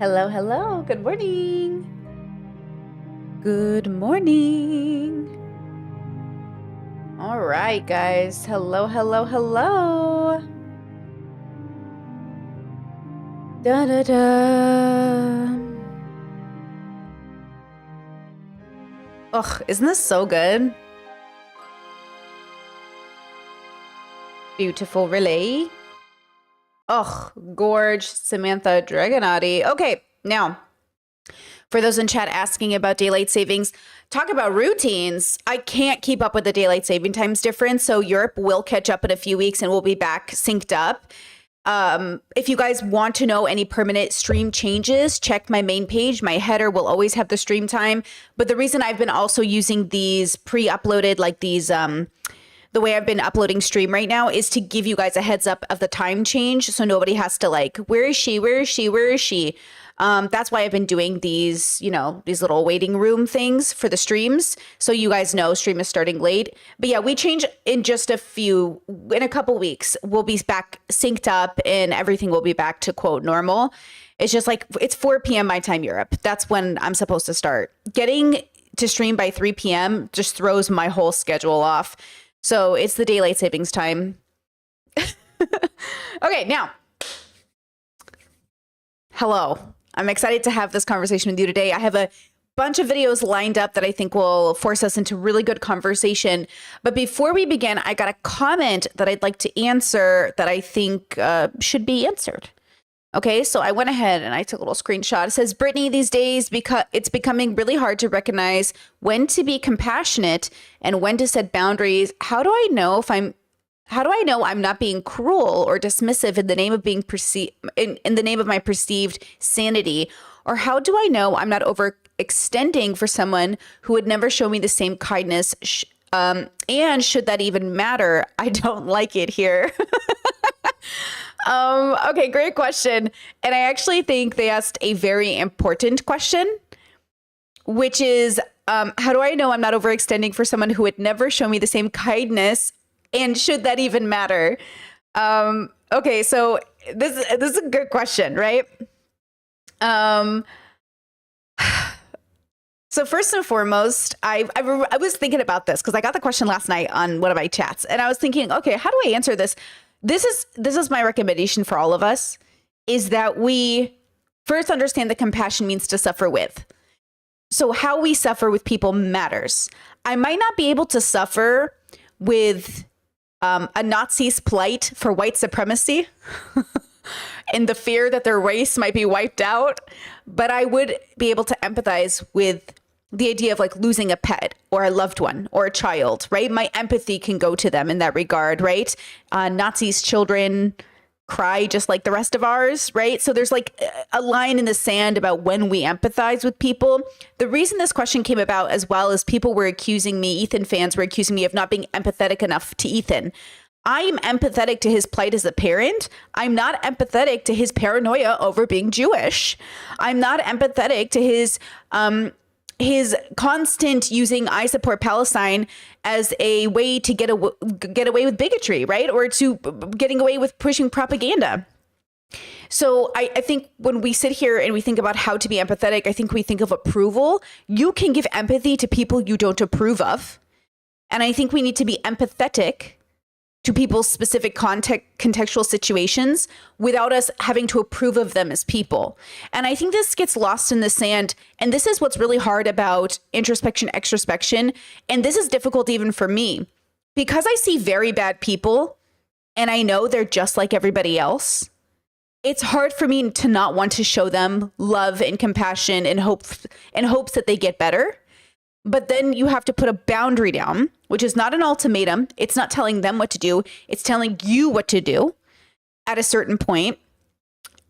Hello, hello. Good morning. Good morning. All right, guys. Hello, hello, hello. Da da da. Ugh, isn't this so good? Beautiful relay. Ugh, gorge, Samantha Dragonati. Okay, now, for those in chat asking about daylight savings, talk about routines. I can't keep up with the daylight saving times difference, so Europe will catch up in a few weeks and we'll be back synced up. If you guys want to know any permanent stream changes, check my main page. My header will always have the stream time. But the reason I've been also using these pre-uploaded, like these, the way I've been uploading stream right now is to give you guys a heads up of the time change. So nobody has to like, where is she? Where is she? Where is she? That's why I've been doing these, these little waiting room things for the streams. So you guys know stream is starting late. But yeah, we change in in a couple weeks. We'll be back synced up and everything will be back to quote normal. It's just like, it's 4 p.m. my time Europe. That's when I'm supposed to start. Getting to stream by 3 p.m. just throws my whole schedule off. So it's the daylight savings time. Okay, now, hello. I'm excited to have this conversation with you today. I have a bunch of videos lined up that I think will force us into really good conversation. But before we begin, I got a comment that I'd like to answer that I think should be answered. Okay, so I went ahead and I took a little screenshot. It says, Brittany, these days, because it's becoming really hard to recognize when to be compassionate and when to set boundaries. How do I know I'm not being cruel or dismissive in the name of being in the name of my perceived sanity? Or how do I know I'm not overextending for someone who would never show me the same kindness? And should that even matter? I don't like it here. Okay, great question. And I actually think they asked a very important question, which is, how do I know I'm not overextending for someone who would never show me the same kindness? And should that even matter? Okay, so this is a good question, right? So first and foremost, I was thinking about this because I got the question last night on one of my chats, and I was thinking, okay, how do I answer this? This is my recommendation for all of us, is that we first understand that compassion means to suffer with. So how we suffer with people matters. I might not be able to suffer with a Nazi's plight for white supremacy and the fear that their race might be wiped out, but I would be able to empathize with the idea of like losing a pet or a loved one or a child, right? My empathy can go to them in that regard, right? Nazis' children cry just like the rest of ours, right? So there's like a line in the sand about when we empathize with people. The reason this question came about as well is people were accusing me, Ethan fans were accusing me of not being empathetic enough to Ethan. I'm empathetic to his plight as a parent. I'm not empathetic to his paranoia over being Jewish. I'm not empathetic to his constant using I support Palestine as a way to get away with bigotry, right? Or to getting away with pushing propaganda. So I think when we sit here and we think about how to be empathetic, I think we think of approval. You can give empathy to people you don't approve of. And I think we need to be empathetic to people's specific contextual situations without us having to approve of them as people. And I think this gets lost in the sand. And this is what's really hard about introspection, extrospection. And this is difficult even for me because I see very bad people and I know they're just like everybody else. It's hard for me to not want to show them love and compassion and hopes that they get better. But then you have to put a boundary down, which is not an ultimatum. It's not telling them what to do. It's telling you what to do at a certain point.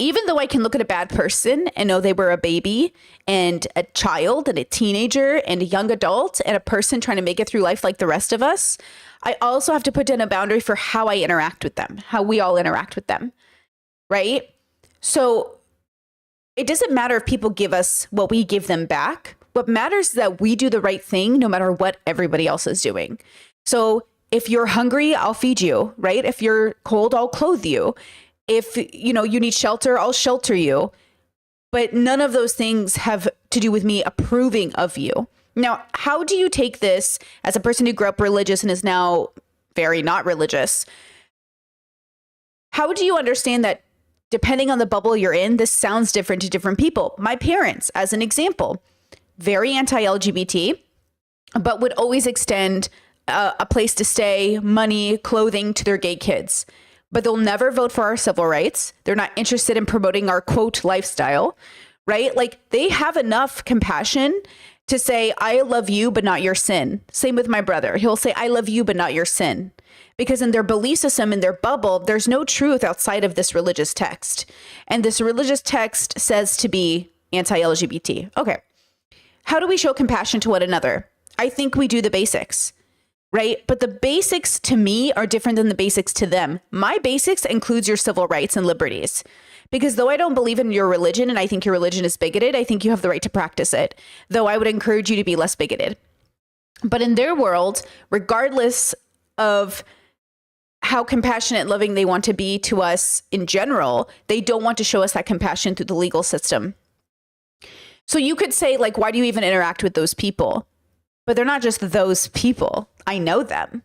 Even though I can look at a bad person and know they were a baby and a child and a teenager and a young adult and a person trying to make it through life like the rest of us, I also have to put down a boundary for how I interact with them, how we all interact with them, right? So it doesn't matter if people give us what we give them back. What matters is that we do the right thing no matter what everybody else is doing. So if you're hungry, I'll feed you, right? If you're cold, I'll clothe you. If you need shelter, I'll shelter you. but none of those things have to do with me approving of you. Now, how do you take this as a person who grew up religious and is now very not religious? How do you understand that depending on the bubble you're in, this sounds different to different people? My parents, as an example, very anti-LGBT, but would always extend a place to stay, money, clothing to their gay kids. But they'll never vote for our civil rights. They're not interested in promoting our quote lifestyle, right? Like, they have enough compassion to say, I love you, but not your sin. Same with my brother. He'll say, I love you, but not your sin. Because in their belief system, in their bubble, there's no truth outside of this religious text. And this religious text says to be anti-LGBT. Okay. How do we show compassion to one another? I think we do the basics, right? But the basics to me are different than the basics to them. My basics includes your civil rights and liberties. Because though I don't believe in your religion and I think your religion is bigoted, I think you have the right to practice it. Though I would encourage you to be less bigoted. But in their world, regardless of how compassionate and loving they want to be to us in general, they don't want to show us that compassion through the legal system. So you could say, like, why do you even interact with those people? But they're not just those people. I know them,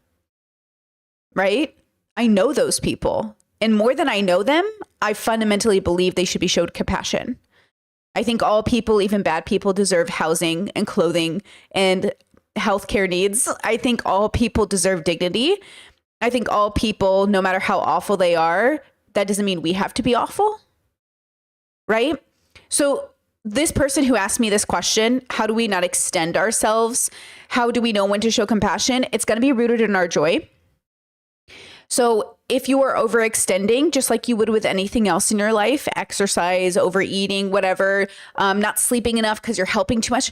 right? I know those people. And more than I know them, I fundamentally believe they should be showed compassion. I think all people, even bad people, deserve housing and clothing and healthcare needs. I think all people deserve dignity. I think all people, no matter how awful they are, that doesn't mean we have to be awful, right? So this person who asked me this question, how do we not extend ourselves? How do we know when to show compassion? It's going to be rooted in our joy. So if you are overextending, just like you would with anything else in your life, exercise, overeating, whatever, not sleeping enough because you're helping too much,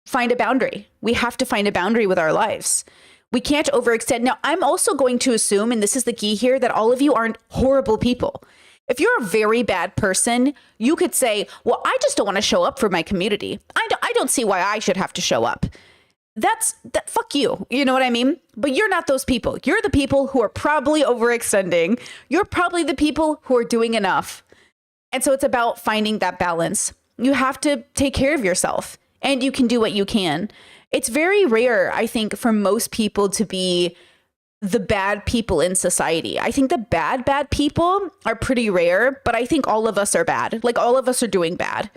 find a boundary. We have to find a boundary with our lives. We can't overextend. Now, I'm also going to assume, and this is the key here, that all of you aren't horrible people. If you're a very bad person, you could say, well, I just don't want to show up for my community. I don't see why I should have to show up. Fuck you. You know what I mean? But you're not those people. You're the people who are probably overextending. You're probably the people who are doing enough. And so it's about finding that balance. You have to take care of yourself and you can do what you can. It's very rare, I think, for most people to be the bad people in society. I think the bad people are pretty rare, but I think all of us are bad. Like, all of us are doing bad.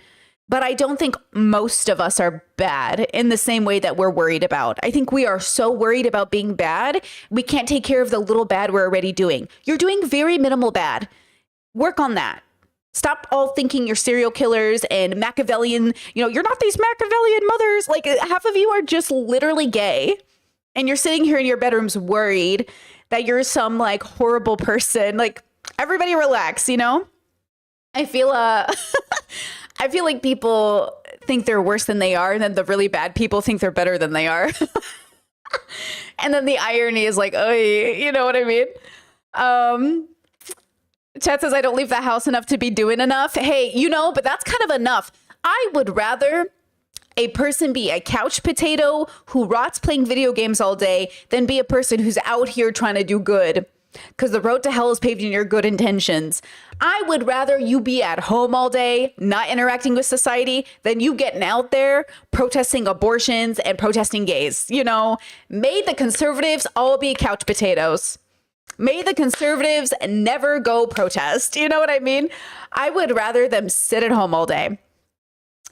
But I don't think most of us are bad in the same way that we're worried about. I think we are so worried about being bad, we can't take care of the little bad we're already doing. You're doing very minimal bad. Work on that. Stop all thinking you're serial killers and Machiavellian. You're not these Machiavellian mothers. Like, half of you are just literally gay. And you're sitting here in your bedrooms worried that you're some like horrible person. Like, everybody relax, I feel I feel like people think they're worse than they are, and then the really bad people think they're better than they are. And then the irony is like, oh, you know what I mean? Chat says, I don't leave the house enough to be doing enough. Hey, but that's kind of enough. I would rather a person be a couch potato who rots playing video games all day than be a person who's out here trying to do good. Because the road to hell is paved in your good intentions. I would rather you be at home all day, not interacting with society, than you getting out there protesting abortions and protesting gays. May the conservatives all be couch potatoes. May the conservatives never go protest. You know what I mean? I would rather them sit at home all day.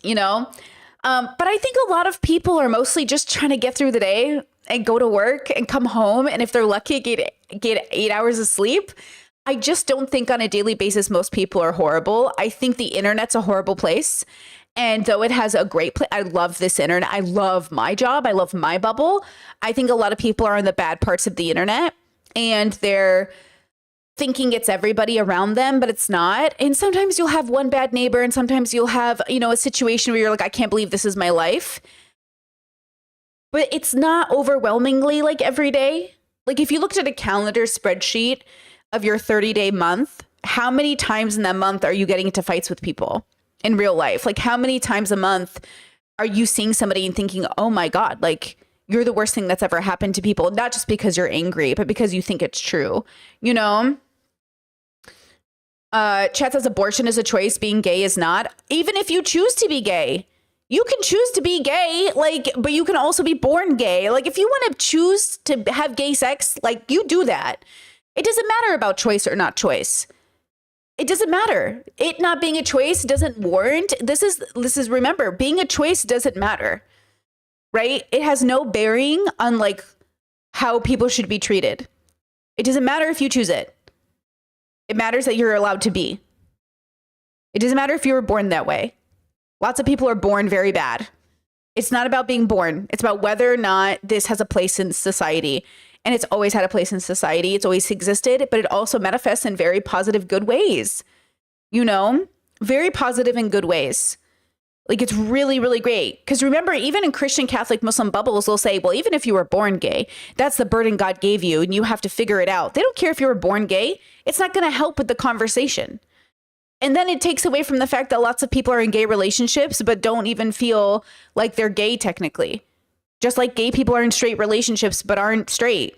But I think a lot of people are mostly just trying to get through the day and go to work and come home. And if they're lucky, get 8 hours of sleep. I just don't think on a daily basis most people are horrible. I think the internet's a horrible place. And though it has a great place, I love this internet. I love my job. I love my bubble. I think a lot of people are on the bad parts of the internet and they're thinking it's everybody around them, but it's not. And sometimes you'll have one bad neighbor and sometimes you'll have, a situation where you're like, I can't believe this is my life. But it's not overwhelmingly like every day. Like, if you looked at a calendar spreadsheet of your 30-day month, how many times in that month are you getting into fights with people in real life? Like, how many times a month are you seeing somebody and thinking, oh my God, like, you're the worst thing that's ever happened to people, not just because you're angry, but because you think it's true, Chat says abortion is a choice, being gay is not. Even if you choose to be gay, you can choose to be gay, like, but you can also be born gay. Like, if you want to choose to have gay sex, like, you do that. It doesn't matter about choice or not choice. It doesn't matter. It not being a choice doesn't warrant. This is remember, being a choice doesn't matter, right? It has no bearing on like how people should be treated. It doesn't matter if you choose it. It matters that you're allowed to be. It doesn't matter if you were born that way. Lots of people are born very bad. It's not about being born. It's about whether or not this has a place in society. And it's always had a place in society. It's always existed, but it also manifests in very positive, good ways. You know, very positive and good ways. Like, it's really, really great. Because remember, even in Christian, Catholic, Muslim bubbles, they'll say, well, even if you were born gay, that's the burden God gave you and you have to figure it out. They don't care if you were born gay. It's not going to help with the conversation. And then it takes away from the fact that lots of people are in gay relationships, but don't even feel like they're gay technically. Just like gay people are in straight relationships, but aren't straight.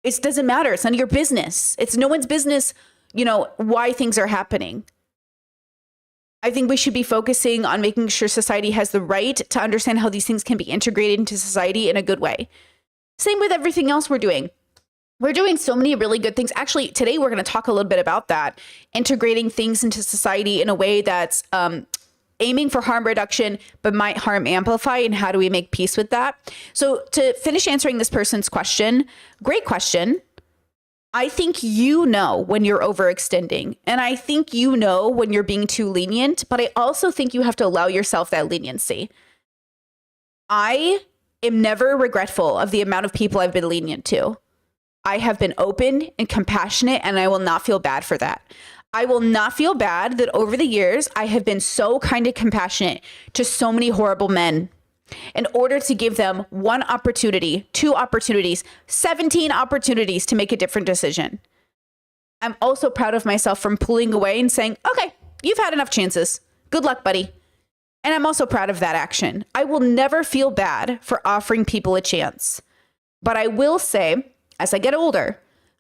It doesn't matter. It's none of your business. It's no one's business, you know, why things are happening. I think we should be focusing on making sure society has the right to understand how these things can be integrated into society in a good way. Same with everything else we're doing. We're doing so many really good things. Actually, today we're going to talk a little bit about that, integrating things into society in a way that's aiming for harm reduction, but might harm amplify. And how do we make peace with that? So to finish answering this person's question, great question. I think you know when you're overextending, and I think you know when you're being too lenient, but I also think you have to allow yourself that leniency. I am never regretful of the amount of people I've been lenient to. I have been open and compassionate, and I will not feel bad for that. I will not feel bad that over the years, I have been so kind and compassionate to so many horrible men in order to give them 1 opportunity, 2 opportunities, 17 opportunities to make a different decision. I'm also proud of myself from pulling away and saying, okay, you've had enough chances. Good luck, buddy. And I'm also proud of that action. I will never feel bad for offering people a chance. But I will say, as I get older,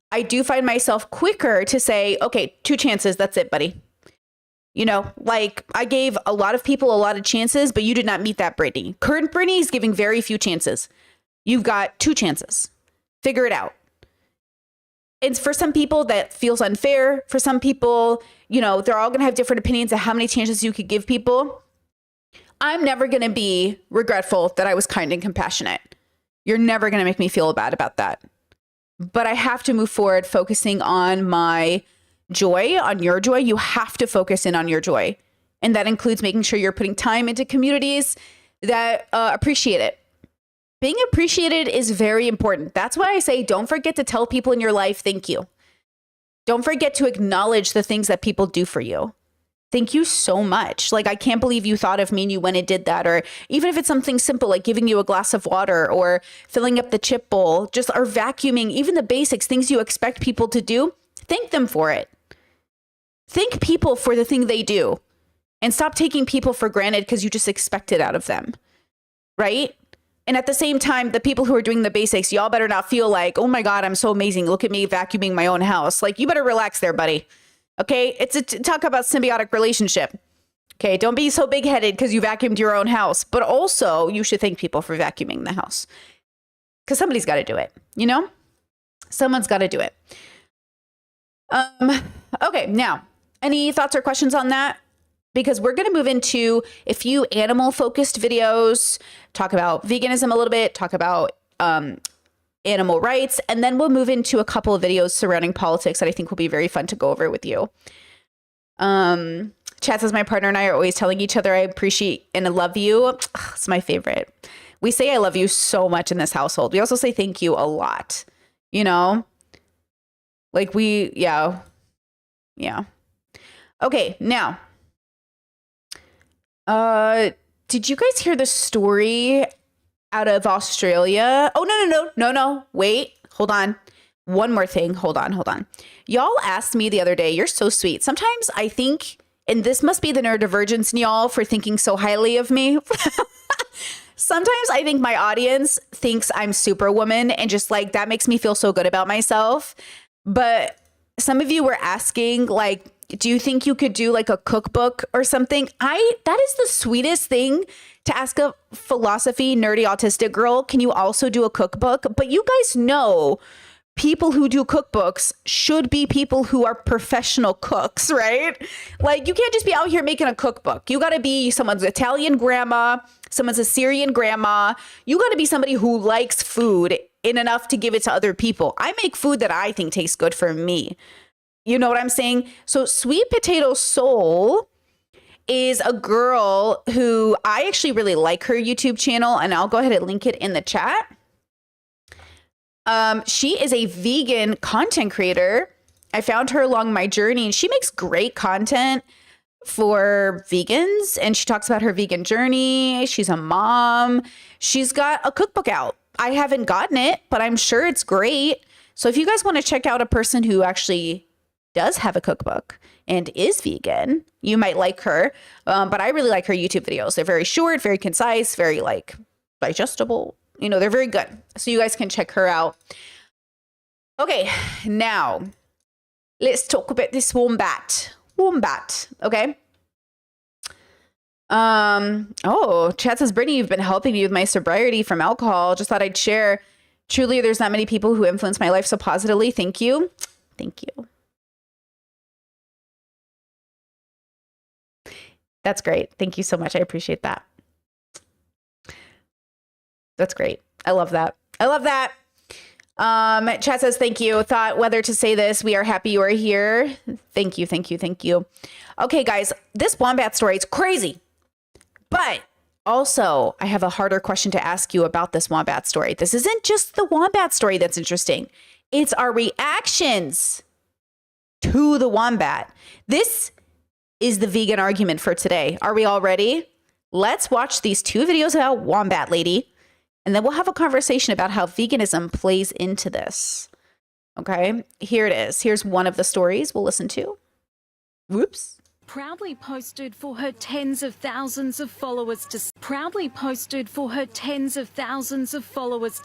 I do find myself quicker to say, okay, 2 chances. That's it, buddy. You know, like I gave a lot of people a lot of chances, but you did not meet that Brittany. Current Brittany is giving very few chances. You've got 2 chances. Figure it out. And for some people that feels unfair. For some people, you know, they're all going to have different opinions of how many chances you could give people. I'm never going to be regretful that I was kind and compassionate. You're never going to make me feel bad about that. But I have to move forward focusing on my joy, on your joy. You have to focus in on your joy. And that includes making sure you're putting time into communities that appreciate it. Being appreciated is very important. That's why I say don't forget to tell people in your life, thank you. Don't forget to acknowledge the things that people do for you. Thank you so much. Like, I can't believe you thought of me and you went and did that. Or even if it's something simple, like giving you a glass of water or filling up the chip bowl, just or vacuuming, even the basics, things you expect people to do, thank them for it. Thank people for the thing they do and stop taking people for granted because you just expect it out of them. Right? And at the same time, the people who are doing the basics, y'all better not feel like, oh my God, I'm so amazing. Look at me vacuuming my own house. Like, you better relax there, buddy. Okay, it's a talk about symbiotic relationship. Okay, don't be so big-headed because you vacuumed your own house. But also, you should thank people for vacuuming the house. Because somebody's got to do it, you know? Someone's got to do it. Okay, now, any thoughts or questions on that? Because we're going to move into a few animal-focused videos, talk about veganism a little bit, talk about animal rights, and then we'll move into a couple of videos surrounding politics that I think will be very fun to go over with you. Chat says, my partner and I are always telling each other I appreciate and I love you. Ugh, it's my favorite. We say I love you so much in this household. We also say thank you a lot, you know? Like yeah. Okay, now, did you guys hear the story out of Australia? Oh, no. Wait, hold on. One more thing. Hold on. Y'all asked me the other day, you're so sweet. Sometimes I think, and this must be the neurodivergence in y'all for thinking so highly of me. Sometimes I think my audience thinks I'm Superwoman and just that makes me feel so good about myself. But some of you were asking Do you think you could do like a cookbook or something? That is the sweetest thing to ask a philosophy nerdy autistic girl. Can you also do a cookbook? But you guys know people who do cookbooks should be people who are professional cooks, right? Like you can't just be out here making a cookbook. You got to be someone's Italian grandma, someone's Assyrian grandma. You got to be somebody who likes food in enough to give it to other people. I make food that I think tastes good for me. You know what I'm saying? So Sweet Potato Soul is a girl who I actually really like her YouTube channel, and I'll go ahead and link it in the chat. She is a vegan content creator. I found her along my journey, and she makes great content for vegans, and she talks about her vegan journey. She's a mom. She's got a cookbook out. I haven't gotten it, but I'm sure it's great. So if you guys want to check out a person who actually does have a cookbook and is vegan, you might like her. But I really like her YouTube videos. They're very short, very concise, very like digestible. You know, they're very good. So you guys can check her out. Okay, now let's talk about this wombat. Wombat, okay? Oh, chat says, Brittany, you've been helping me with my sobriety from alcohol. Just thought I'd share. Truly, there's not many people who influence my life so positively. Thank you. Thank you. That's great. Thank you so much. I appreciate that. That's great. I love that. I love that. Chat says, thank you. Thought whether to say this. We are happy you are here. Thank you. Thank you. Thank you. Okay, guys, this wombat story is crazy. But also, I have a harder question to ask you about this wombat story. This isn't just the wombat story that's interesting. It's our reactions to the wombat. This is the vegan argument for today. Are we all ready? Let's watch these 2 videos about Wombat Lady, and then we'll have a conversation about how veganism plays into this. Okay, here it is. Here's one of the stories we'll listen to. Whoops. Proudly posted for her tens of thousands of followers to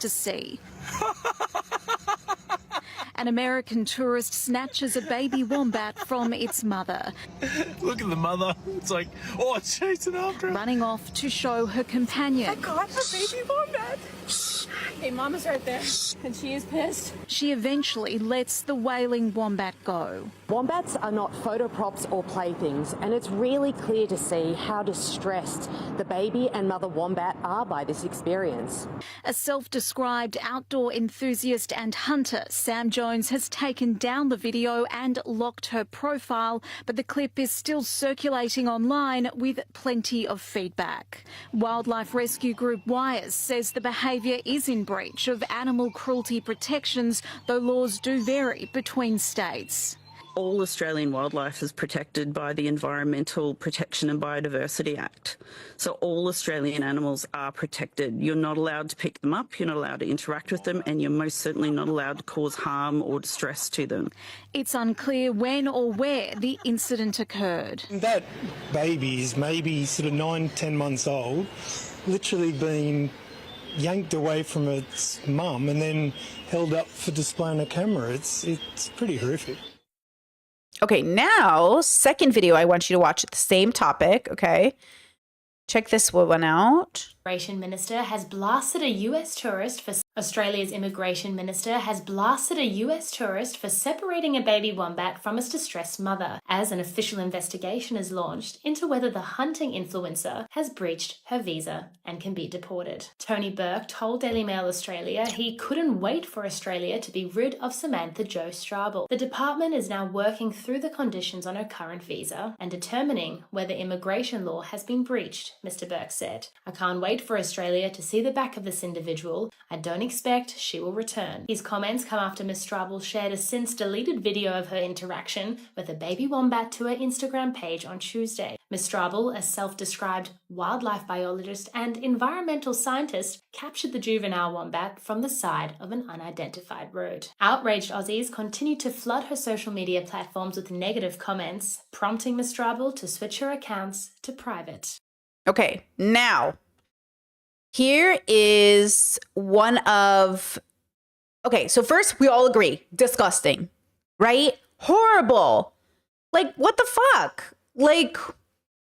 see. An American tourist snatches a baby wombat from its mother. Look at the mother. It's like, oh, it's chasing after her. Running off to show her companion. I got a baby wombat. Hey, Mama's right there, and she is pissed. She eventually lets the wailing wombat go. Wombats are not photo props or playthings, and it's really clear to see how distressed the baby and mother wombat are by this experience. A self-described outdoor enthusiast and hunter, Sam Jones has taken down the video and locked her profile, but the clip is still circulating online with plenty of feedback. Wildlife rescue group Wires says the behaviour is in breach of animal cruelty protections, though laws do vary between states. All Australian wildlife is protected by the Environmental Protection and Biodiversity Act. So all Australian animals are protected. You're not allowed to pick them up, you're not allowed to interact with them, and you're most certainly not allowed to cause harm or distress to them. It's unclear when or where the incident occurred. That baby is maybe sort of 9-10 months old, literally being yanked away from its mum and then held up for display on a camera. It's pretty horrific. Okay, now, second video I want you to watch the same topic, okay? Check this one out. Immigration Minister has blasted a US tourist for Australia's Immigration Minister has blasted a US tourist for separating a baby wombat from its distressed mother, as an official investigation is launched into whether the hunting influencer has breached her visa and can be deported. Tony Burke told Daily Mail Australia he couldn't wait for Australia to be rid of Samantha Jo Strabel. The department is now working through the conditions on her current visa and determining whether immigration law has been breached, Mr. Burke said. I can't wait for Australia to see the back of this individual. I don't expect she will return. His comments come after Ms. Strabel shared a since-deleted video of her interaction with a baby wombat to her Instagram page on Tuesday. Ms. Strabel, a self-described wildlife biologist and environmental scientist, captured the juvenile wombat from the side of an unidentified road. Outraged Aussies continue to flood her social media platforms with negative comments, prompting Ms. Strabel to switch her accounts to private. Okay, now, here is one of... Okay, so first, we all agree, disgusting, right? Horrible. Like, what the fuck? Like,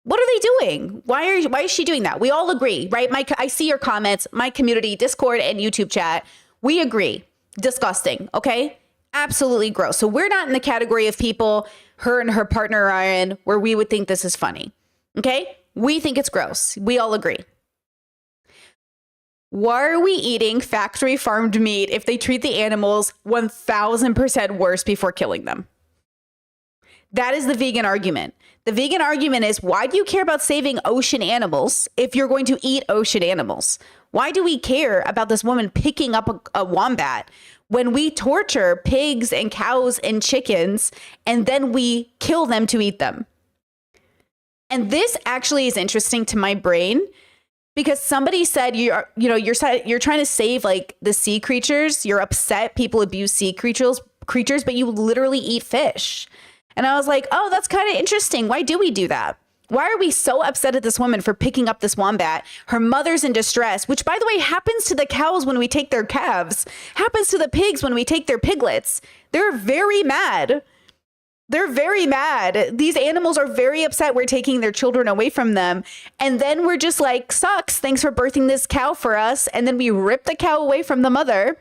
what are they doing? Why is she doing that? We all agree, right? I see your comments, my community, Discord and YouTube chat. We agree. Disgusting. Okay. Absolutely gross. So we're not in the category of people her and her partner are in where we would think this is funny. Okay. We think it's gross. We all agree. Why are we eating factory farmed meat if they treat the animals 1000% worse before killing them? That is the vegan argument. The vegan argument is, why do you care about saving ocean animals if you're going to eat ocean animals? Why do we care about this woman picking up a wombat when we torture pigs and cows and chickens and then we kill them to eat them? And this actually is interesting to my brain because somebody said you're trying to save like the sea creatures. You're upset people abuse sea creatures, but you literally eat fish. And I was like, oh, that's kind of interesting. Why do we do that? Why are we so upset at this woman for picking up this wombat? Her mother's in distress, which, by the way, happens to the cows when we take their calves, happens to the pigs when we take their piglets. They're very mad. They're very mad. These animals are very upset we're taking their children away from them. And then we're just like, sucks. Thanks for birthing this cow for us. And then we rip the cow away from the mother.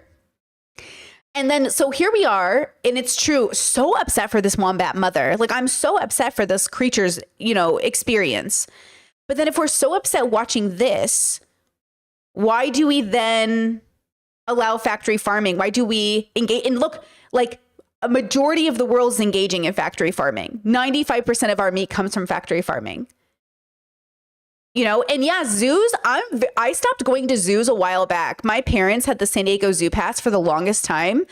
And then, so here we are, and it's true, so upset for this wombat mother. Like, I'm so upset for this creature's, experience. But then if we're so upset watching this, why do we then allow factory farming? Why do we engage? And look, like, a majority of the world is engaging in factory farming. 95% of our meat comes from factory farming. And yeah, zoos, I stopped going to zoos a while back. My parents had the San Diego Zoo Pass for the longest time.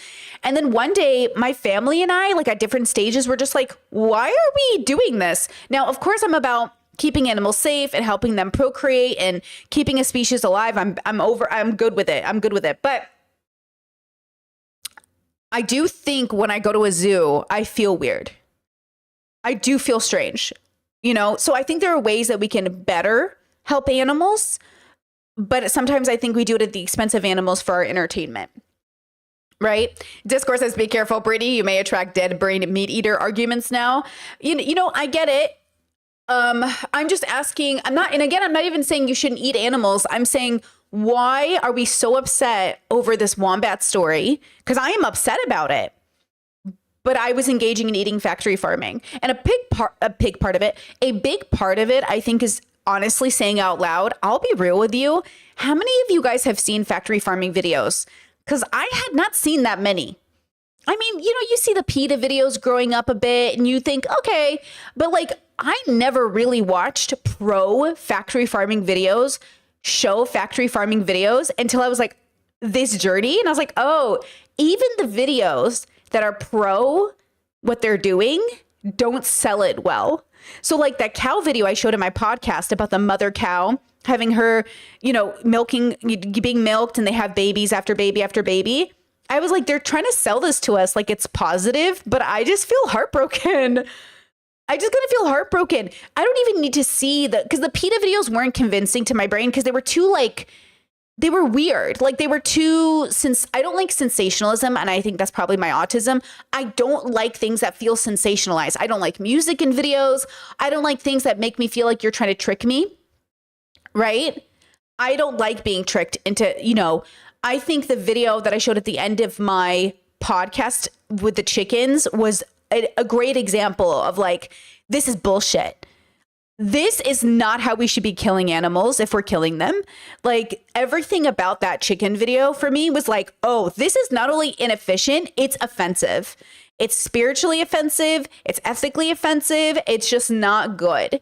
And then one day, my family and I, like at different stages, were just like, why are we doing this? Now, of course, I'm about keeping animals safe and helping them procreate and keeping a species alive. I'm good with it. I'm good with it. But I do think when I go to a zoo, I feel weird. I do feel strange. So I think there are ways that we can better help animals, but sometimes I think we do it at the expense of animals for our entertainment, right? Discourse says, be careful, Brittany. You may attract dead brain meat eater arguments now. I get it. I'm just asking, I'm not even saying you shouldn't eat animals. I'm saying, why are we so upset over this wombat story? Because I am upset about it. But I was engaging in eating factory farming. And a big part of it, I think, is honestly saying out loud, I'll be real with you. How many of you guys have seen factory farming videos? Because I had not seen that many. I mean, you see the PETA videos growing up a bit and you think, okay, but like, I never really watched pro factory farming videos show factory farming videos until I was like, this journey. And I was like, oh, even the videos that are pro what they're doing don't sell it well. So like that cow video I showed in my podcast about the mother cow having her, being milked and they have babies after baby after baby. I was like, they're trying to sell this to us like it's positive, but I just feel heartbroken. I just gonna feel heartbroken. I don't even need to see because the PETA videos weren't convincing to my brain because they were too they were weird. Like they were too, I don't like sensationalism. And I think that's probably my autism. I don't like things that feel sensationalized. I don't like music in videos. I don't like things that make me feel like you're trying to trick me. Right? I don't like being tricked into, I think the video that I showed at the end of my podcast with the chickens was a great example of like, this is bullshit. This is not how we should be killing animals if we're killing them. Like everything about that chicken video for me was like, oh, this is not only inefficient, it's offensive. It's spiritually offensive. It's ethically offensive. It's just not good.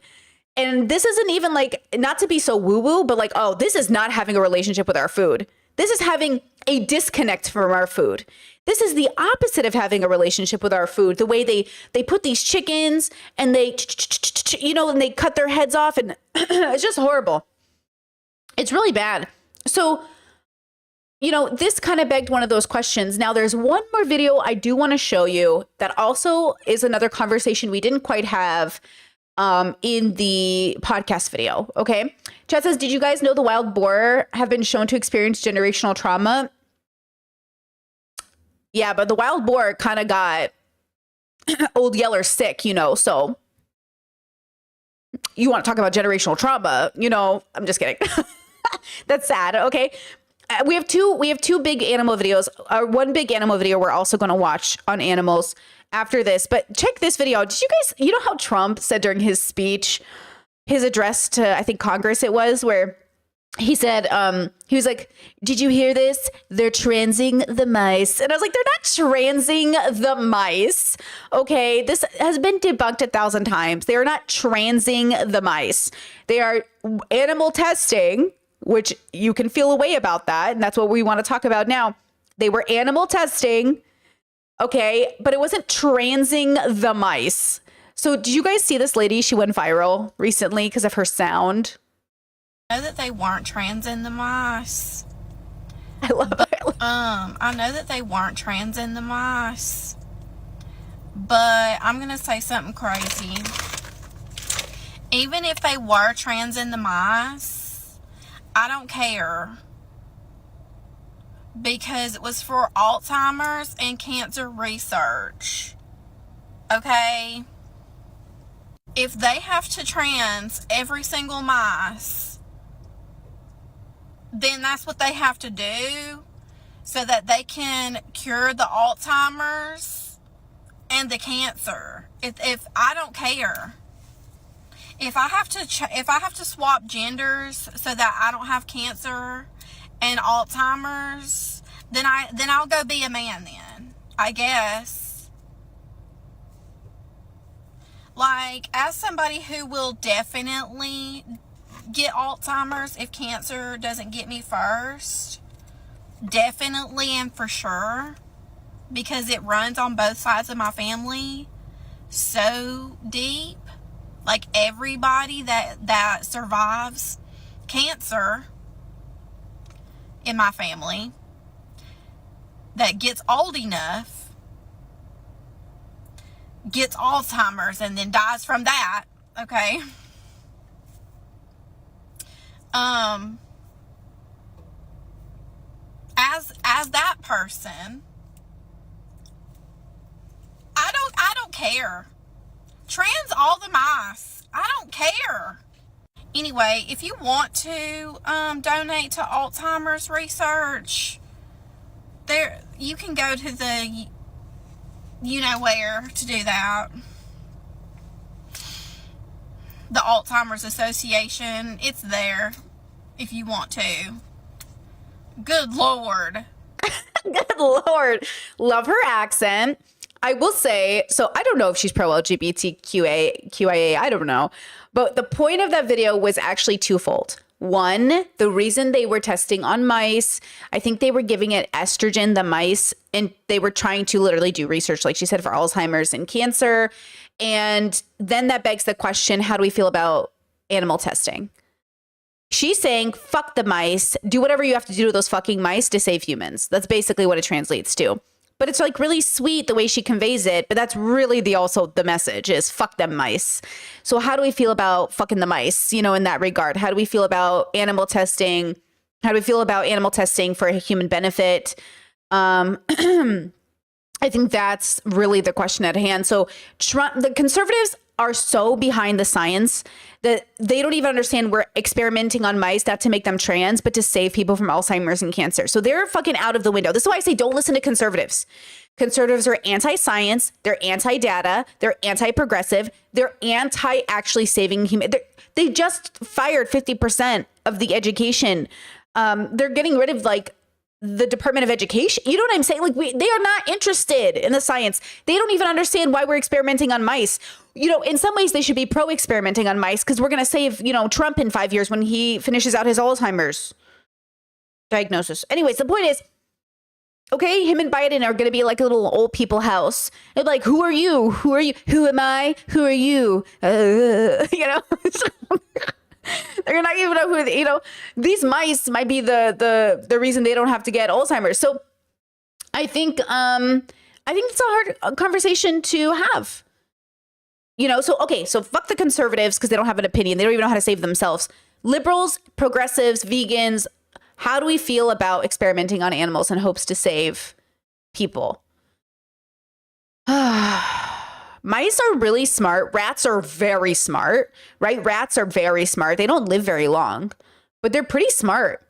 And this isn't even like, not to be so woo-woo, but like, oh, this is not having a relationship with our food. This is having a disconnect from our food. This is the opposite of having a relationship with our food. The way they put these chickens and they, and they cut their heads off and it's just horrible. It's really bad. So, this kind of begged one of those questions. Now there's one more video I do want to show you that also is another conversation we didn't quite have in the podcast video. Okay. Chat says, did you guys know the wild boar have been shown to experience generational trauma? Yeah, but the wild boar kind of got Old Yeller's sick, so you want to talk about generational trauma, I'm just kidding. That's sad. Okay. We have two big animal videos. One big animal video we're also going to watch on animals after this, but check this video. Did you guys, you know how Trump said during his speech, his address to, I think, Congress it was, where he said, he was like, did you hear this? They're transing the mice. And I was like, they're not transing the mice. Okay. This has been debunked 1,000 times. They are not transing the mice. They are animal testing, which you can feel a way about that. And that's what we want to talk about now. They were animal testing. Okay. But it wasn't transing the mice. So did you guys see this lady? She went viral recently because of her sound. I know that they weren't transing the mice. I love it. I know that they weren't transing the mice. But I'm going to say something crazy. Even if they were transing the mice, I don't care. Because it was for Alzheimer's and cancer research. Okay? If they have to trans every single mice, then that's what they have to do so that they can cure the Alzheimer's and the cancer. If I don't care. If I have to swap genders so that I don't have cancer and Alzheimer's, then I'll go be a man then, I guess. Like, as somebody who will definitely get Alzheimer's if cancer doesn't get me first, definitely and for sure, because it runs on both sides of my family so deep. Like, everybody that survives cancer in my family that gets old enough gets Alzheimer's and then dies from that. Okay. As that person, I don't care. Trans all the mice. I don't care. Anyway, if you want to donate to Alzheimer's research, there you can go to the you know where to do that. The Alzheimer's Association, it's there if you want to. Good Lord. Good Lord. Love her accent. I will say, so I don't know if she's pro LGBTQIA, I don't know. But the point of that video was actually twofold. One, the reason they were testing on mice, I think they were giving it estrogen, the mice, and they were trying to literally do research, like she said, for Alzheimer's and cancer. And then that begs the question, how do we feel about animal testing? She's saying, fuck the mice, do whatever you have to do to those fucking mice to save humans. That's basically what it translates to. But it's like really sweet the way she conveys it. But that's really also the message is fuck them mice. So how do we feel about fucking the mice, in that regard? How do we feel about animal testing? How do we feel about animal testing for human benefit? I think that's really the question at hand. So the conservatives are so behind the science that they don't even understand we're experimenting on mice, not to make them trans, but to save people from Alzheimer's and cancer. So they're fucking out of the window. This is why I say don't listen to conservatives. Conservatives are anti-science. They're anti-data. They're anti-progressive. They're anti-actually saving human. They just fired 50% of the education. They're getting rid of the Department of Education. You know what I'm saying? They are not interested in the science. They don't even understand why we're experimenting on mice. In some ways they should be pro-experimenting on mice because we're going to save, Trump in 5 years when he finishes out his Alzheimer's diagnosis. Anyways, the point is, okay, him and Biden are going to be like a little old people house. They're like, who are you? Who are you? Who am I? Who are you? They're not even know who, these mice might be the reason they don't have to get Alzheimer's. So I think it's a hard conversation to have, so fuck the conservatives because they don't have an opinion. They don't even know how to save themselves. Liberals, progressives, vegans, how do we feel about experimenting on animals in hopes to save people? Mice are really smart. Rats are very smart, right? Rats are very smart. They don't live very long, but they're pretty smart,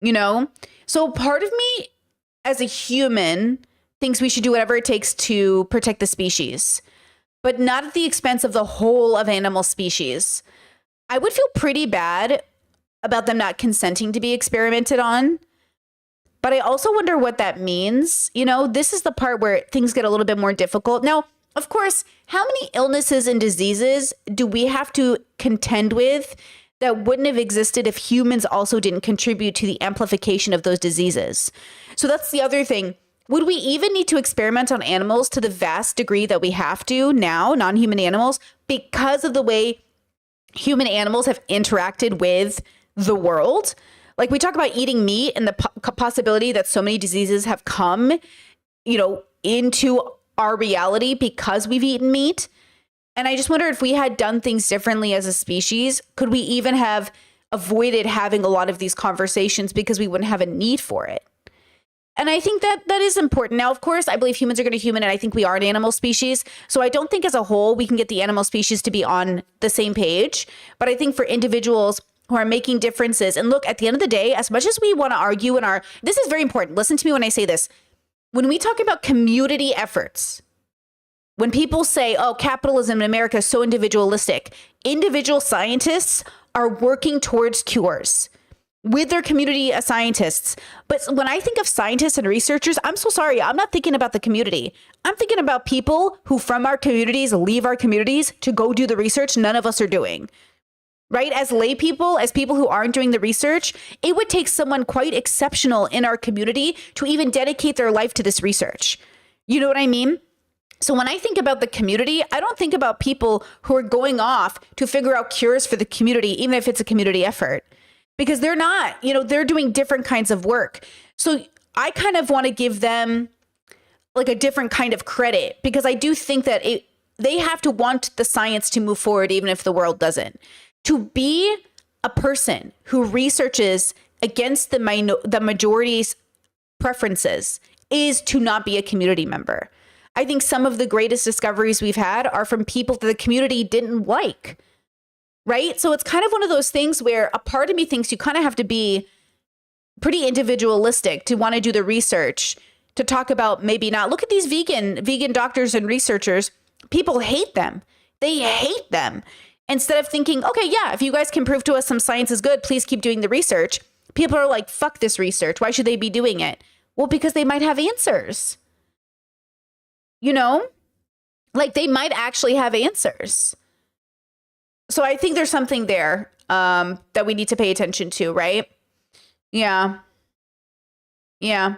you know? So part of me as a human thinks we should do whatever it takes to protect the species, but not at the expense of the whole of animal species. I would feel pretty bad about them not consenting to be experimented on. But I also wonder what that means. You know, this is the part where things get a little bit more difficult. Now, of course, how many illnesses and diseases do we have to contend with that wouldn't have existed if humans also didn't contribute to the amplification of those diseases? So that's the other thing. Would we even need to experiment on animals to the vast degree that we have to now, non-human animals, because of the way human animals have interacted with the world? Like, we talk about eating meat and the possibility that so many diseases have come, you know, into our reality because we've eaten meat. And I just wonder if we had done things differently as a species, could we even have avoided having a lot of these conversations because we wouldn't have a need for it? And I think that that is important. Now, of course, I believe humans are going to human, and I think we are an animal species. So I don't think as a whole we can get the animal species to be on the same page. But I think for individuals who are making differences, and look, at the end of the day, as much as we want to argue this is very important. Listen to me when I say this. When we talk about community efforts, when people say, oh, capitalism in America is so individualistic, individual scientists are working towards cures with their community of scientists. But when I think of scientists and researchers, I'm so sorry, I'm not thinking about the community. I'm thinking about people who from our communities leave our communities to go do the research none of us are doing. Right? As lay people, as people who aren't doing the research, it would take someone quite exceptional in our community to even dedicate their life to this research. You know what I mean? So when I think about the community, I don't think about people who are going off to figure out cures for the community, even if it's a community effort, because they're not, you know, they're doing different kinds of work. So I kind of want to give them like a different kind of credit, because I do think that they have to want the science to move forward, even if the world doesn't. To be a person who researches against the majority's preferences is to not be a community member. I think some of the greatest discoveries we've had are from people that the community didn't like, right? So it's kind of one of those things where a part of me thinks you kind of have to be pretty individualistic to want to do the research, to talk about maybe not. Look at these vegan doctors and researchers. People hate them. They hate them. Instead of thinking, okay, yeah, if you guys can prove to us some science is good, please keep doing the research. People are like, fuck this research. Why should they be doing it? Well, because they might have answers. You know, like they might actually have answers. So I think there's something there that we need to pay attention to, right? Yeah. Yeah.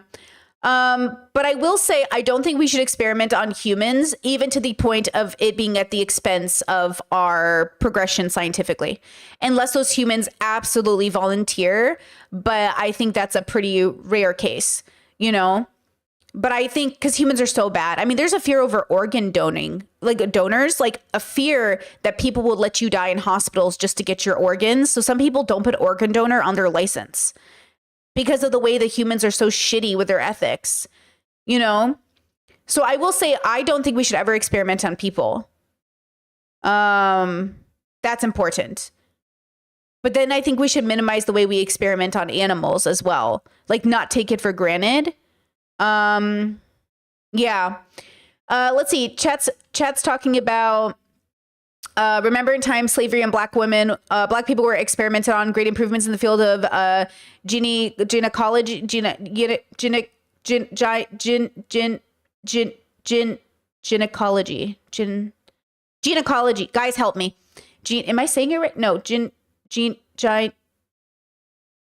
But I will say, I don't think we should experiment on humans, even to the point of it being at the expense of our progression scientifically, unless those humans absolutely volunteer. But I think that's a pretty rare case, you know? But I think because humans are so bad. I mean, there's a fear over organ donating, like donors, like a fear that people will let you die in hospitals just to get your organs. So some people don't put organ donor on their license because of the way the humans are so shitty with their ethics, you know? So I will say, I don't think we should ever experiment on people. That's important. But then I think we should minimize the way we experiment on animals as well. Like not take it for granted. Yeah. Let's see. Chat's talking about, remember in time, slavery and black people were experimented on, great improvements in the field of gynecology. Guys, help me. Am I saying it right? No,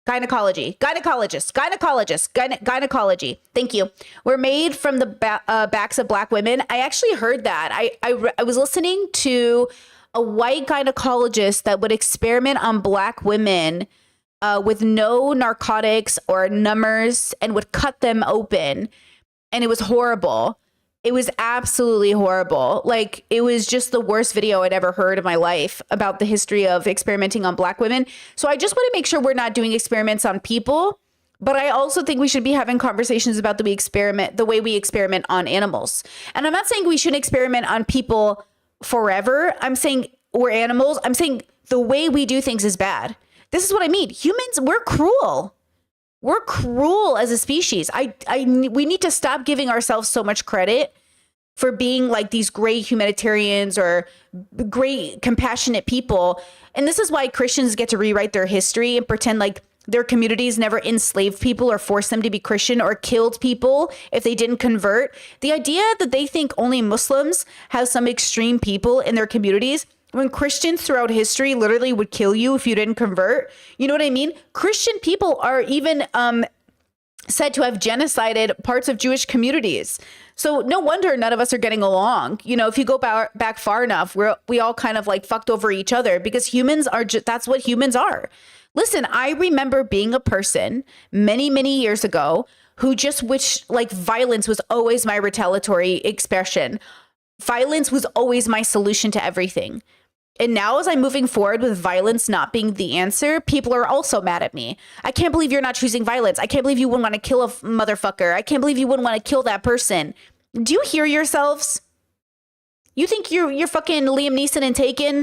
gynecology. Thank you. Were made from the backs of black women. I actually heard that. I was listening to a white gynecologist that would experiment on black women with no narcotics or numbers and would cut them open. And it was horrible. It was absolutely horrible. Like, it was just the worst video I'd ever heard in my life about the history of experimenting on black women. So I just want to make sure we're not doing experiments on people But I also think we should be having conversations about the way we experiment on animals. And I'm not saying we shouldn't experiment on people forever. I'm saying we're animals. I'm saying the way we do things is bad. This is what I mean. Humans, we're cruel. We're cruel as a species. We need to stop giving ourselves so much credit for being like these great humanitarians or great compassionate people. And this is why Christians get to rewrite their history and pretend like their communities never enslaved people or forced them to be Christian or killed people if they didn't convert. The idea that they think only Muslims have some extreme people in their communities, when Christians throughout history literally would kill you if you didn't convert. You know what I mean? Christian people are even said to have genocided parts of Jewish communities. So no wonder none of us are getting along. You know, if you go back far enough, we all kind of like fucked over each other because humans are that's what humans are. Listen, I remember being a person many, many years ago who just wished like violence was always my retaliatory expression. Violence was always my solution to everything. And now as I'm moving forward with violence not being the answer, people are also mad at me. I can't believe you're not choosing violence. I can't believe you wouldn't want to kill a motherfucker. I can't believe you wouldn't want to kill that person. Do you hear yourselves? You think you're fucking Liam Neeson and Taken?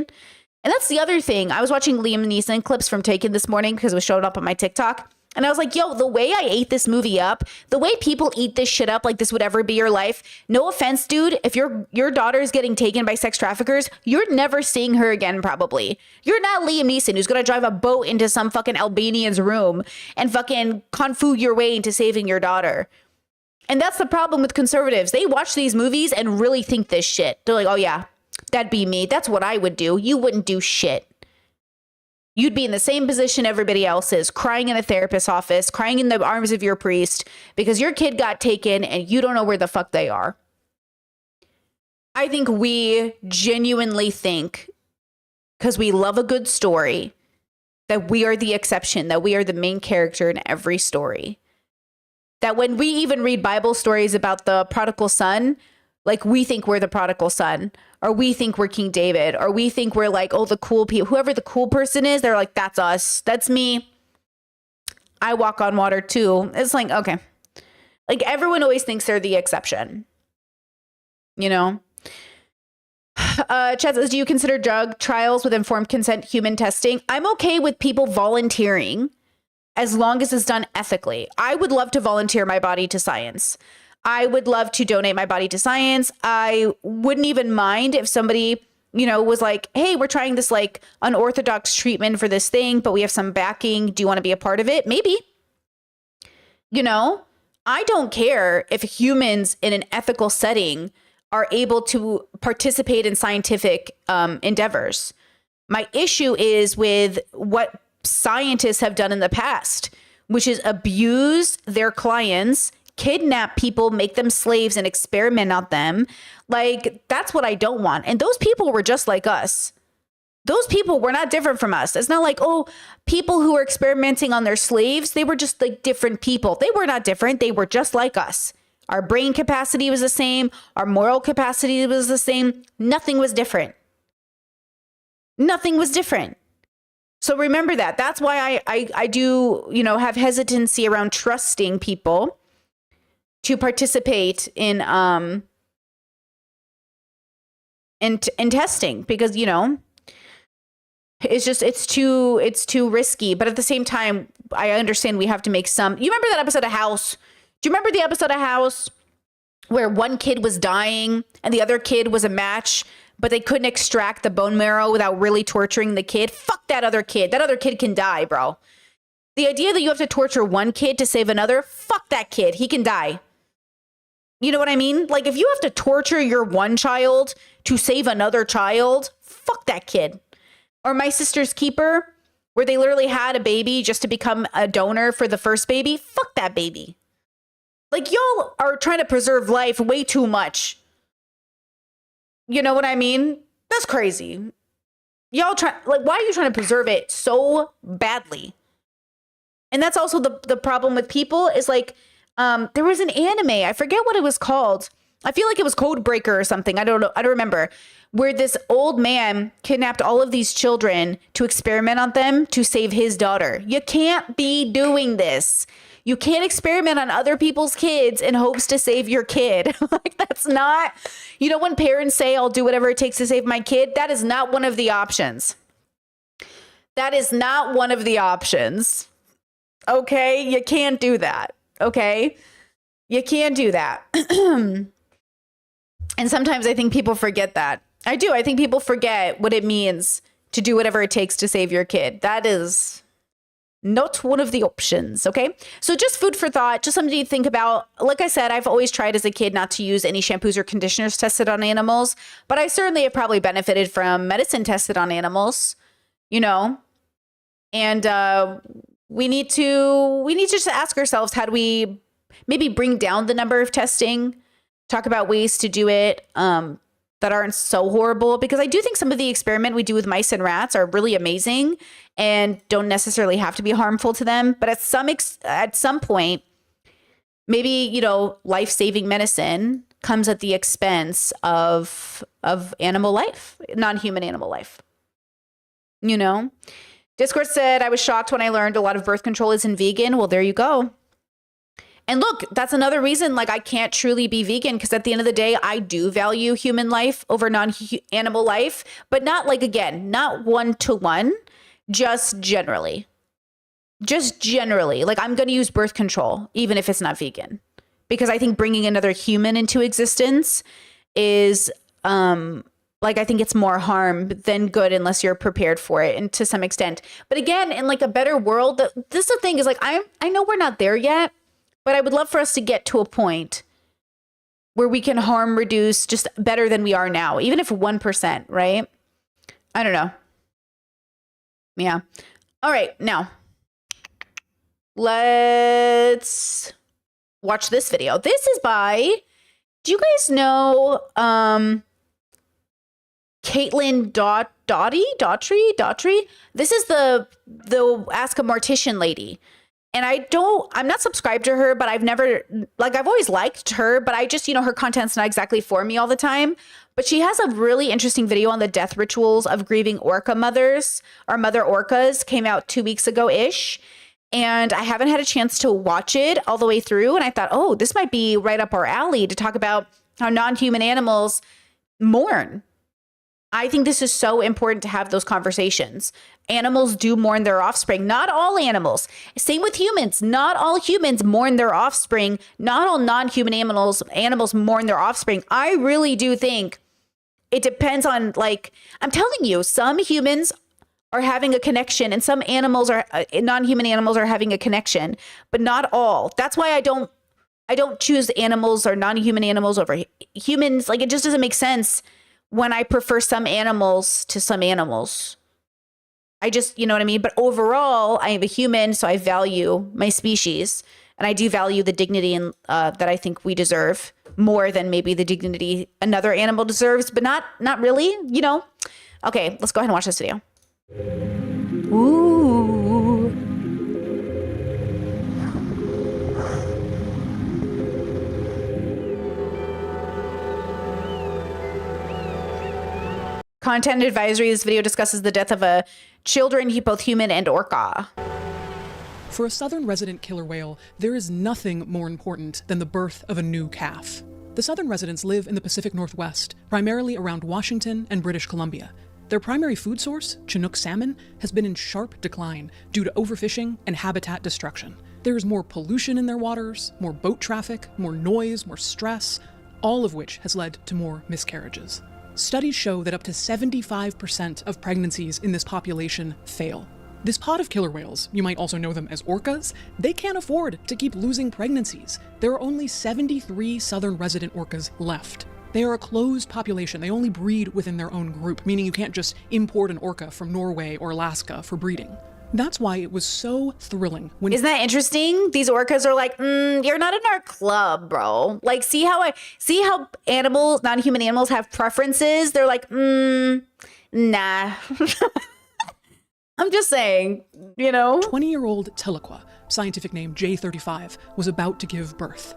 And that's the other thing. I was watching Liam Neeson clips from Taken this morning because it was showing up on my TikTok. And I was like, yo, the way I ate this movie up, the way people eat this shit up like this would ever be your life. No offense, dude. If your daughter is getting taken by sex traffickers, you're never seeing her again, probably. You're not Liam Neeson who's going to drive a boat into some fucking Albanian's room and fucking kung fu your way into saving your daughter. And that's the problem with conservatives. They watch these movies and really think this shit. They're like, oh yeah, that'd be me. That's what I would do. You wouldn't do shit. You'd be in the same position everybody else is, crying in a therapist's office, crying in the arms of your priest because your kid got taken and you don't know where the fuck they are. I think we genuinely think, because we love a good story, that we are the exception, that we are the main character in every story. That when we even read Bible stories about the prodigal son, like we think we're the prodigal son, or we think we're King David, or we think we're like, oh, the cool people, whoever the cool person is, they're like, that's us. That's me. I walk on water too. It's like, okay. Like everyone always thinks they're the exception. You know? Chat says, do you consider drug trials with informed consent human testing? I'm okay with people volunteering as long as it's done ethically. I would love to volunteer my body to science. I would love to donate my body to science. I wouldn't even mind if somebody, you know, was like, hey, we're trying this like unorthodox treatment for this thing, but we have some backing. Do you want to be a part of it? Maybe. You know, I don't care if humans in an ethical setting are able to participate in scientific endeavors. My issue is with what scientists have done in the past, which is abuse their clients, kidnap people, make them slaves and experiment on them. Like, that's what I don't want. And those people were just like us. Those people were not different from us. It's not like, oh, people who were experimenting on their slaves, they were just like different people. They were not different. They were just like us. Our brain capacity was the same. Our moral capacity was the same. Nothing was different. Nothing was different. So remember that. That's why I do, you know, have hesitancy around trusting people to participate in testing, because, you know, it's too risky. But at the same time, I understand we have to make some. You remember that episode of House? Do you remember the episode of House where one kid was dying and the other kid was a match, but they couldn't extract the bone marrow without really torturing the kid? Fuck that other kid. That other kid can die, bro. The idea that you have to torture one kid to save another, fuck that kid. He can die. You know what I mean? Like, if you have to torture your one child to save another child, fuck that kid. Or My Sister's Keeper, where they literally had a baby just to become a donor for the first baby. Fuck that baby. Like, y'all are trying to preserve life way too much. You know what I mean? That's crazy. Y'all try, like, why are you trying to preserve it so badly? And that's also the problem with people is like, there was an anime, I forget what it was called. I feel like it was Codebreaker or something. I don't know. I don't remember. Where this old man kidnapped all of these children to experiment on them to save his daughter. You can't be doing this. You can't experiment on other people's kids in hopes to save your kid. Like, that's not, you know, when parents say, I'll do whatever it takes to save my kid, that is not one of the options. That is not one of the options. Okay? You can't do that. Okay? You can't do that. And sometimes I think people forget that. I do. I think people forget what it means to do whatever it takes to save your kid. That is not one of the options. Okay. So just food for thought, just something to think about. Like I said, I've always tried as a kid not to use any shampoos or conditioners tested on animals, but I certainly have probably benefited from medicine tested on animals, you know, and we need to just ask ourselves, how do we maybe bring down the number of testing, talk about ways to do it that aren't so horrible, because I do think some of the experiment we do with mice and rats are really amazing and don't necessarily have to be harmful to them. But at some point, maybe, you know, life-saving medicine comes at the expense of animal life, non-human animal life. You know, Discord said, I was shocked when I learned a lot of birth control isn't vegan. Well, there you go. And look, that's another reason, like, I can't truly be vegan, because at the end of the day, I do value human life over non-animal life, but not, like, again, not one-to-one, just generally. Just generally. Like, I'm going to use birth control, even if it's not vegan, because I think bringing another human into existence is, like, I think it's more harm than good unless you're prepared for it, and to some extent. But again, in, like, a better world, this is the thing, is, like, I know we're not there yet, but I would love for us to get to a point where we can harm reduce just better than we are now, even if 1%, right? I don't know. Yeah. All right. Now, let's watch this video. This is by, do you guys know Caitlin Daughtry? This is the Ask a Mortician lady. And I'm not subscribed to her, but I've always liked her, but I just, you know, her content's not exactly for me all the time. But she has a really interesting video on the death rituals of grieving orca mothers, or mother orcas, came out 2 weeks ago-ish. And I haven't had a chance to watch it all the way through. And I thought, oh, this might be right up our alley to talk about how non-human animals mourn. I think this is so important to have those conversations. Animals do mourn their offspring. Not all animals. Same with humans. Not all humans mourn their offspring. Not all non-human animals mourn their offspring. I really do think it depends on, like, I'm telling you, some humans are having a connection and some animals are, non-human animals are having a connection, but not all. That's why I don't choose animals or non-human animals over humans. Like, it just doesn't make sense when I prefer some animals to some animals. I just, you know what I mean? But overall, I am a human, so I value my species, and I do value the dignity and that I think we deserve more than maybe the dignity another animal deserves, but not really, you know? Okay, let's go ahead and watch this video. Ooh. Content advisory. This video discusses the death of a children, both human and orca. For a southern resident killer whale, there is nothing more important than the birth of a new calf. The southern residents live in the Pacific Northwest, primarily around Washington and British Columbia. Their primary food source, Chinook salmon, has been in sharp decline due to overfishing and habitat destruction. There is more pollution in their waters, more boat traffic, more noise, more stress, all of which has led to more miscarriages. Studies show that up to 75% of pregnancies in this population fail. This pod of killer whales, you might also know them as orcas, they can't afford to keep losing pregnancies. There are only 73 southern resident orcas left. They are a closed population. They only breed within their own group, meaning you can't just import an orca from Norway or Alaska for breeding. That's why it was so thrilling when— Isn't that interesting? These orcas are like, you're not in our club, bro. Like, see how animals, non-human animals, have preferences? They're like, nah. I'm just saying, you know? 20-year-old Tahlequah, scientific name J35, was about to give birth.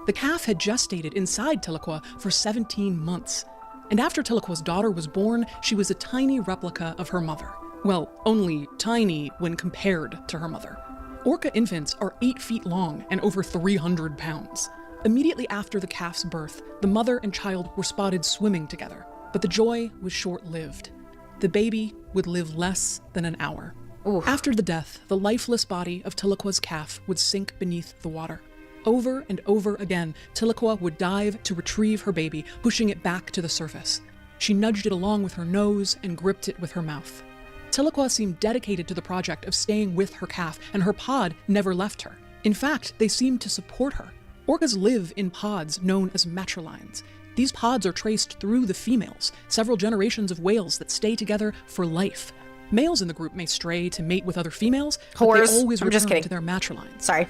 The calf had gestated inside Tahlequah for 17 months. And after Tahlequah's daughter was born, she was a tiny replica of her mother. Well, only tiny when compared to her mother. Orca infants are 8 feet long and over 300 pounds. Immediately after the calf's birth, the mother and child were spotted swimming together, but the joy was short-lived. The baby would live less than an hour. Oof. After the death, the lifeless body of Tilaqua's calf would sink beneath the water. Over and over again, Tilaqua would dive to retrieve her baby, pushing it back to the surface. She nudged it along with her nose and gripped it with her mouth. Tilaqua seemed dedicated to the project of staying with her calf, and her pod never left her. In fact, they seemed to support her. Orcas live in pods known as matrilines. These pods are traced through the females, several generations of whales that stay together for life. Males in the group may stray to mate with other females, but Whores. they always I'm just return kidding. to their matrilines. Sorry.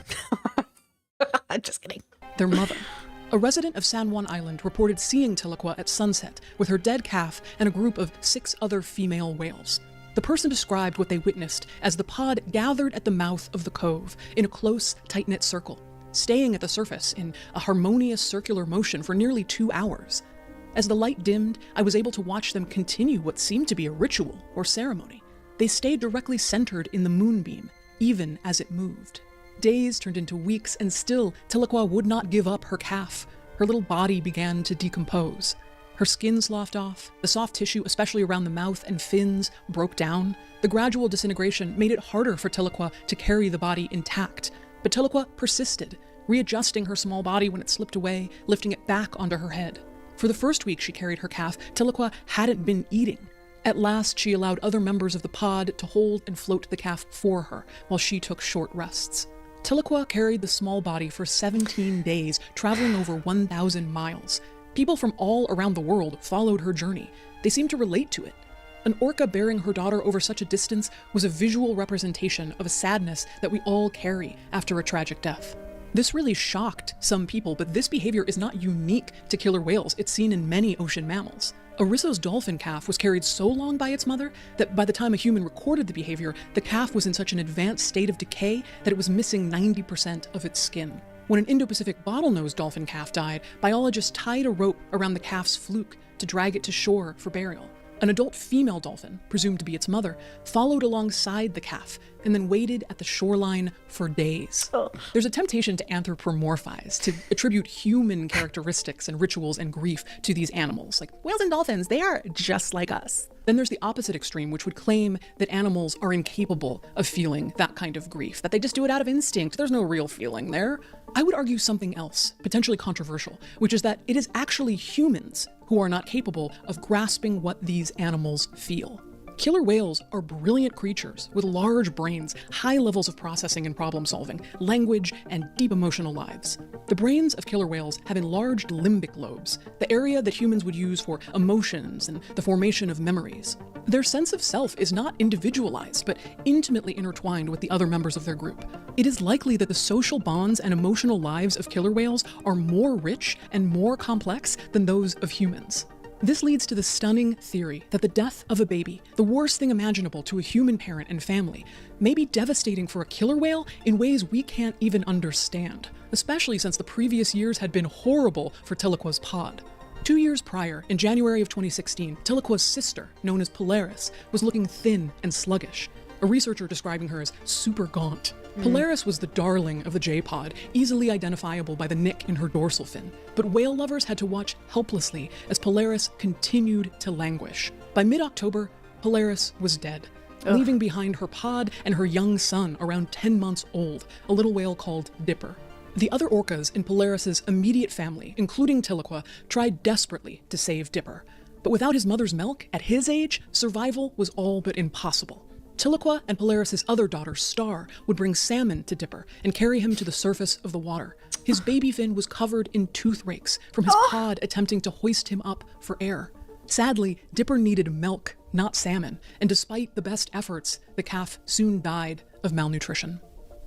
I'm just kidding. Their mother. A resident of San Juan Island reported seeing Tilaqua at sunset with her dead calf and a group of 6 other female whales. The person described what they witnessed as the pod gathered at the mouth of the cove in a close, tight-knit circle, staying at the surface in a harmonious circular motion for nearly 2 hours. As the light dimmed, I was able to watch them continue what seemed to be a ritual or ceremony. They stayed directly centered in the moonbeam, even as it moved. Days turned into weeks, and still Tilaqua would not give up her calf. Her little body began to decompose. Her skin sloughed off, the soft tissue, especially around the mouth and fins, broke down. The gradual disintegration made it harder for Tilaqua to carry the body intact. But Tilaqua persisted, readjusting her small body when it slipped away, lifting it back onto her head. For the first week she carried her calf, Tilaqua hadn't been eating. At last, she allowed other members of the pod to hold and float the calf for her, while she took short rests. Tilaqua carried the small body for 17 days, traveling over 1,000 miles. People from all around the world followed her journey. They seemed to relate to it. An orca bearing her daughter over such a distance was a visual representation of a sadness that we all carry after a tragic death. This really shocked some people, but this behavior is not unique to killer whales. It's seen in many ocean mammals. Orisso's dolphin calf was carried so long by its mother that by the time a human recorded the behavior, the calf was in such an advanced state of decay that it was missing 90% of its skin. When an Indo-Pacific bottlenose dolphin calf died, biologists tied a rope around the calf's fluke to drag it to shore for burial. An adult female dolphin, presumed to be its mother, followed alongside the calf and then waited at the shoreline for days. There's a temptation to anthropomorphize, to attribute human characteristics and rituals and grief to these animals. Like, whales and dolphins, they are just like us. Then there's the opposite extreme, which would claim that animals are incapable of feeling that kind of grief, that they just do it out of instinct. There's no real feeling there. I would argue something else, potentially controversial, which is that it is actually humans who are not capable of grasping what these animals feel. Killer whales are brilliant creatures with large brains, high levels of processing and problem solving, language, and deep emotional lives. The brains of killer whales have enlarged limbic lobes, the area that humans would use for emotions and the formation of memories. Their sense of self is not individualized, but intimately intertwined with the other members of their group. It is likely that the social bonds and emotional lives of killer whales are more rich and more complex than those of humans. This leads to the stunning theory that the death of a baby, the worst thing imaginable to a human parent and family, may be devastating for a killer whale in ways we can't even understand, especially since the previous years had been horrible for Tilaqua's pod. 2 years prior, in January of 2016, Tilaqua's sister, known as Polaris, was looking thin and sluggish, a researcher describing her as super gaunt. Polaris was the darling of the J-pod, easily identifiable by the nick in her dorsal fin. But whale lovers had to watch helplessly as Polaris continued to languish. By mid-October, Polaris was dead, leaving behind her pod and her young son, around 10 months old, a little whale called Dipper. The other orcas in Polaris's immediate family, including Tilaqua, tried desperately to save Dipper. But without his mother's milk, at his age, survival was all but impossible. Tilaqua and Polaris's other daughter, Star, would bring salmon to Dipper and carry him to the surface of the water. His baby fin was covered in tooth rakes from his pod attempting to hoist him up for air. Sadly, Dipper needed milk, not salmon, and despite the best efforts, the calf soon died of malnutrition.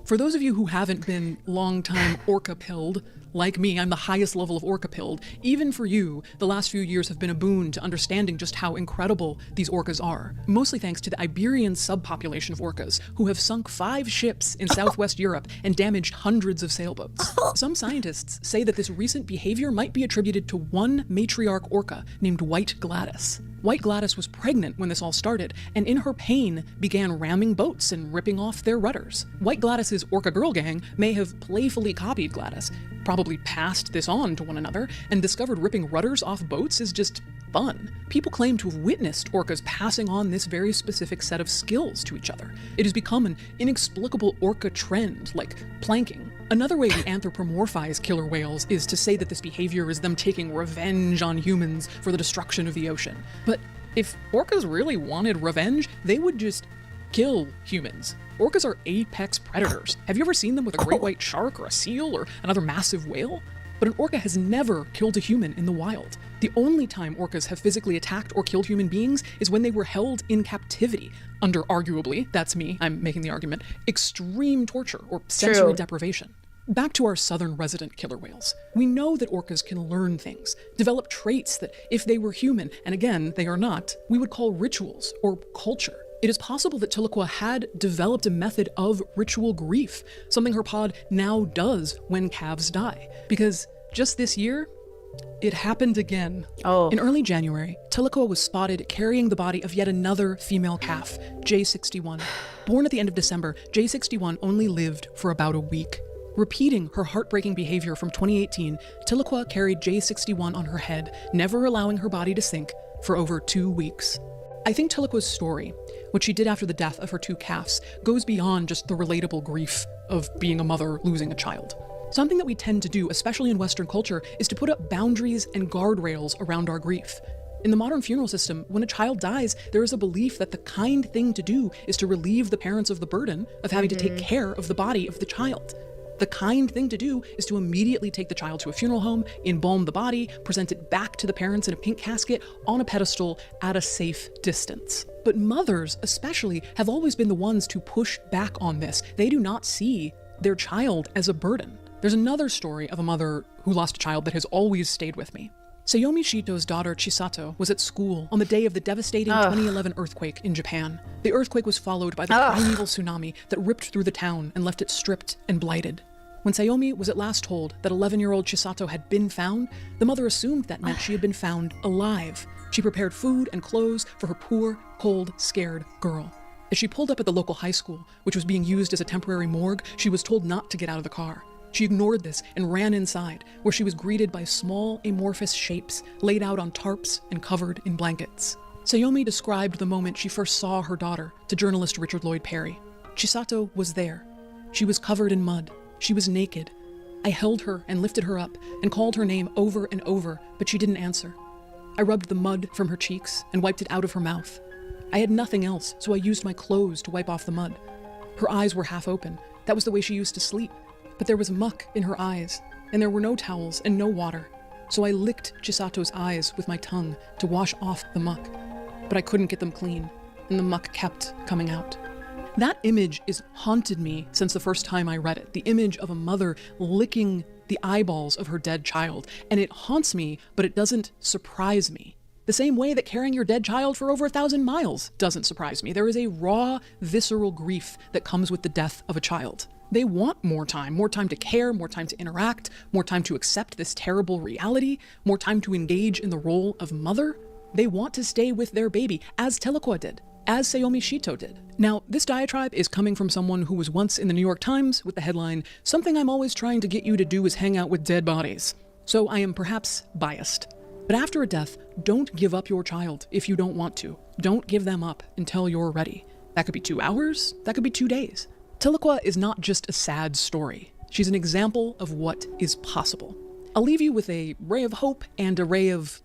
For those of you who haven't been long-time orca-pilled, like me, I'm the highest level of orca pilled. Even for you, the last few years have been a boon to understanding just how incredible these orcas are. Mostly thanks to the Iberian subpopulation of orcas, who have sunk 5 ships in southwest Europe and damaged hundreds of sailboats. Some scientists say that this recent behavior might be attributed to one matriarch orca named White Gladys. White Gladys was pregnant when this all started, and in her pain began ramming boats and ripping off their rudders. White Gladys's orca girl gang may have playfully copied Gladys, probably passed this on to one another, and discovered ripping rudders off boats is just fun. People claim to have witnessed orcas passing on this very specific set of skills to each other. It has become an inexplicable orca trend, like planking. Another way we anthropomorphize killer whales is to say that this behavior is them taking revenge on humans for the destruction of the ocean. But if orcas really wanted revenge, they would just kill humans. Orcas are apex predators. Have you ever seen them with a great white shark or a seal or another massive whale? But an orca has never killed a human in the wild. The only time orcas have physically attacked or killed human beings is when they were held in captivity under arguably, that's me, I'm making the argument, extreme torture or sensory deprivation. Back to our southern resident killer whales. We know that orcas can learn things, develop traits that if they were human, and again, they are not, we would call rituals or culture. It is possible that Tiliqua had developed a method of ritual grief, something her pod now does when calves die. Because just this year, it happened again. In early January, Tiliqua was spotted carrying the body of yet another female calf, J61. Born at the end of December, J61 only lived for about a week. Repeating her heartbreaking behavior from 2018, Tiliqua carried J61 on her head, never allowing her body to sink, for over 2 weeks. I think Tiliqua's story, what she did after the death of her 2 calves, goes beyond just the relatable grief of being a mother losing a child. Something that we tend to do, especially in Western culture, is to put up boundaries and guardrails around our grief. In the modern funeral system, when a child dies, there is a belief that the kind thing to do is to relieve the parents of the burden of having to take care of the body of the child. The kind thing to do is to immediately take the child to a funeral home, embalm the body, present it back to the parents in a pink casket on a pedestal at a safe distance. But mothers, especially, have always been the ones to push back on this. They do not see their child as a burden. There's another story of a mother who lost a child that has always stayed with me. Sayomi Shito's daughter Chisato was at school on the day of the devastating 2011 earthquake in Japan. The earthquake was followed by the primeval tsunami that ripped through the town and left it stripped and blighted. When Sayomi was at last told that 11-year-old Chisato had been found, the mother assumed that meant she had been found alive. She prepared food and clothes for her poor, cold, scared girl. As she pulled up at the local high school, which was being used as a temporary morgue, she was told not to get out of the car. She ignored this and ran inside, where she was greeted by small, amorphous shapes laid out on tarps and covered in blankets. Sayomi described the moment she first saw her daughter to journalist Richard Lloyd Perry. Chisato was there. She was covered in mud. She was naked. I held her and lifted her up and called her name over and over, but she didn't answer. I rubbed the mud from her cheeks and wiped it out of her mouth. I had nothing else, so I used my clothes to wipe off the mud. Her eyes were half open. That was the way she used to sleep. But there was muck in her eyes, and there were no towels and no water. So I licked Chisato's eyes with my tongue to wash off the muck. But I couldn't get them clean, and the muck kept coming out. That image has haunted me since the first time I read it. The image of a mother licking the eyeballs of her dead child. And it haunts me, but it doesn't surprise me. The same way that carrying your dead child for over 1,000 miles doesn't surprise me. There is a raw, visceral grief that comes with the death of a child. They want more time to care, more time to interact, more time to accept this terrible reality, more time to engage in the role of mother. They want to stay with their baby, as Tiliqua did, as Sayomi Shito did. Now, this diatribe is coming from someone who was once in the New York Times with the headline, "Something I'm always trying to get you to do is hang out with dead bodies." So I am perhaps biased. But after a death, don't give up your child if you don't want to. Don't give them up until you're ready. That could be 2 hours, that could be 2 days. Tiliqua is not just a sad story. She's an example of what is possible. I'll leave you with a ray of hope and a ray of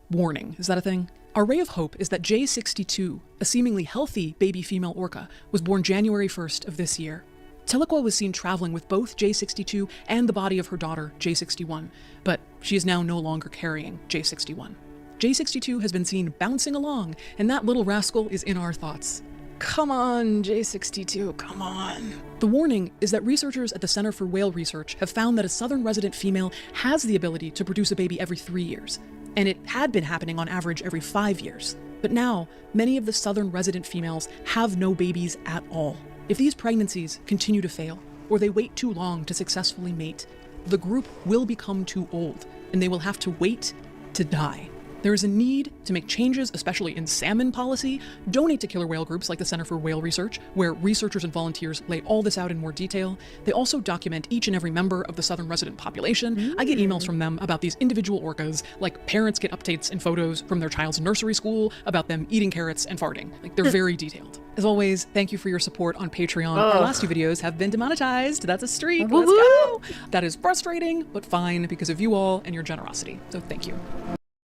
warning. Is that a thing? Our ray of hope is that J62, a seemingly healthy baby female orca, was born January 1st of this year. Tiliqua was seen traveling with both J62 and the body of her daughter, J61, but she is now no longer carrying J61. J62 has been seen bouncing along, and that little rascal is in our thoughts. Come on, J62, come on. The warning is that researchers at the Center for Whale Research have found that a southern resident female has the ability to produce a baby every 3 years, and it had been happening on average every 5 years. But now, many of the southern resident females have no babies at all. If these pregnancies continue to fail, or they wait too long to successfully mate, the group will become too old, and they will have to wait to die. There is a need to make changes, especially in salmon policy. Donate to killer whale groups like the Center for Whale Research, where researchers and volunteers lay all this out in more detail. They also document each and every member of the southern resident population. I get emails from them about these individual orcas, like parents get updates and photos from their child's nursery school about them eating carrots and farting. Like, they're very detailed. As always, thank you for your support on Patreon. Our last 2 videos have been demonetized. That's a streak. Let's go. That is frustrating, but fine because of you all and your generosity. So thank you.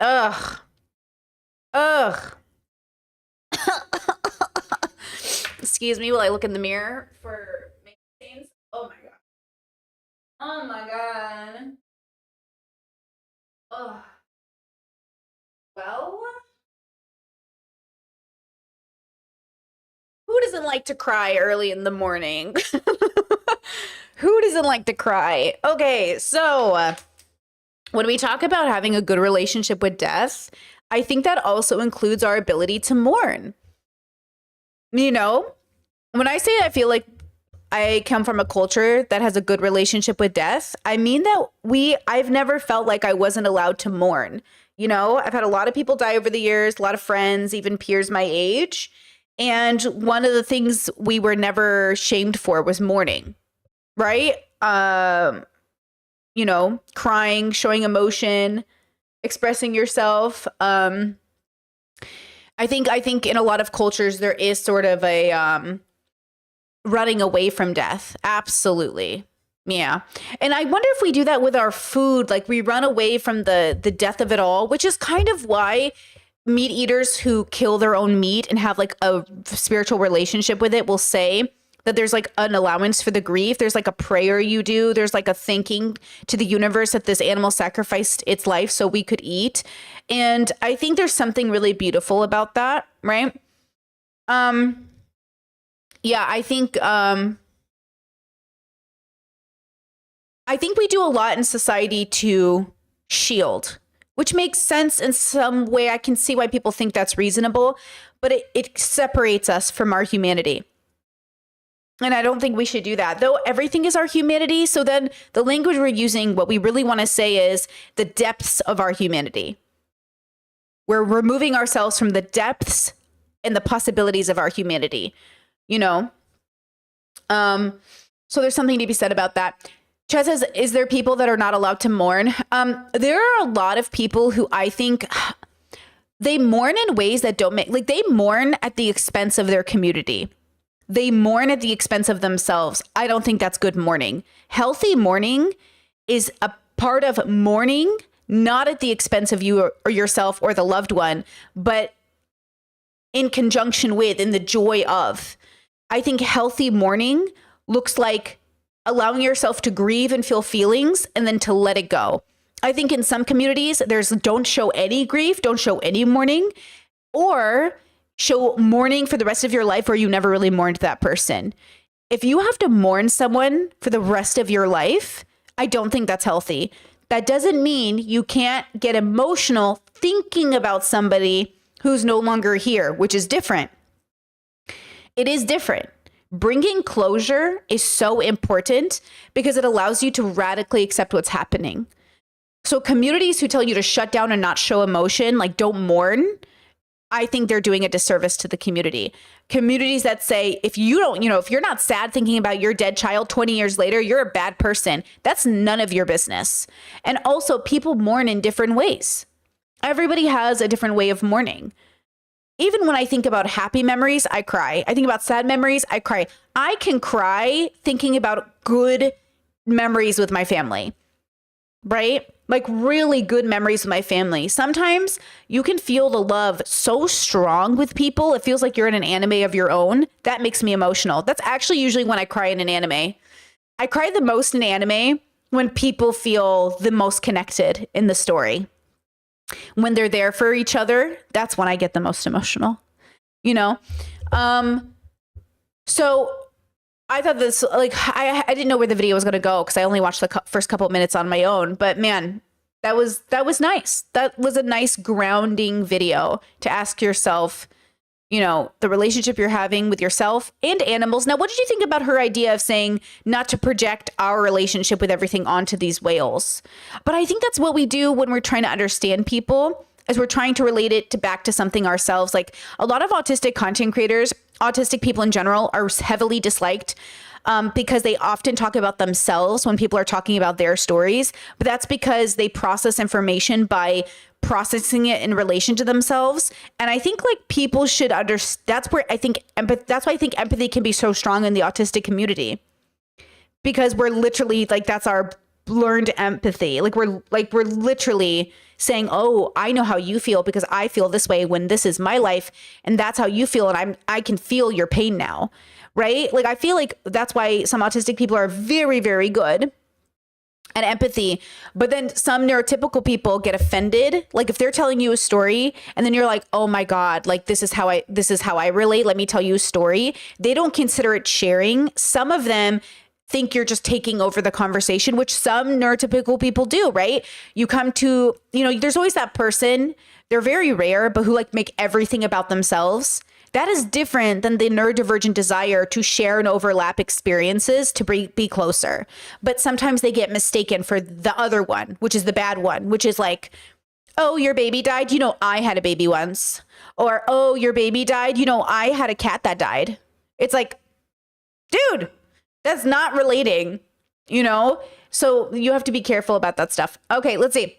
Ugh. Excuse me while I look in the mirror for makeup stains. Oh my god. Oh my god. Ugh. Well, who doesn't like to cry early in the morning? Who doesn't like to cry? Okay, so when we talk about having a good relationship with death, I think that also includes our ability to mourn. You know, when I say I feel like I come from a culture that has a good relationship with death, I mean that I've never felt like I wasn't allowed to mourn. You know, I've had a lot of people die over the years, a lot of friends, even peers my age. And one of the things we were never shamed for was mourning, right? You know, crying, showing emotion, expressing yourself. I think in a lot of cultures there is sort of a running away from death. Absolutely. Yeah. And I wonder if we do that with our food, like we run away from the death of it all, which is kind of why meat eaters who kill their own meat and have like a spiritual relationship with it will say that there's like an allowance for the grief. There's like a prayer you do. There's like a thanking to the universe that this animal sacrificed its life so we could eat. And I think there's something really beautiful about that, right? Yeah, I think we do a lot in society to shield, which makes sense in some way. I can see why people think that's reasonable, but it separates us from our humanity. And I don't think we should do that, though everything is our humanity. So then the language we're using, what we really want to say is the depths of our humanity. We're removing ourselves from the depths and the possibilities of our humanity, you know? So there's something to be said about that. Chad says, is there people that are not allowed to mourn? There are a lot of people who I think they mourn in ways that don't make, like they mourn at the expense of their community. They mourn at the expense of themselves. I don't think that's good mourning. Healthy mourning is a part of mourning, not at the expense of you or yourself or the loved one, but in conjunction with, in the joy of. I think healthy mourning looks like allowing yourself to grieve and feel feelings and then to let it go. I think in some communities, there's don't show any grief, don't show any mourning, or show mourning for the rest of your life where you never really mourned that person. If you have to mourn someone for the rest of your life, I don't think that's healthy. That doesn't mean you can't get emotional thinking about somebody who's no longer here, which is different. It is different. Bringing closure is so important because it allows you to radically accept what's happening. So communities who tell you to shut down and not show emotion, like don't mourn, I think they're doing a disservice to the community. Communities that say, if you don't, if you're not sad thinking about your dead child 20 years later, you're a bad person. That's none of your business. And also people mourn in different ways. Everybody has a different way of mourning. Even when I think about happy memories, I cry. I think about sad memories, I cry. I can cry thinking about good memories with my family, right? Like really good memories with my family. Sometimes you can feel the love so strong with people. It feels like you're in an anime of your own. That makes me emotional. That's actually usually when I cry in an anime. I cry the most in anime when people feel the most connected in the story. When they're there for each other, that's when I get the most emotional, So I thought this, like, I didn't know where the video was going to go because I only watched the first couple of minutes on my own. But man, that was nice. That was a nice grounding video to ask yourself, you know, the relationship you're having with yourself and animals. Now, what did you think about her idea of saying not to project our relationship with everything onto these whales? But I think that's what we do when we're trying to understand people, as we're trying to relate it back to something ourselves. Like a lot of autistic content creators, autistic people in general, are heavily disliked because they often talk about themselves when people are talking about their stories. But that's because they process information by processing it in relation to themselves. And I think like people should understand. That's where I think that's why I think empathy can be so strong in the autistic community, because we're literally like, that's our learned empathy. Like we're literally saying, oh, I know how you feel because I feel this way when this is my life, and that's how you feel, and I can feel your pain now, right? Like I feel like that's why some autistic people are very, very good at empathy, but then some neurotypical people get offended. Like if they're telling you a story and then you're like, oh my God, like this is how I relate. Let me tell you a story. They don't consider it sharing. Some of them think you're just taking over the conversation, which some neurotypical people do, right? You come to, you know, there's always that person, they're very rare, but who like make everything about themselves. That is different than the neurodivergent desire to share and overlap experiences to be closer. But sometimes they get mistaken for the other one, which is the bad one, which is like, oh, your baby died. You know, I had a baby once. Or, oh, your baby died. You know, I had a cat that died. It's like, dude, that's not relating, you know? So you have to be careful about that stuff. Okay, let's see.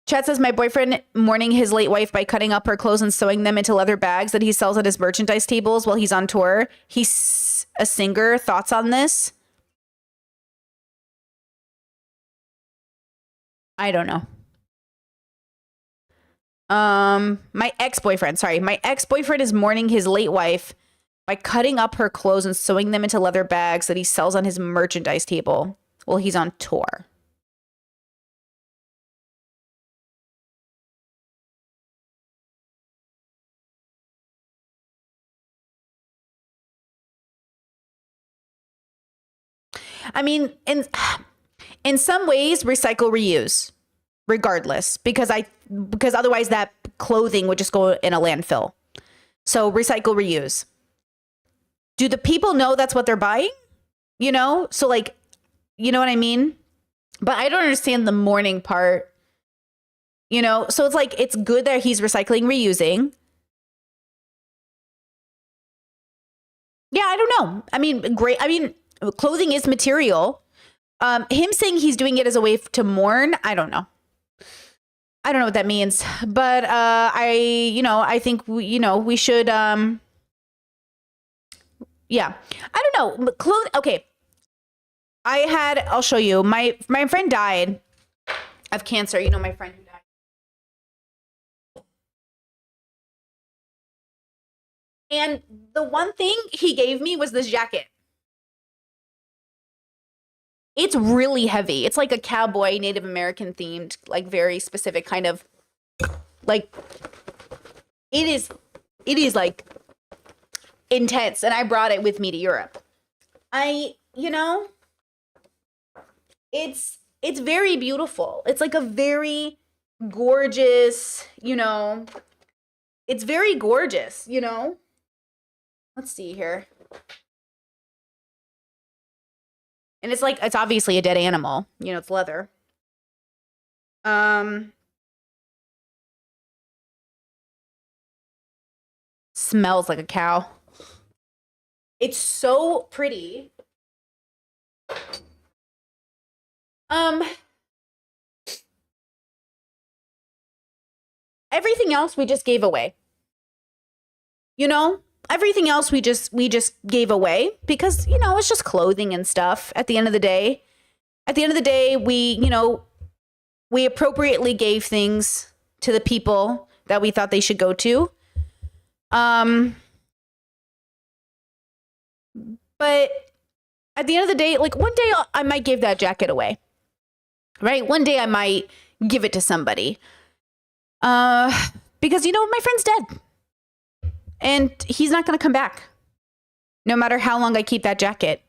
Chat says, my boyfriend mourning his late wife by cutting up her clothes and sewing them into leather bags that he sells at his merchandise tables while he's on tour. He's a singer. Thoughts on this? I don't know. My ex-boyfriend is mourning his late wife by cutting up her clothes and sewing them into leather bags that he sells on his merchandise table while he's on tour. I mean, in some ways, recycle, reuse, regardless, because otherwise that clothing would just go in a landfill. So recycle, reuse. Do the people know that's what they're buying? You know? So like, you know what I mean? But I don't understand the mourning part, you know? So it's like, it's good that he's recycling, reusing. Yeah, I don't know. I mean, great. I mean, clothing is material. Him saying he's doing it as a way to mourn, I don't know. I don't know what that means, but I think we should yeah. I don't know. Okay. I'll show you. My friend died of cancer. You know, my friend who died. And the one thing he gave me was this jacket. It's really heavy. It's like a cowboy, Native American themed, like very specific kind of, like, it is like intense. And I brought it with me to Europe. It's very beautiful. It's like a very gorgeous, it's very gorgeous, Let's see here. And it's like, it's obviously a dead animal. It's leather. Smells like a cow. It's so pretty. Everything else we just gave away. Everything else we just gave away because, it's just clothing and stuff at the end of the day. At the end of the day, we appropriately gave things to the people that we thought they should go to. But at the end of the day, like one day I might give that jacket away, right? One day I might give it to somebody. Because, my friend's dead. and he's not going to come back, no matter how long I keep that jacket.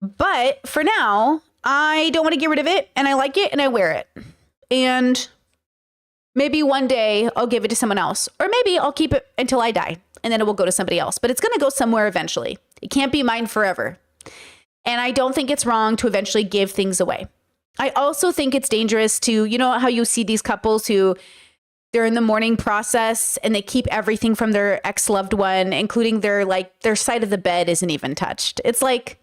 But for now, I don't want to get rid of it, and I like it, and I wear it. And maybe one day I'll give it to someone else, or maybe I'll keep it until I die, and then it will go to somebody else. But it's going to go somewhere eventually. It can't be mine forever. And I don't think it's wrong to eventually give things away. I also think it's dangerous to, you know how you see these couples who they're in the mourning process and they keep everything from their ex-loved one, including their side of the bed isn't even touched. It's like,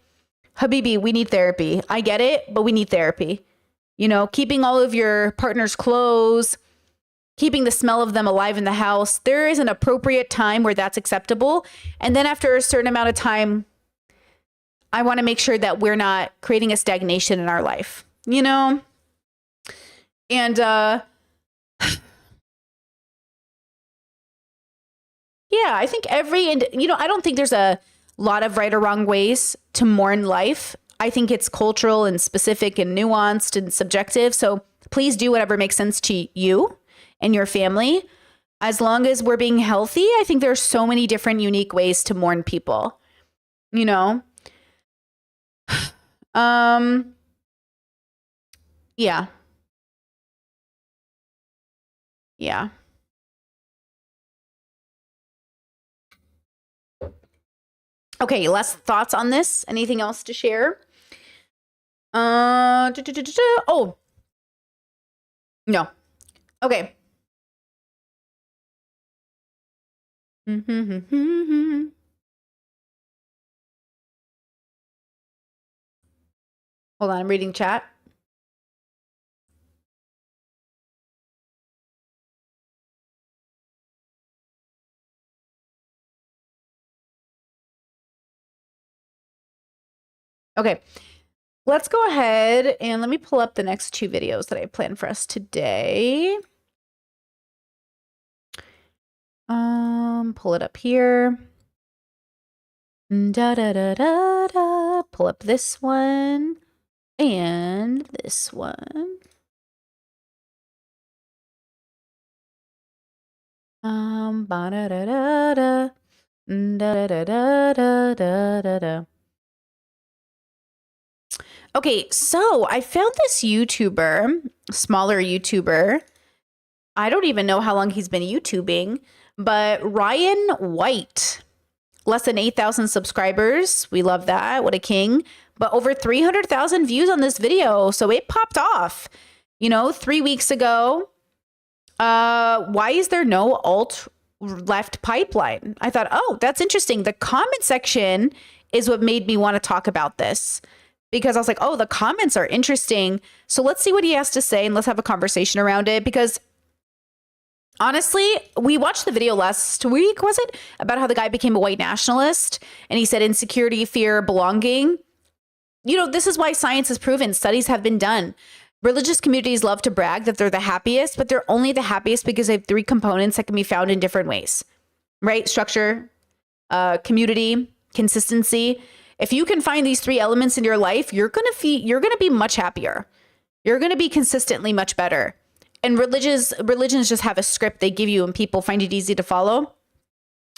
Habibi, we need therapy. I get it, but we need therapy. You know, keeping all of your partner's clothes, keeping the smell of them alive in the house. There is an appropriate time where that's acceptable. And then after a certain amount of time, I want to make sure that we're not creating a stagnation in our life, you know? And, yeah, I think I don't think there's a lot of right or wrong ways to mourn life. I think it's cultural and specific and nuanced and subjective. So please do whatever makes sense to you and your family. As long as we're being healthy, I think there's so many different unique ways to mourn people, you know? Yeah. Yeah. Okay, last thoughts on this? Anything else to share? Oh. No. Okay. Hold on, I'm reading chat. Okay, let's go ahead and let me pull up the next two videos that I planned for us today. Pull it up here. Da da da da da. Pull up this one and this one. Ba da da da da. Da da da da da da da. Okay, so I found this YouTuber, smaller YouTuber. I don't even know how long he's been YouTubing, but Ryan White, less than 8,000 subscribers. We love that. What a king. But over 300,000 views on this video. So it popped off, 3 weeks ago. Why is there no alt left pipeline? I thought, oh, that's interesting. The comment section is what made me want to talk about this. Because I was like, oh, the comments are interesting. So let's see what he has to say and let's have a conversation around it. Because honestly, we watched the video last week, was it? About how the guy became a white nationalist. And he said insecurity, fear, belonging. This is why science has proven, studies have been done. Religious communities love to brag that they're the happiest, but they're only the happiest because they have 3 components that can be found in different ways, right? Structure, community, consistency. If you can find these 3 elements in your life, you're going to be much happier. You're going to be consistently much better. And religions just have a script they give you and people find it easy to follow.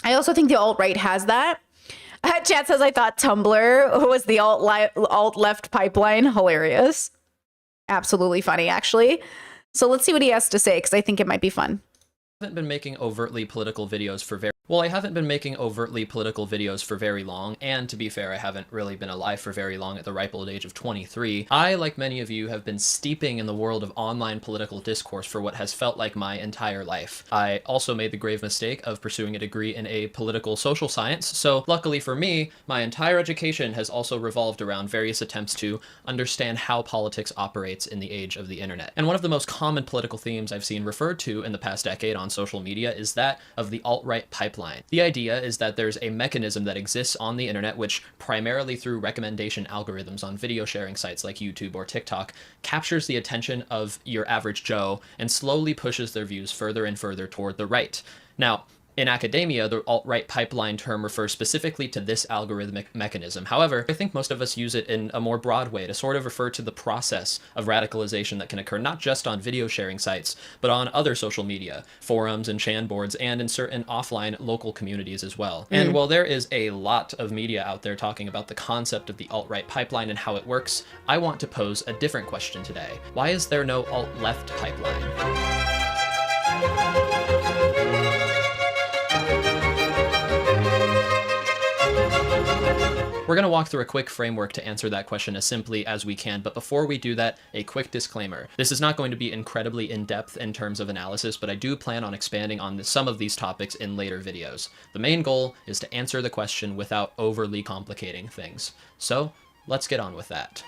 I also think the alt-right has that. Chat says, I thought Tumblr was the alt-left pipeline. Hilarious. Absolutely funny, actually. So let's see what he has to say, because I think it might be fun. I haven't been making overtly political videos for very long, and to be fair, I haven't really been alive for very long at the ripe old age of 23. I, like many of you, have been steeping in the world of online political discourse for what has felt like my entire life. I also made the grave mistake of pursuing a degree in a political social science, so luckily for me, my entire education has also revolved around various attempts to understand how politics operates in the age of the internet. And one of the most common political themes I've seen referred to in the past decade on social media is that of the alt-right pipeline. The idea is that there's a mechanism that exists on the internet which, primarily through recommendation algorithms on video sharing sites like YouTube or TikTok, captures the attention of your average Joe and slowly pushes their views further and further toward the right. Now, In academia, the alt-right pipeline term refers specifically to this algorithmic mechanism. However, I think most of us use it in a more broad way to sort of refer to the process of radicalization that can occur not just on video sharing sites, but on other social media, forums and chan boards, and in certain offline local communities as well. And while there is a lot of media out there talking about the concept of the alt-right pipeline and how it works, I want to pose a different question today. Why is there no alt-left pipeline? We're going to walk through a quick framework to answer that question as simply as we can, but before we do that, a quick disclaimer. This is not going to be incredibly in-depth in terms of analysis, but I do plan on expanding on some of these topics in later videos. The main goal is to answer the question without overly complicating things. So, let's get on with that.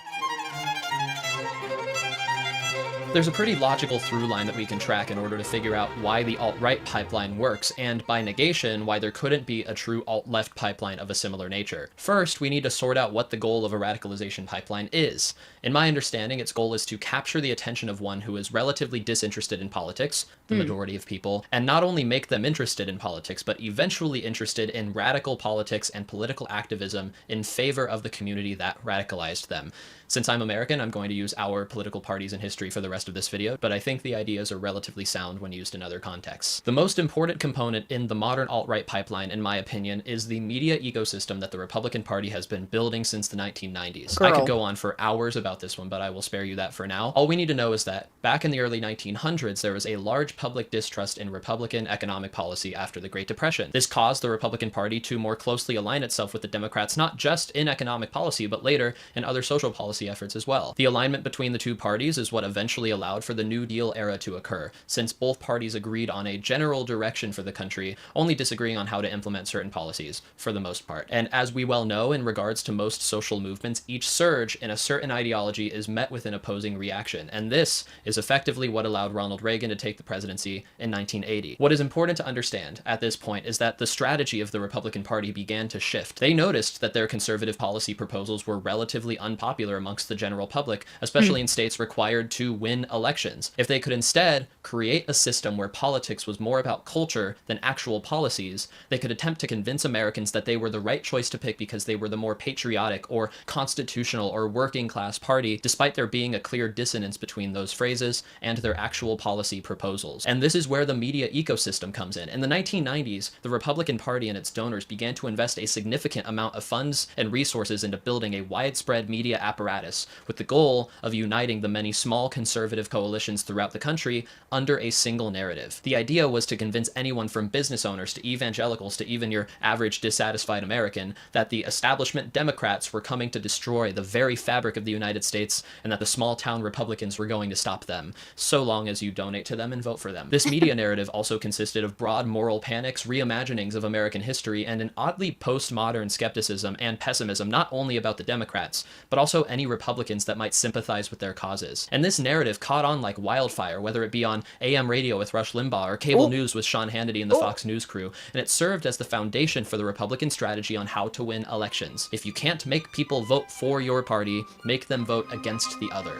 There's a pretty logical through line that we can track in order to figure out why the alt-right pipeline works, and by negation, why there couldn't be a true alt-left pipeline of a similar nature. First, we need to sort out what the goal of a radicalization pipeline is. In my understanding, its goal is to capture the attention of one who is relatively disinterested in politics, the majority of people, and not only make them interested in politics, but eventually interested in radical politics and political activism in favor of the community that radicalized them. Since I'm American, I'm going to use our political parties in history for the rest of this video, but I think the ideas are relatively sound when used in other contexts. The most important component in the modern alt-right pipeline, in my opinion, is the media ecosystem that the Republican Party has been building since the 1990s. I could go on for hours about this one, but I will spare you that for now. All we need to know is that back in the early 1900s, there was a large public distrust in Republican economic policy after the Great Depression. This caused the Republican Party to more closely align itself with the Democrats, not just in economic policy, but later in other social policy efforts as well. The alignment between the two parties is what eventually allowed for the New Deal era to occur, since both parties agreed on a general direction for the country, only disagreeing on how to implement certain policies, for the most part. And as we well know, in regards to most social movements, each surge in a certain ideology is met with an opposing reaction, and this is effectively what allowed Ronald Reagan to take the presidency in 1980. What is important to understand at this point is that the strategy of the Republican Party began to shift. They noticed that their conservative policy proposals were relatively unpopular amongst the general public, especially in states required to win elections. If they could instead create a system where politics was more about culture than actual policies, they could attempt to convince Americans that they were the right choice to pick because they were the more patriotic or constitutional or working class party, despite there being a clear dissonance between those phrases and their actual policy proposals. And this is where the media ecosystem comes in. In the 1990s, the Republican Party and its donors began to invest a significant amount of funds and resources into building a widespread media apparatus with the goal of uniting the many small conservative coalitions throughout the country under a single narrative. The idea was to convince anyone from business owners to evangelicals to even your average dissatisfied American that the establishment Democrats were coming to destroy the very fabric of the United States and that the small town Republicans were going to stop them, so long as you donate to them and vote for them. This media narrative also consisted of broad moral panics, reimaginings of American history, and an oddly postmodern skepticism and pessimism not only about the Democrats, but also any Republicans that might sympathize with their causes. And this narrative caught on like wildfire, whether it be on AM radio with Rush Limbaugh or cable news with Sean Hannity and the Fox News crew, and it served as the foundation for the Republican strategy on how to win elections. If you can't make people vote for your party, make them vote against the other.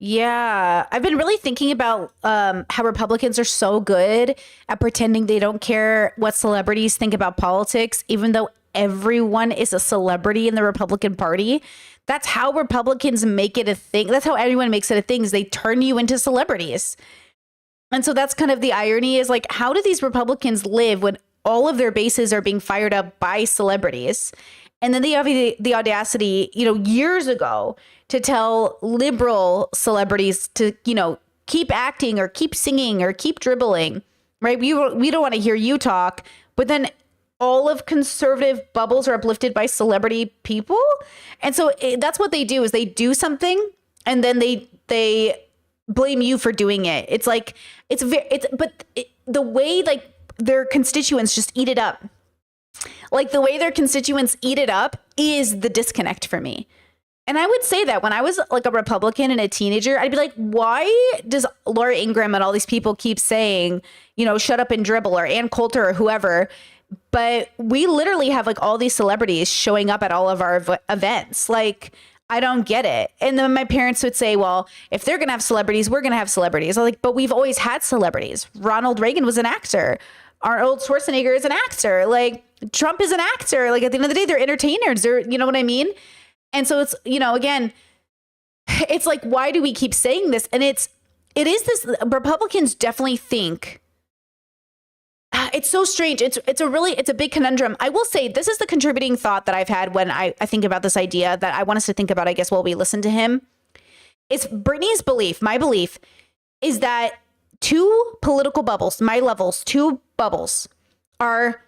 Yeah, I've been really thinking about how Republicans are so good at pretending they don't care what celebrities think about politics, even though everyone is a celebrity in the Republican Party. That's how Republicans make it a thing. That's how everyone makes it a thing, is they turn you into celebrities. And so that's kind of the irony, is like, how do these Republicans live when all of their bases are being fired up by celebrities? And then they have the audacity, years ago to tell liberal celebrities to, keep acting or keep singing or keep dribbling, right? We don't want to hear you talk, but then all of conservative bubbles are uplifted by celebrity people. And so that's what they do, is they do something and then they blame you for doing it. It's like, the way like their constituents just eat it up. Like the way their constituents eat it up is the disconnect for me. And I would say that when I was like a Republican and a teenager, I'd be like, why does Laura Ingraham and all these people keep saying, shut up and dribble, or Ann Coulter or whoever? But we literally have like all these celebrities showing up at all of our events. Like, I don't get it. And then my parents would say, well, if they're going to have celebrities, we're going to have celebrities. I'm like, but we've always had celebrities. Ronald Reagan was an actor. Arnold Schwarzenegger is an actor. Like, Trump is an actor. Like, at the end of the day, they're entertainers. They're, you know what I mean? And so it's, you know, again, it's like, why do we keep saying this? And it is this, Republicans definitely think, it's so strange. It's a big conundrum. I will say this is the contributing thought that I've had when I think about this idea that I want us to think about, I guess, while we listen to him. It's Brittany's belief, my belief, is that two political bubbles, two bubbles are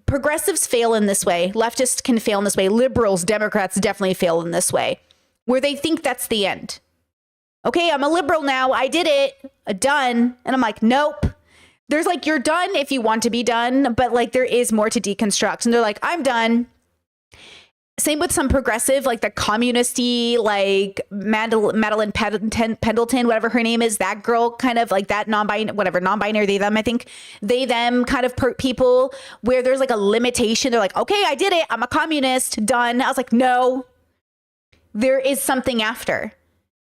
progressives fail in this way. Leftists can fail in this way. Liberals, Democrats definitely fail in this way, where they think that's the end. Okay, I'm a liberal now. I did it. Done. And I'm like, nope. There's like, you're done if you want to be done, but like there is more to deconstruct. And they're like, I'm done. Same with some progressive, like the communist-y, like Madeline Pendleton, whatever her name is, that girl, kind of like that non-binary, they, them, I think. They, them kind of people where there's like a limitation. They're like, okay, I did it. I'm a communist. Done. I was like, no, there is something after.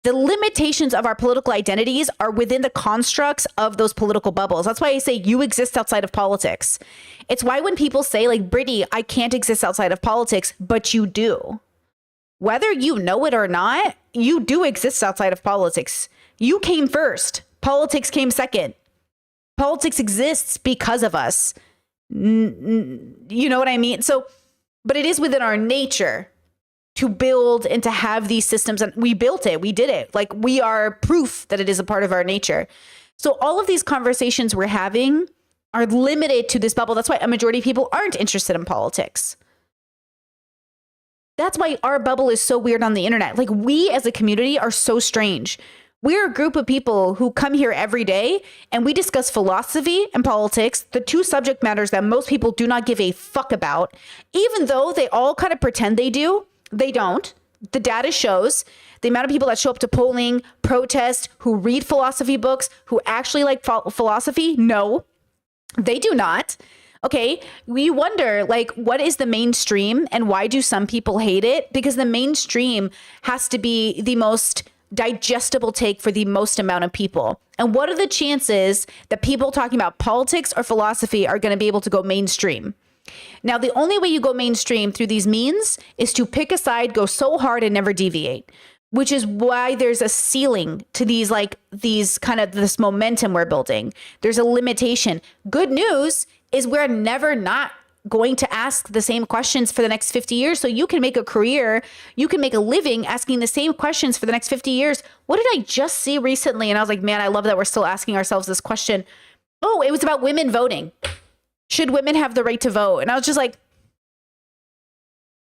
The limitations of our political identities are within the constructs of those political bubbles. That's why I say you exist outside of politics. It's why when people say, like, Brittany, I can't exist outside of politics, but you do. Whether you know it or not, you do exist outside of politics. You came first. Politics came second. Politics exists because of us. You know what I mean? So, but it is within our nature to build and to have these systems. And we built it. We did it. Like, we are proof that it is a part of our nature. So all of these conversations we're having are limited to this bubble. That's why a majority of people aren't interested in politics. That's why our bubble is so weird on the internet. Like, we as a community are so strange. We're a group of people who come here every day and we discuss philosophy and politics, the two subject matters that most people do not give a fuck about, even though they all kind of pretend they do. They don't. The data shows the amount of people that show up to polling, protest, who read philosophy books, who actually like philosophy. No, they do not. Okay. We wonder, like, what is the mainstream and why do some people hate it? Because the mainstream has to be the most digestible take for the most amount of people. And what are the chances that people talking about politics or philosophy are going to be able to go mainstream? Now, the only way you go mainstream through these means is to pick a side, go so hard and never deviate, which is why there's a ceiling to these kind of this momentum we're building. There's a limitation. Good news is we're never not going to ask the same questions for the next 50 years. So you can make a career, you can make a living asking the same questions for the next 50 years. What did I just see recently? And I was like, man, I love that we're still asking ourselves this question. Oh, it was about women voting. Should women have the right to vote? And I was just like,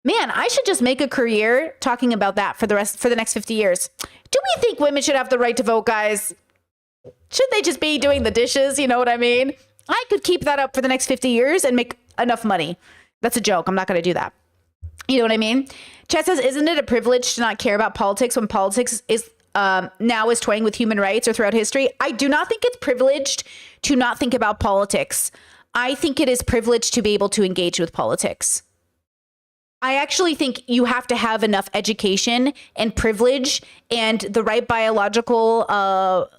man, I should just make a career talking about that for the next 50 years. Do we think women should have the right to vote, guys? Should they just be doing the dishes? You know what I mean? I could keep that up for the next 50 years and make enough money. That's a joke. I'm not going to do that. You know what I mean? Chet says, isn't it a privilege to not care about politics when politics is now is toying with human rights or throughout history? I do not think it's privileged to not think about politics. I think it is privileged to be able to engage with politics. I actually think you have to have enough education and privilege and the right biological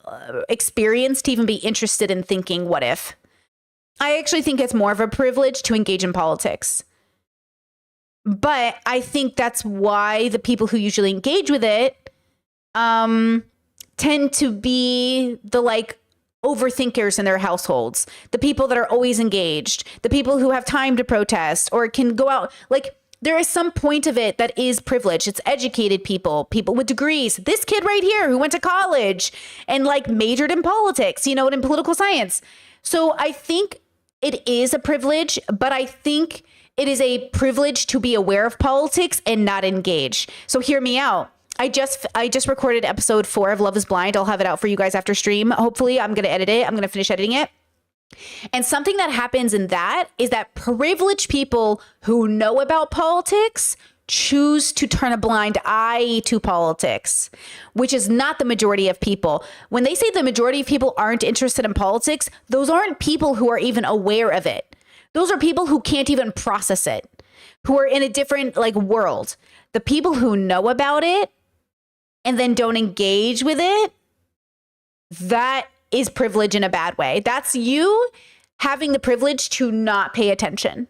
experience to even be interested in thinking, what if? I actually think it's more of a privilege to engage in politics. But I think that's why the people who usually engage with it tend to be the overthinkers in their households, the people that are always engaged, the people who have time to protest or can go out. There is some point of it that is privilege. It's educated people with degrees. This kid right here who went to college and majored in politics, and in political science. So I think it is a privilege, but I think it is a privilege to be aware of politics and not engage. So hear me out. I just recorded episode 4 of Love is Blind. I'll have it out for you guys after stream. Hopefully I'm going to edit it. I'm going to finish editing it. And something that happens in that is that privileged people who know about politics choose to turn a blind eye to politics, which is not the majority of people. When they say the majority of people aren't interested in politics, those aren't people who are even aware of it. Those are people who can't even process it, who are in a different world. The people who know about it and then don't engage with it, that is privilege in a bad way. That's you having the privilege to not pay attention.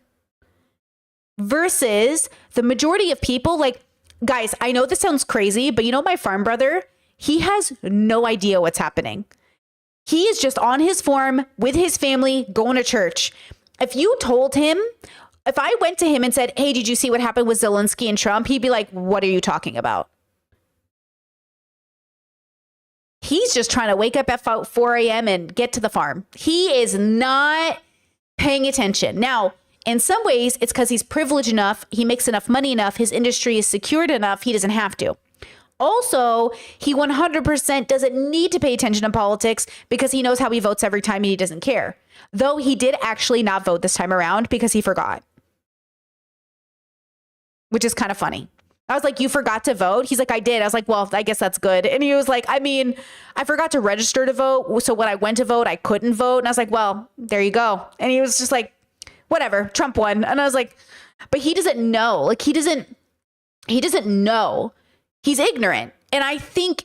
Versus the majority of people, like, guys, I know this sounds crazy, but you know, my farm brother, he has no idea what's happening. He is just on his farm with his family going to church. If you told him, if I went to him and said, hey, did you see what happened with Zelensky and Trump? He'd be like, what are you talking about? He's just trying to wake up at 4 a.m. and get to the farm. He is not paying attention. Now, in some ways, it's because he's privileged enough. He makes enough money enough. His industry is secured enough. He doesn't have to. Also, he 100% doesn't need to pay attention to politics because he knows how he votes every time and he doesn't care. Though he did actually not vote this time around because he forgot. Which is kind of funny. I was like, you forgot to vote? He's like, I did. I was like, well, I guess that's good. And he was like, I mean, I forgot to register to vote. So when I went to vote, I couldn't vote. And I was like, well, there you go. And he was just like, whatever, Trump won. And I was like, but he doesn't know. Like, he doesn't know. He's ignorant. And I think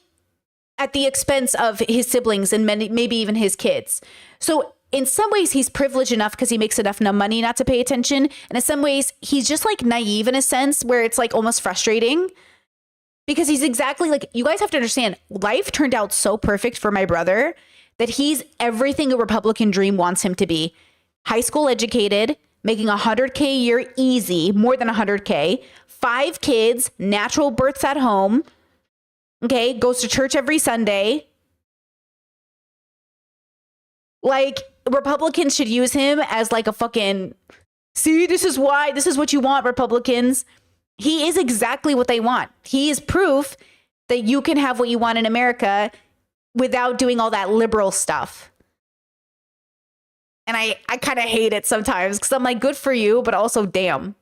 at the expense of his siblings and maybe even his kids. So in some ways, he's privileged enough because he makes enough money not to pay attention. And in some ways, he's just like naive in a sense where it's like almost frustrating because he's exactly like, you guys have to understand, life turned out so perfect for my brother that he's everything a Republican dream wants him to be. High school educated, making $100K a year easy, more than $100K, 5 kids, natural births at home. Okay. Goes to church every Sunday. Like, Republicans should use him as like a fucking, see, this is what you want, Republicans. He is exactly what they want. He is proof that you can have what you want in America without doing all that liberal stuff. And I kind of hate it sometimes because I'm like, good for you, but also damn.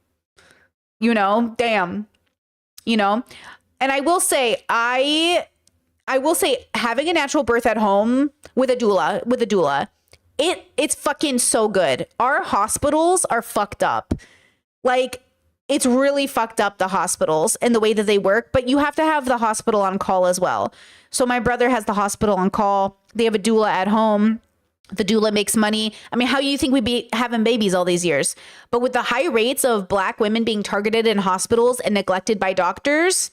You know, damn. You know? And I will say, having a natural birth at home with a doula, it's fucking so good. Our hospitals are fucked up. Like, it's really fucked up, the hospitals and the way that they work, but you have to have the hospital on call as well. So my brother has the hospital on call. They have a doula at home. The doula makes money. I mean, how do you think we'd be having babies all these years? But with the high rates of Black women being targeted in hospitals and neglected by doctors,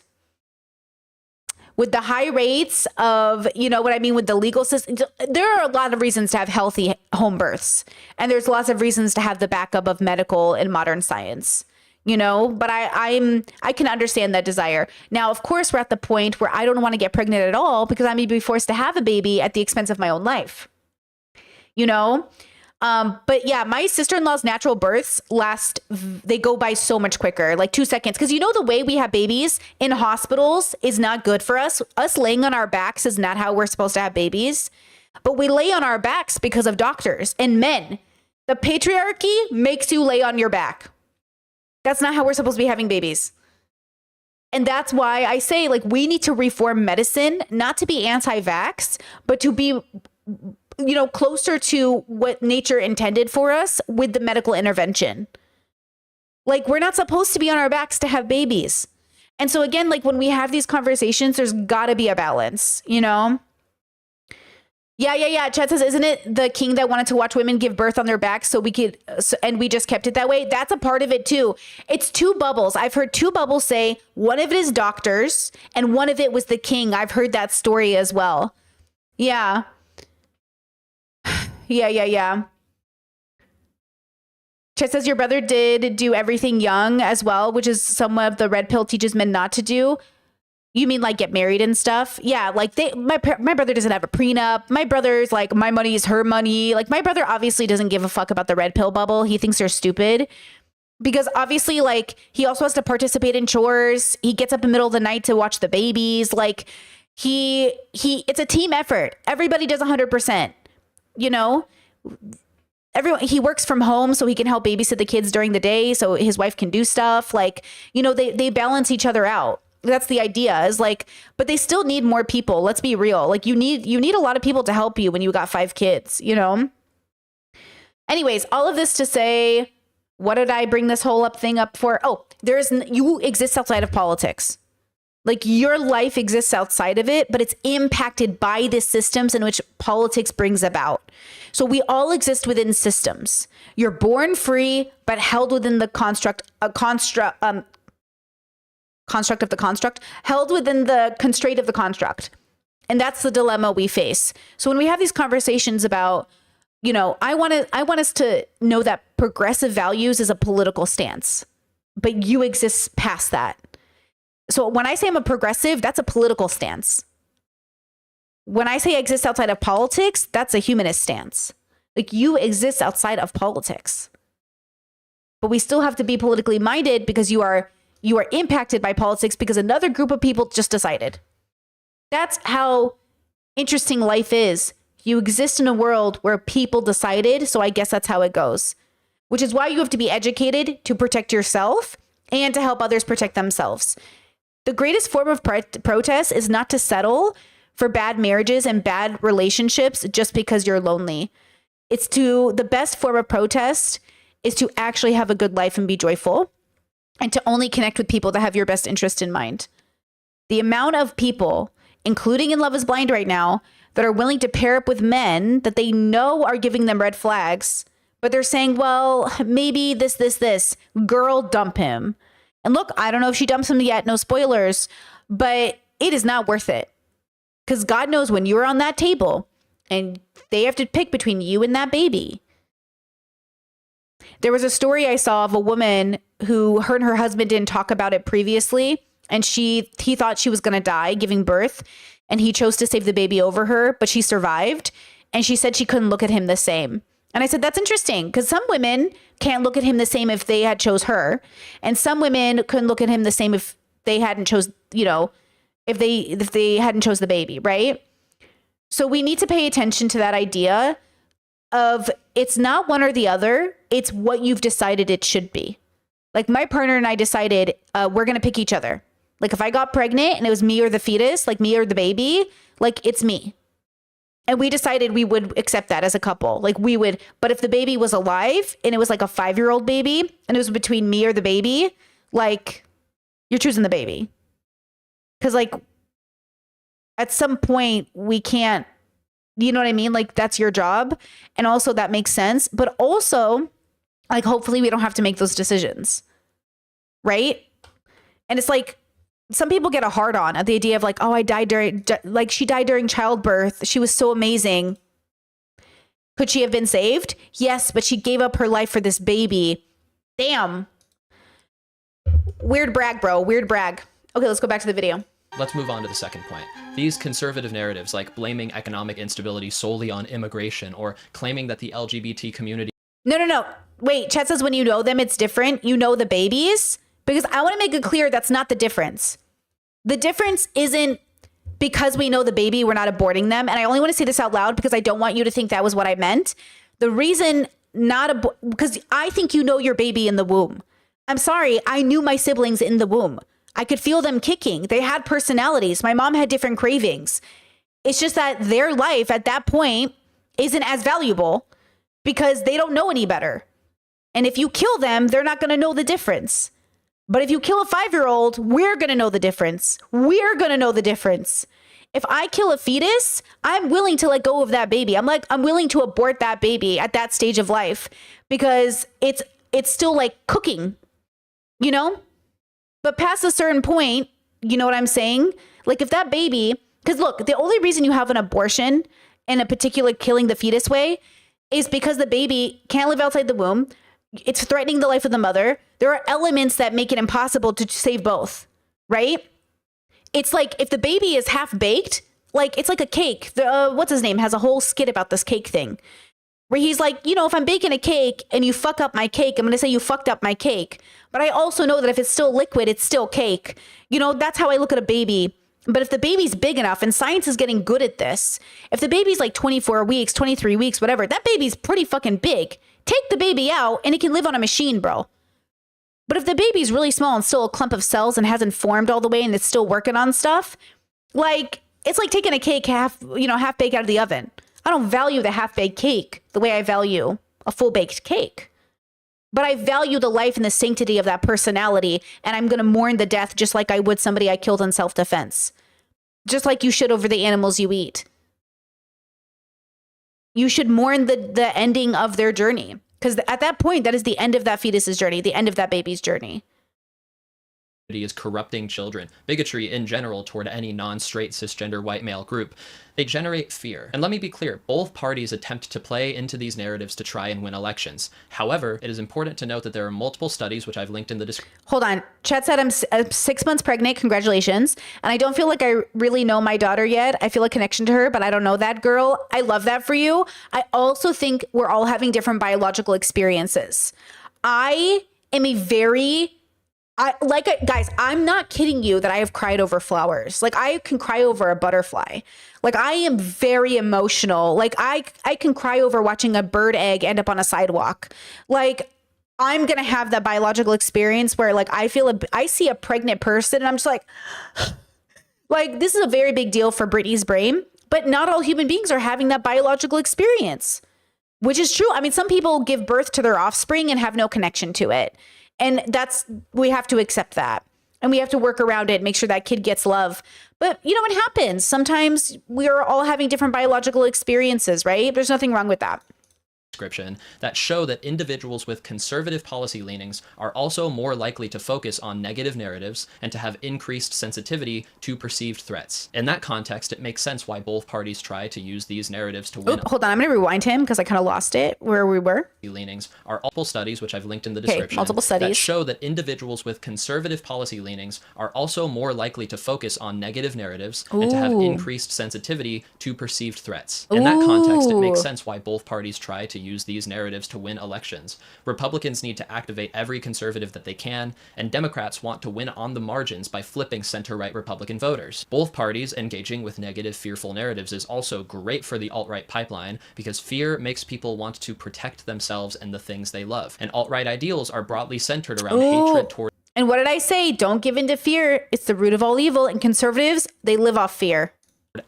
with the high rates of, you know what I mean, with the legal system, there are a lot of reasons to have healthy home births. And there's lots of reasons to have the backup of medical and modern science, you know, but I can understand that desire. Now, of course, we're at the point where I don't want to get pregnant at all because I may be forced to have a baby at the expense of my own life, you know? But yeah, my sister-in-law's natural births they go by so much quicker, like 2 seconds. Cause you know, the way we have babies in hospitals is not good for us. Us laying on our backs is not how we're supposed to have babies, but we lay on our backs because of doctors and men. The patriarchy makes you lay on your back. That's not how we're supposed to be having babies. And that's why I say, like, we need to reform medicine, not to be anti-vax, but to be, you know, closer to what nature intended for us with the medical intervention. Like, we're not supposed to be on our backs to have babies. And so again, like, when we have these conversations, there's gotta be a balance, you know? Yeah. Chad says, isn't it the king that wanted to watch women give birth on their backs and we just kept it that way? That's a part of it too. It's 2 bubbles. I've heard 2 bubbles say one of it is doctors and one of it was the king. I've heard that story as well. Yeah. Yeah. Chet says your brother did do everything young as well, which is some of the red pill teaches men not to do. You mean like get married and stuff? Yeah, like my brother doesn't have a prenup. My brother's like, my money is her money. Like, my brother obviously doesn't give a fuck about the red pill bubble. He thinks they're stupid because obviously, like, he also has to participate in chores. He gets up in the middle of the night to watch the babies. Like, it's a team effort. Everybody does 100%. You know, he works from home so he can help babysit the kids during the day so his wife can do stuff. Like, you know, they balance each other out. That's the idea, is like, but they still need more people. Let's be real. Like, you need a lot of people to help you when you got 5 kids, you know? Anyways, all of this to say, What did I bring this whole thing up for? Oh, you exist outside of politics. Like your life exists outside of it, but it's impacted by the systems in which politics brings about. So we all exist within systems. You're born free, but held within the construct of the construct, held within the constraint of the construct. And that's the dilemma we face. So when we have these conversations about, I want us to know that progressive values is a political stance, but you exist past that. So when I say I'm a progressive, that's a political stance. When I say I exist outside of politics, that's a humanist stance. Like you exist outside of politics. But we still have to be politically minded because you are impacted by politics because another group of people just decided. That's how interesting life is. You exist in a world where people decided, so I guess that's how it goes. Which is why you have to be educated to protect yourself and to help others protect themselves. The greatest form of protest is not to settle for bad marriages and bad relationships just because you're lonely. The best form of protest is to actually have a good life and be joyful and to only connect with people that have your best interest in mind. The amount of people, including in Love is Blind right now, that are willing to pair up with men that they know are giving them red flags, but they're saying, well, maybe this, girl, dump him. And look, I don't know if she dumps him yet, no spoilers, but it is not worth it. Because God knows when you're on that table and they have to pick between you and that baby. There was a story I saw of a woman who her and her husband didn't talk about it previously. And he thought she was going to die giving birth. And he chose to save the baby over her, but she survived. And she said she couldn't look at him the same. And I said, that's interesting because some women can't look at him the same if they had chose her. And some women couldn't look at him the same if they hadn't chose, if they hadn't chose the baby, right? So we need to pay attention to that idea of it's not one or the other. It's what you've decided it should be. Like my partner and I decided we're going to pick each other. Like if I got pregnant and it was me or the fetus, like me or the baby, like it's me. And we decided we would accept that as a couple. Like we would, but if the baby was alive and it was like a 5-year-old baby and it was between me or the baby, like you're choosing the baby. Cause like at some point we can't, you know what I mean? Like that's your job. And also that makes sense. But also like, hopefully we don't have to make those decisions. Right. And it's like, some people get a hard on at the idea of like, oh, she died during childbirth. She was so amazing. Could she have been saved? Yes, but she gave up her life for this baby. Damn. Weird brag, bro. Weird brag. Okay, let's go back to the video. Let's move on to the second point. These conservative narratives like blaming economic instability solely on immigration or claiming that the LGBT community... No. Wait, Chet says when you know them, it's different. You know the babies? Because I want to make it clear that's not the difference. The difference isn't because we know the baby, we're not aborting them. And I only want to say this out loud because I don't want you to think that was what I meant. The reason because I think you know your baby in the womb. I'm sorry, I knew my siblings in the womb. I could feel them kicking. They had personalities. My mom had different cravings. It's just that their life at that point isn't as valuable because they don't know any better. And if you kill them, they're not going to know the difference. But if you kill a 5-year-old, we're going to know the difference. We're going to know the difference. If I kill a fetus, I'm willing to let go of that baby. I'm willing to abort that baby at that stage of life because it's still like cooking, But past a certain point, you know what I'm saying? Like if that baby, because look, the only reason you have an abortion in a particular killing the fetus way is because the baby can't live outside the womb. It's threatening the life of the mother. There are elements that make it impossible to save both, right? It's like if the baby is half baked, like it's like a cake. What's his name has a whole skit about this cake thing where he's like, if I'm baking a cake and you fuck up my cake, I'm going to say you fucked up my cake. But I also know that if it's still liquid, it's still cake. That's how I look at a baby. But if the baby's big enough, and science is getting good at this, if the baby's like 24 weeks, 23 weeks, whatever, that baby's pretty fucking big. Take the baby out and it can live on a machine, bro. But if the baby's really small and still a clump of cells and hasn't formed all the way and it's still working on stuff, like it's like taking a cake half baked out of the oven. I don't value the half baked cake the way I value a full baked cake. but I value the life and the sanctity of that personality, and I'm going to mourn the death just like I would somebody I killed in self-defense. Just like you should over the animals you eat. You should mourn the ending of their journey, because at that point, that is the end of that fetus's journey, the end of that baby's journey. Is corrupting children, bigotry in general toward any non-straight cisgender white male group. They generate fear. And let me be clear, both parties attempt to play into these narratives to try and win elections. However, it is important to note that there are multiple studies, which I've linked in the description. Hold on. Chat said I'm 6 months pregnant. Congratulations. And I don't feel like I really know my daughter yet. I feel a connection to her, but I don't know that girl. I love that for you. I also think we're all having different biological experiences. I am a very... guys, I'm not kidding you that I have cried over flowers. Like, I can cry over a butterfly. Like, I am very emotional. Like, I can cry over watching a bird egg end up on a sidewalk. Like, I'm going to have that biological experience where, like, I see a pregnant person and I'm just like, this is a very big deal for Brittany's brain, but not all human beings are having that biological experience, which is true. I mean, some people give birth to their offspring and have no connection to it. And we have to accept that. And we have to work around it, make sure that kid gets love. But you know what happens? Sometimes we are all having different biological experiences, right? There's nothing wrong with that. Description that show that individuals with conservative policy leanings are also more likely to focus on negative narratives and to have increased sensitivity to perceived threats. In that context, it makes sense why both parties try to use these narratives to win. Hold on, I'm going to rewind him because I kind of lost it where we were. Leanings are multiple studies, which I've linked in the description, multiple studies that show that individuals with conservative policy leanings are also more likely to focus on negative narratives and to have increased sensitivity to perceived threats. In that context, it makes sense why both parties try to use these narratives to win elections. Republicans need to activate every conservative that they can, and Democrats want to win on the margins by flipping center-right Republican voters. Both parties engaging with negative, fearful narratives is also great for the alt-right pipeline because fear makes people want to protect themselves and the things they love. And alt-right ideals are broadly centered around hatred toward... And what did I say? Don't give in to fear. It's the root of all evil. And conservatives, they live off fear.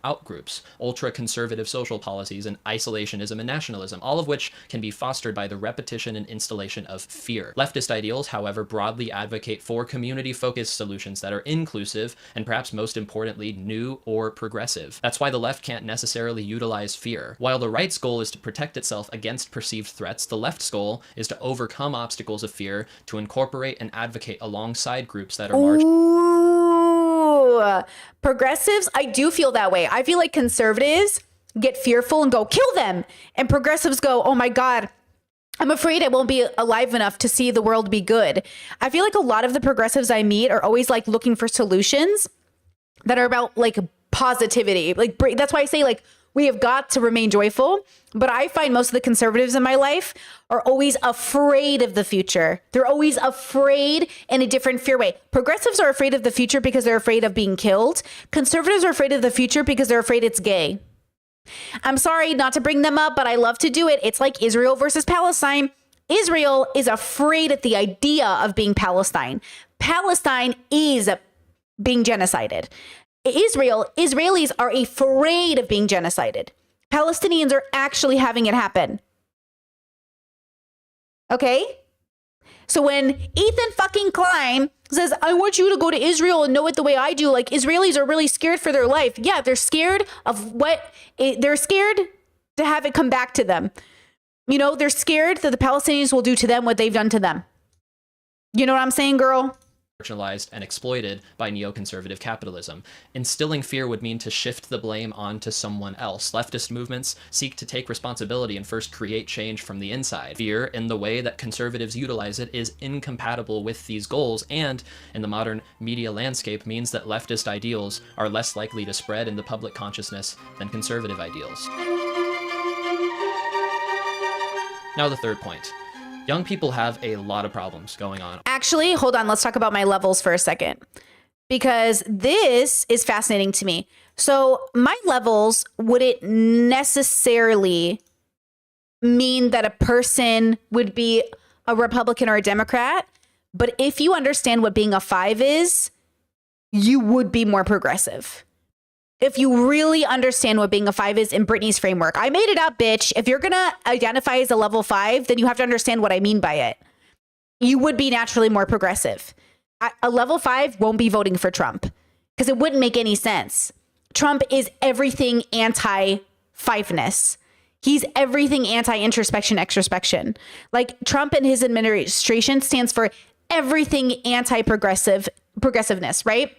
Outgroups, ultra-conservative social policies, and isolationism and nationalism, all of which can be fostered by the repetition and installation of fear. Leftist ideals, however, broadly advocate for community-focused solutions that are inclusive and perhaps most importantly, new or progressive. That's why the left can't necessarily utilize fear. While the right's goal is to protect itself against perceived threats, the left's goal is to overcome obstacles of fear, to incorporate and advocate alongside groups that are marginalized. Progressives, I do feel that way. I feel like conservatives get fearful and go, kill them. And progressives go, oh my God, I'm afraid I won't be alive enough to see the world be good. I feel like a lot of the progressives I meet are always like looking for solutions that are about like positivity. Like, that's why I say like, we have got to remain joyful. But I find most of the conservatives in my life are always afraid of the future. They're always afraid in a different fear way. Progressives are afraid of the future because they're afraid of being killed. Conservatives are afraid of the future because they're afraid it's gay. I'm sorry not to bring them up, but I love to do it. It's like Israel versus Palestine. Israel is afraid at the idea of being Palestine. Palestine is being genocided. Israelis are afraid of being genocided. Palestinians are actually having it happen. Okay? So when Ethan fucking Klein says, I want you to go to Israel and know it the way I do, like Israelis are really scared for their life. Yeah, they're scared of they're scared to have it come back to them. You know, they're scared that the Palestinians will do to them what they've done to them. You know what I'm saying, girl? Marginalized and exploited by neoconservative capitalism. Instilling fear would mean to shift the blame onto someone else. Leftist movements seek to take responsibility and first create change from the inside. Fear, in the way that conservatives utilize it, is incompatible with these goals, and in the modern media landscape means that leftist ideals are less likely to spread in the public consciousness than conservative ideals. Now the third point. Young people have a lot of problems going on. Actually, hold on. Let's talk about my levels for a second, because this is fascinating to me. So my levels wouldn't necessarily mean that a person would be a Republican or a Democrat. But if you understand what being a 5 is, you would be more progressive. If you really understand what being a 5 is in Brittany's framework. I made it up, bitch. If you're going to identify as a level 5, then you have to understand what I mean by it. you would be naturally more progressive. A level 5 won't be voting for Trump because it wouldn't make any sense. Trump is everything anti-5ness. He's everything anti-introspection, extrospection. Like Trump and his administration stands for everything progressiveness, right?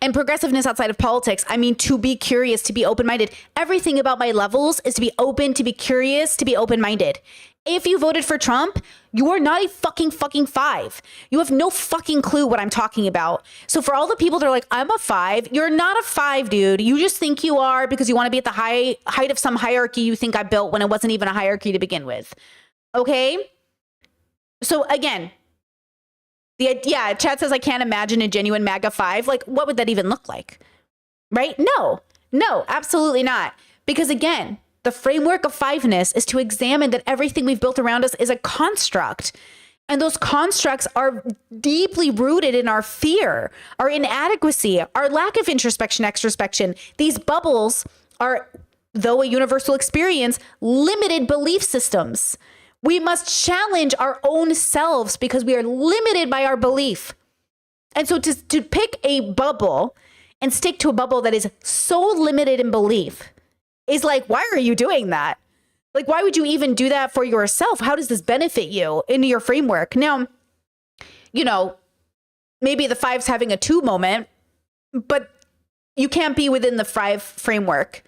And progressiveness outside of politics, I mean, to be curious, to be open-minded. Everything about my levels is to be open, to be curious, to be open-minded. If you voted for Trump, you are not a fucking 5. You have no fucking clue what I'm talking about. So for all the people that are like, I'm a 5, you're not a 5, dude. You just think you are because you want to be at the height of some hierarchy you think I built when it wasn't even a hierarchy to begin with. Okay? So again, Chad says, I can't imagine a genuine MAGA 5. Like, what would that even look like? Right? No, absolutely not. Because again, the framework of 5ness is to examine that everything we've built around us is a construct. And those constructs are deeply rooted in our fear, our inadequacy, our lack of introspection, extrospection. These bubbles are, though a universal experience, limited belief systems. We must challenge our own selves because we are limited by our belief. And so to pick a bubble and stick to a bubble that is so limited in belief is like, why are you doing that? Like, why would you even do that for yourself? How does this benefit you in your framework? Now, you know, maybe the 5's having a 2 moment, but you can't be within the 5 framework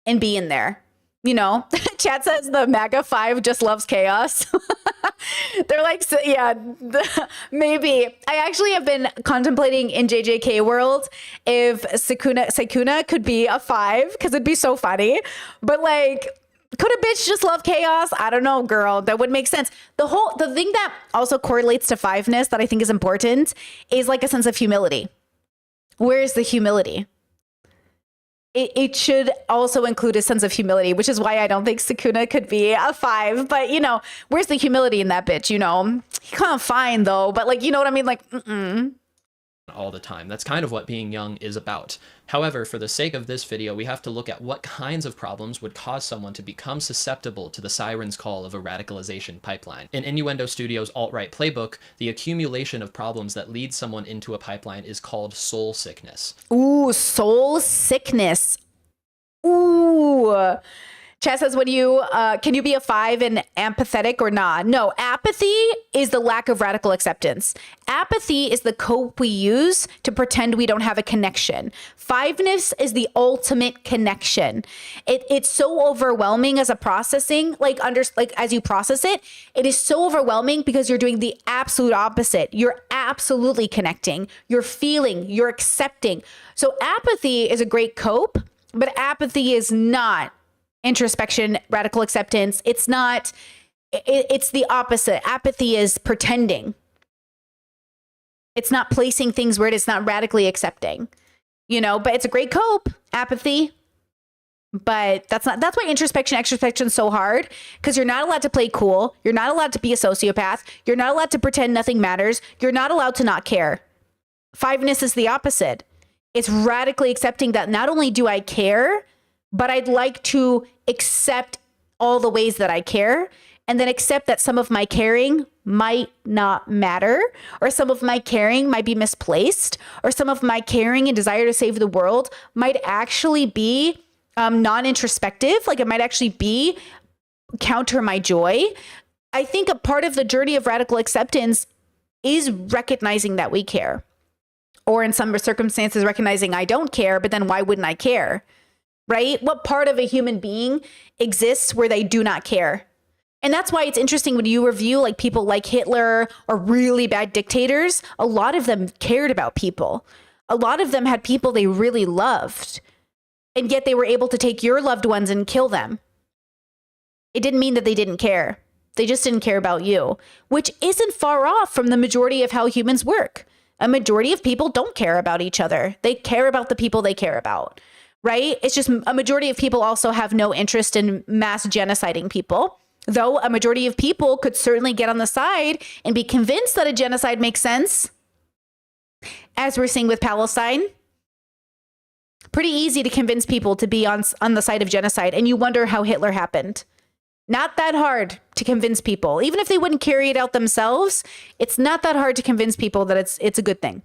and be in there. You know, Chad says the MAGA 5 just loves chaos. They're like, so, yeah, maybe. I actually have been contemplating in JJK world if Sakuna could be a 5 because it'd be so funny. But like, could a bitch just love chaos? I don't know, girl. That would make sense. The thing that also correlates to 5ness that I think is important is like a sense of humility. Where is the humility? It should also include a sense of humility, which is why I don't think Sakuna could be a 5. But, you know, where's the humility in that bitch? You know, you can't find though. But like, you know what I mean? Like, all the time. That's kind of what being young is about. However, for the sake of this video, we have to look at what kinds of problems would cause someone to become susceptible to the siren's call of a radicalization pipeline. In Innuendo Studios' alt-right playbook, the accumulation of problems that lead someone into a pipeline is called soul sickness. Ooh, soul sickness. Ooh. Chad says, can you be a 5 and empathetic or not? No, apathy is the lack of radical acceptance. Apathy is the cope we use to pretend we don't have a connection. 5ness is the ultimate connection. It's so overwhelming as a processing, like as you process it, it is so overwhelming because you're doing the absolute opposite. You're absolutely connecting, you're feeling, you're accepting. So apathy is a great cope, but apathy is not introspection, radical acceptance. It's not, it's the opposite. Apathy is pretending. It's not placing things where it is not radically accepting, you know, but it's a great cope, apathy. But that's why introspection, extrospection is so hard, because you're not allowed to play cool. You're not allowed to be a sociopath. You're not allowed to pretend nothing matters. You're not allowed to not care. 5ness is the opposite. It's radically accepting that not only do I care, but I'd like to accept all the ways that I care, and then accept that some of my caring might not matter, or some of my caring might be misplaced, or some of my caring and desire to save the world might actually be non-introspective, like it might actually be counter my joy. I think a part of the journey of radical acceptance is recognizing that we care, or in some circumstances recognizing I don't care, but then why wouldn't I care? Right? What part of a human being exists where they do not care? And that's why it's interesting when you review like people like Hitler or really bad dictators, a lot of them cared about people. A lot of them had people they really loved, and yet they were able to take your loved ones and kill them. It didn't mean that they didn't care. They just didn't care about you, which isn't far off from the majority of how humans work. A majority of people don't care about each other. They care about the people they care about. Right? It's just a majority of people also have no interest in mass genociding people, though a majority of people could certainly get on the side and be convinced that a genocide makes sense, as we're seeing with Palestine. Pretty easy to convince people to be on the side of genocide, and you wonder how Hitler happened. Not that hard to convince people. Even if they wouldn't carry it out themselves, it's not that hard to convince people that it's a good thing.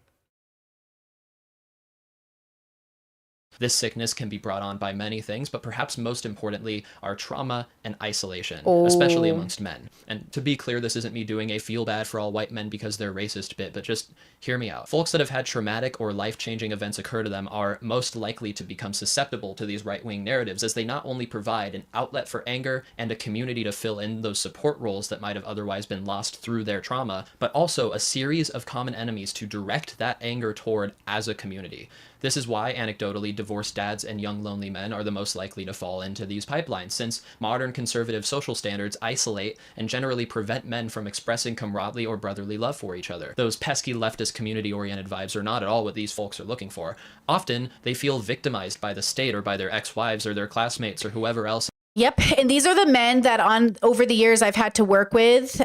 This sickness can be brought on by many things, but perhaps most importantly are trauma and isolation, especially amongst men. And to be clear, this isn't me doing a feel bad for all white men because they're racist bit, but just hear me out. Folks that have had traumatic or life-changing events occur to them are most likely to become susceptible to these right-wing narratives, as they not only provide an outlet for anger and a community to fill in those support roles that might have otherwise been lost through their trauma, but also a series of common enemies to direct that anger toward as a community. This is why, anecdotally, divorced dads and young lonely men are the most likely to fall into these pipelines, since modern conservative social standards isolate and generally prevent men from expressing camaraderie or brotherly love for each other. Those pesky leftist community-oriented vibes are not at all what these folks are looking for. Often, they feel victimized by the state or by their ex-wives or their classmates or whoever else. Yep. And these are the men that over the years I've had to work with,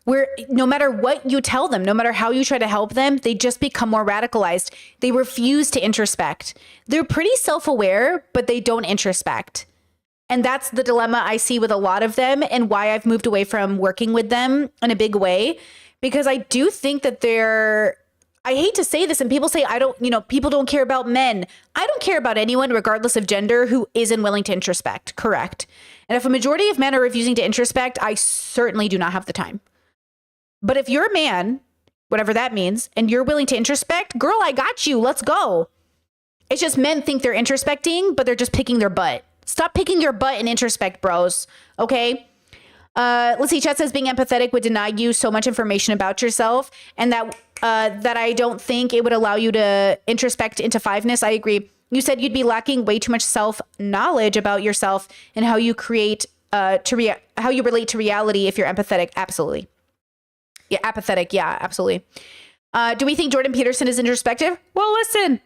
where no matter what you tell them, no matter how you try to help them, they just become more radicalized. They refuse to introspect. They're pretty self-aware, but they don't introspect. And that's the dilemma I see with a lot of them, and why I've moved away from working with them in a big way, because I do think that I hate to say this, and people say, people don't care about men. I don't care about anyone, regardless of gender, who isn't willing to introspect. Correct. And if a majority of men are refusing to introspect, I certainly do not have the time. But if you're a man, whatever that means, and you're willing to introspect, girl, I got you. Let's go. It's just men think they're introspecting, but they're just picking their butt. Stop picking your butt and introspect, bros. Okay? Let's see. Chat says being empathetic would deny you so much information about yourself, and that I don't think it would allow you to introspect into fiveness. I agree. You said you'd be lacking way too much self-knowledge about yourself and how you create how you relate to reality if you're empathetic. Absolutely. Yeah, apathetic. Yeah, absolutely. Do we think Jordan Peterson is introspective? Well, listen,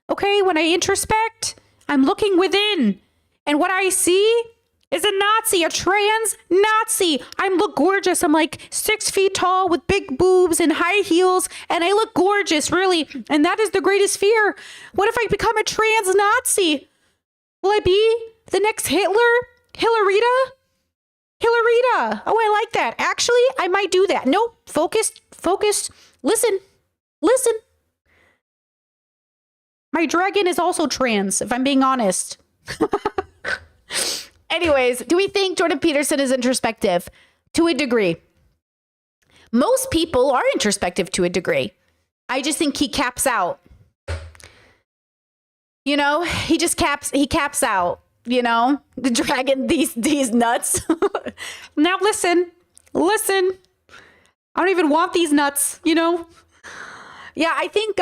okay, when I introspect, I'm looking within. And what I see is a Nazi, a trans Nazi. I look gorgeous. I'm like 6 feet tall with big boobs and high heels. And I look gorgeous, really. And that is the greatest fear. What if I become a trans Nazi? Will I be the next Hitler? Hillarita? Oh, I like that. Actually, I might do that. Nope. Focused. Listen. My dragon is also trans, if I'm being honest. Anyways, do we think Jordan Peterson is introspective? To a degree. Most people are introspective to a degree. I just think he caps out. He caps out. The dragon, these nuts. Now listen. I don't even want these nuts, Yeah, I think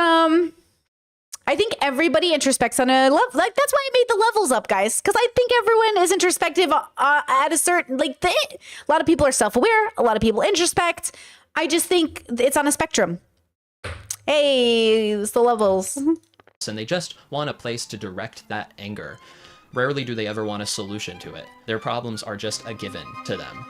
everybody introspects on a level. Like, that's why I made the levels up, guys. Because I think everyone is introspective at a certain, a lot of people are self-aware. A lot of people introspect. I just think it's on a spectrum. Hey, it's the levels. And they just want a place to direct that anger. Rarely do they ever want a solution to it. Their problems are just a given to them.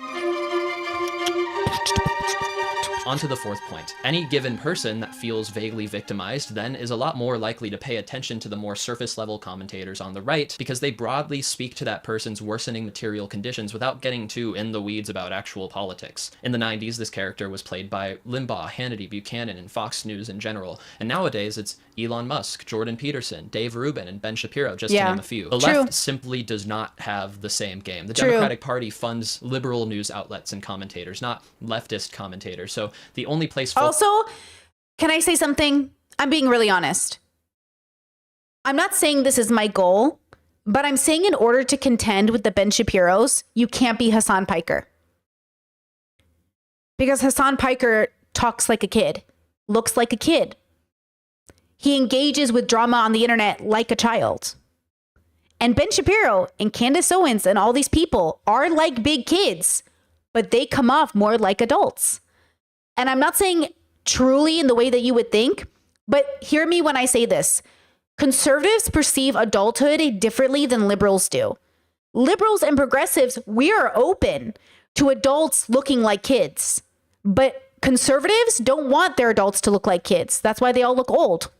On to the fourth point. Any given person that feels vaguely victimized then is a lot more likely to pay attention to the more surface level commentators on the right, because they broadly speak to that person's worsening material conditions without getting too in the weeds about actual politics. In the 90s, this character was played by Limbaugh, Hannity, Buchanan, and Fox News in general. And nowadays, it's Elon Musk, Jordan Peterson, Dave Rubin, and Ben Shapiro, just to name a few. The left simply does not have the same game. The Democratic Party funds liberal news outlets and commentators, not leftist commentators. So the only place... Also, can I say something? I'm being really honest. I'm not saying this is my goal, but I'm saying in order to contend with the Ben Shapiros, you can't be Hassan Piker. Because Hassan Piker talks like a kid, looks like a kid. He engages with drama on the internet like a child. And Ben Shapiro and Candace Owens and all these people are like big kids, but they come off more like adults. And I'm not saying truly in the way that you would think, but hear me when I say this. Conservatives perceive adulthood differently than liberals do. Liberals and progressives, we are open to adults looking like kids. But conservatives don't want their adults to look like kids. That's why they all look old.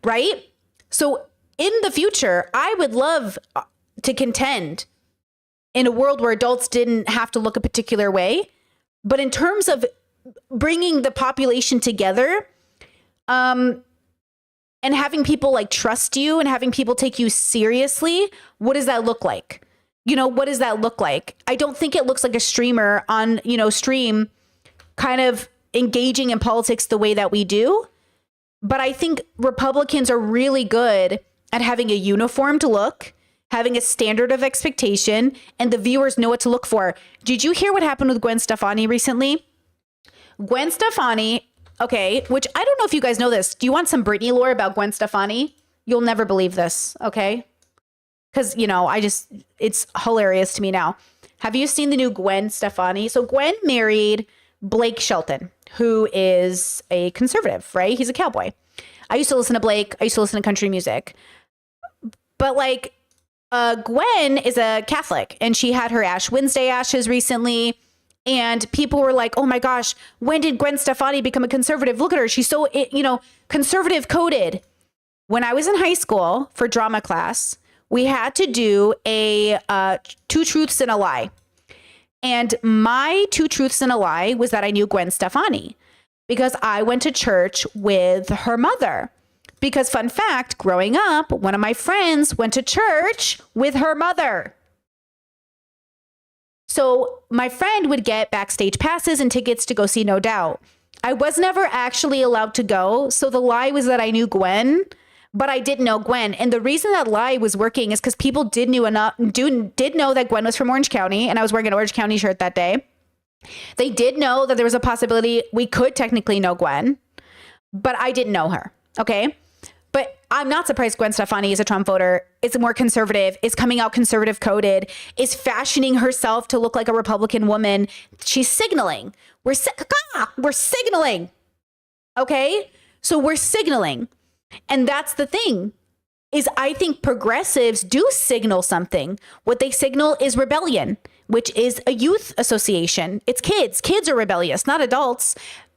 Right? So in the future, I would love to contend in a world where adults didn't have to look a particular way. But in terms of bringing the population together, and having people like trust you and having people take you seriously, what does that look like? What does that look like? I don't think it looks like a streamer on, stream kind of engaging in politics the way that we do. But I think Republicans are really good at having a uniformed look, having a standard of expectation, and the viewers know what to look for. Did you hear what happened with Gwen Stefani recently? Gwen Stefani, okay, which I don't know if you guys know this. Do you want some Britney lore about Gwen Stefani? You'll never believe this, okay? Because, it's hilarious to me now. Have you seen the new Gwen Stefani? So Gwen married Blake Shelton, who is a conservative, right? He's a cowboy. I used to listen to Blake. I used to listen to country music. But Gwen is a Catholic, and she had her Ash Wednesday ashes recently. And people were like, oh my gosh, when did Gwen Stefani become a conservative? Look at her. She's so, conservative coded. When I was in high school for drama class, we had to do a 2 truths and a lie. And my 2 truths and a lie was that I knew Gwen Stefani because I went to church with her mother. Because fun fact, growing up, one of my friends went to church with her mother. So my friend would get backstage passes and tickets to go see No Doubt. I was never actually allowed to go. So the lie was that I knew Gwen, but I didn't know Gwen. And the reason that lie was working is because people did know that Gwen was from Orange County, and I was wearing an Orange County shirt that day. They did know that there was a possibility we could technically know Gwen, but I didn't know her. Okay. But I'm not surprised Gwen Stefani is a Trump voter, is more conservative, is coming out conservative coded, is fashioning herself to look like a Republican woman. She's signaling. We're signaling. Okay? So we're signaling. And that's the thing, is I think progressives do signal something. What they signal is rebellion, which is a youth association. It's kids. Kids are rebellious, not adults.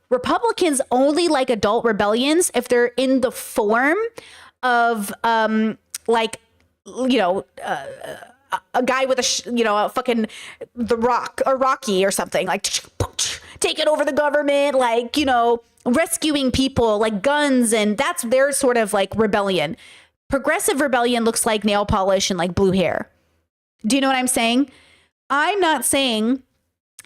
Republicans only like adult rebellions if they're in the form of a guy with a fucking The Rock or Rocky or something, like taking over the government, rescuing people, like guns, and that's their sort of like rebellion. Progressive rebellion looks like nail polish and like blue hair. Do you know what I'm saying? I'm not saying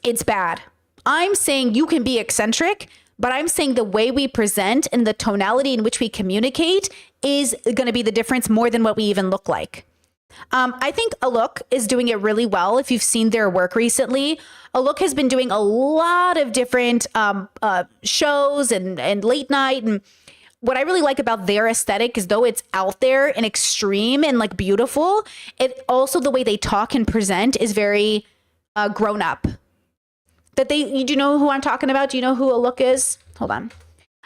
it's bad. I'm saying you can be eccentric, but I'm saying the way we present and the tonality in which we communicate is going to be the difference more than what we even look like. I think Alok is doing it really well. If you've seen their work recently, Alok has been doing a lot of different shows and late night. And what I really like about their aesthetic is, though it's out there and extreme and like beautiful, it also, the way they talk and present is very grown up. Do you know who I'm talking about? Do you know who Alok is? Hold on.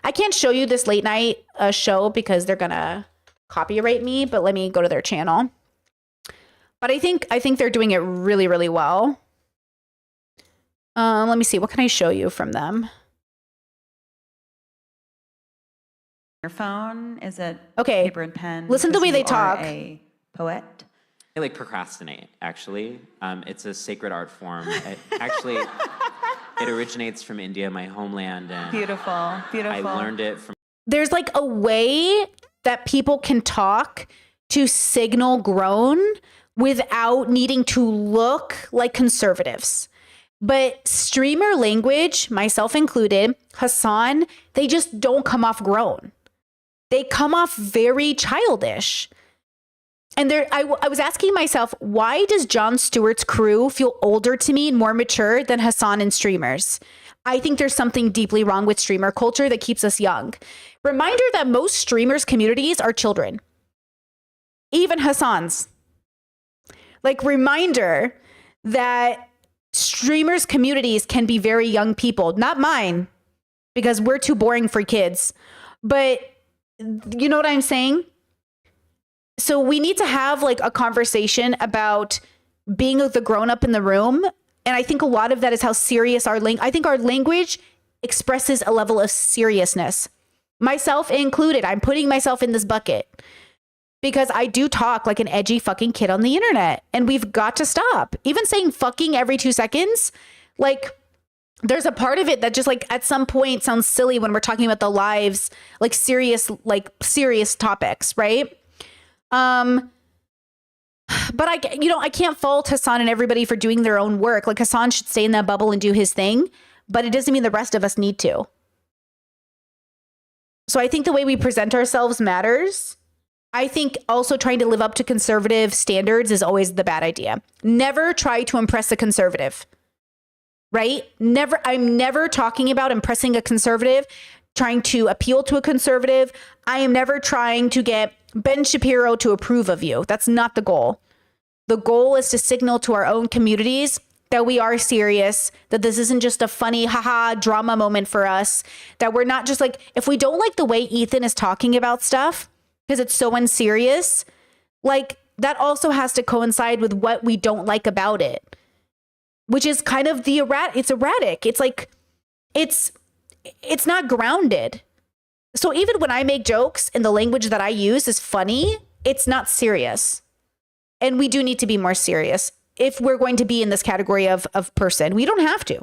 I can't show you this late night show because they're going to copyright me, but let me go to their channel. But I think they're doing it really, really well. Let me see. What can I show you from them? Your phone? Is it okay? Paper and pen? Listen to the way they talk. A poet. I like procrastinate. Actually, it's a sacred art form. It originates from India, my homeland. And beautiful, beautiful. I learned it from. There's like a way that people can talk to signal grown without needing to look like conservatives. But streamer language, myself included, Hassan, they just don't come off grown. They come off very childish. And I was asking myself, why does Jon Stewart's crew feel older to me and more mature than Hassan and streamers? I think there's something deeply wrong with streamer culture that keeps us young. Reminder that most streamers' communities are children. Even Hassan's. Like, reminder that streamers' communities can be very young people. Not mine, because we're too boring for kids. But you know what I'm saying? So we need to have like a conversation about being the grown up in the room. And I think a lot of that is how serious I think our language expresses a level of seriousness. Myself included. I'm putting myself in this bucket. because I do talk like an edgy fucking kid on the internet, and we've got to stop. Even saying fucking every 2 seconds, like there's a part of it that just like at some point sounds silly when we're talking about the lives, like serious topics, right? But I can't fault Hassan and everybody for doing their own work. Like Hassan should stay in that bubble and do his thing, but it doesn't mean the rest of us need to. So I think the way we present ourselves matters. I think also trying to live up to conservative standards is always the bad idea. Never try to impress a conservative, right? I'm never talking about impressing a conservative, trying to appeal to a conservative. I am never trying to get Ben Shapiro to approve of you. That's not the goal. The goal is to signal to our own communities that we are serious, that this isn't just a funny haha drama moment for us, that we're not just like, if we don't like the way Ethan is talking about stuff because it's so unserious, like that also has to coincide with what we don't like about it, which is kind of it's erratic. It's like, it's not grounded. So even when I make jokes and the language that I use is funny, it's not serious. And we do need to be more serious if we're going to be in this category of person. We don't have to,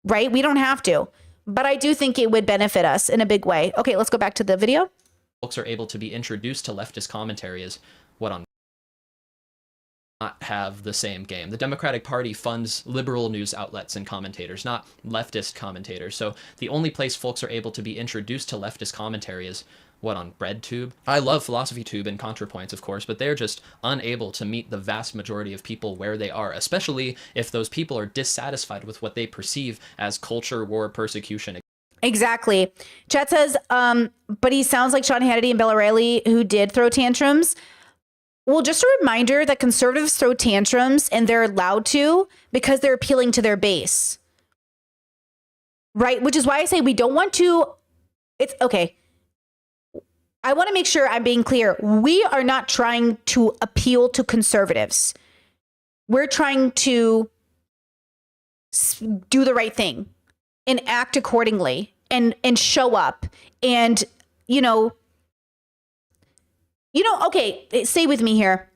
right? We don't have to. But I do think it would benefit us in a big way. Okay, let's go back to the video. Folks are able to be introduced to leftist commentary is what on not have the same game. The Democratic Party funds liberal news outlets and commentators, not leftist commentators. So the only place folks are able to be introduced to leftist commentary is what, on BreadTube? I love PhilosophyTube and ContraPoints, of course, but they're just unable to meet the vast majority of people where they are, especially if those people are dissatisfied with what they perceive as culture war persecution. Exactly. Chat says, but he sounds like Sean Hannity and Bill O'Reilly, who did throw tantrums. Well, just a reminder that conservatives throw tantrums, and they're allowed to because they're appealing to their base. Right? Which is why I say we don't want to. It's okay. I want to make sure I'm being clear. We are not trying to appeal to conservatives. We're trying to do the right thing and act accordingly and show up and, okay, stay with me here.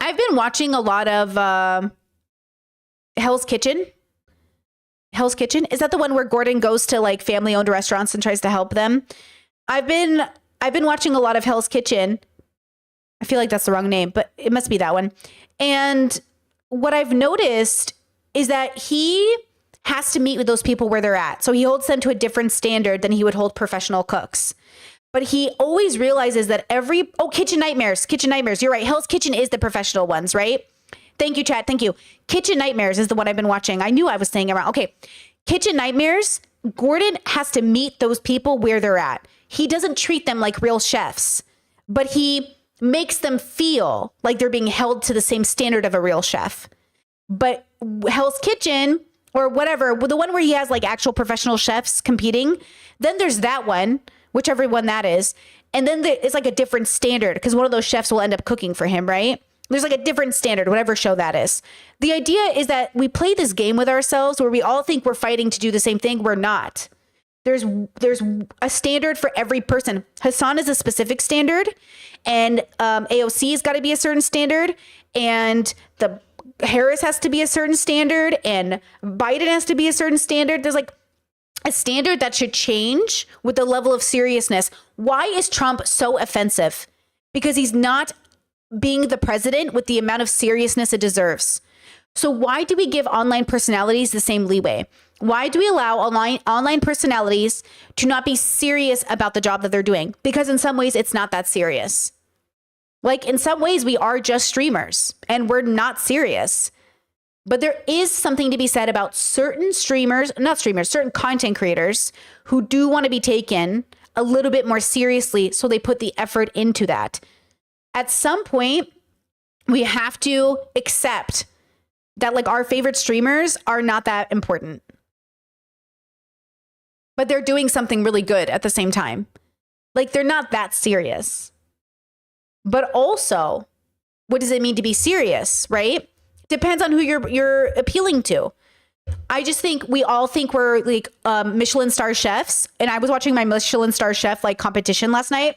I've been watching a lot of Hell's Kitchen. Hell's Kitchen? Is that the one where Gordon goes to like family-owned restaurants and tries to help them? I've been watching a lot of Hell's Kitchen. I feel like that's the wrong name, but it must be that one. And what I've noticed is that he has to meet with those people where they're at. So he holds them to a different standard than he would hold professional cooks. But he always realizes that Kitchen Nightmares. You're right. Hell's Kitchen is the professional ones, right? Thank you, chat. Thank you. Kitchen Nightmares is the one I've been watching. I knew I was saying it wrong. Okay. Kitchen Nightmares, Gordon has to meet those people where they're at. He doesn't treat them like real chefs, but he makes them feel like they're being held to the same standard of a real chef. But Hell's Kitchen, or whatever, the one where he has like actual professional chefs competing, then there's that one, whichever one that is. And then it's like a different standard because one of those chefs will end up cooking for him, right? There's like a different standard, whatever show that is. The idea is that we play this game with ourselves where we all think we're fighting to do the same thing. We're not. There's a standard for every person. Hassan is a specific standard, and AOC has got to be a certain standard, and the Harris has to be a certain standard, and Biden has to be a certain standard. There's like a standard that should change with the level of seriousness. Why is Trump so offensive? Because he's not being the president with the amount of seriousness it deserves. So why do we give online personalities the same leeway? Why do we allow online personalities to not be serious about the job that they're doing? Because in some ways, it's not that serious. Like in some ways, we are just streamers and we're not serious. But there is something to be said about certain certain content creators who do want to be taken a little bit more seriously. So they put the effort into that. At some point, we have to accept that like our favorite streamers are not that important. But they're doing something really good at the same time. Like they're not that serious. But also, what does it mean to be serious, right? Depends on who you're appealing to. I just think we all think we're like Michelin star chefs. And I was watching my Michelin star chef like competition last night.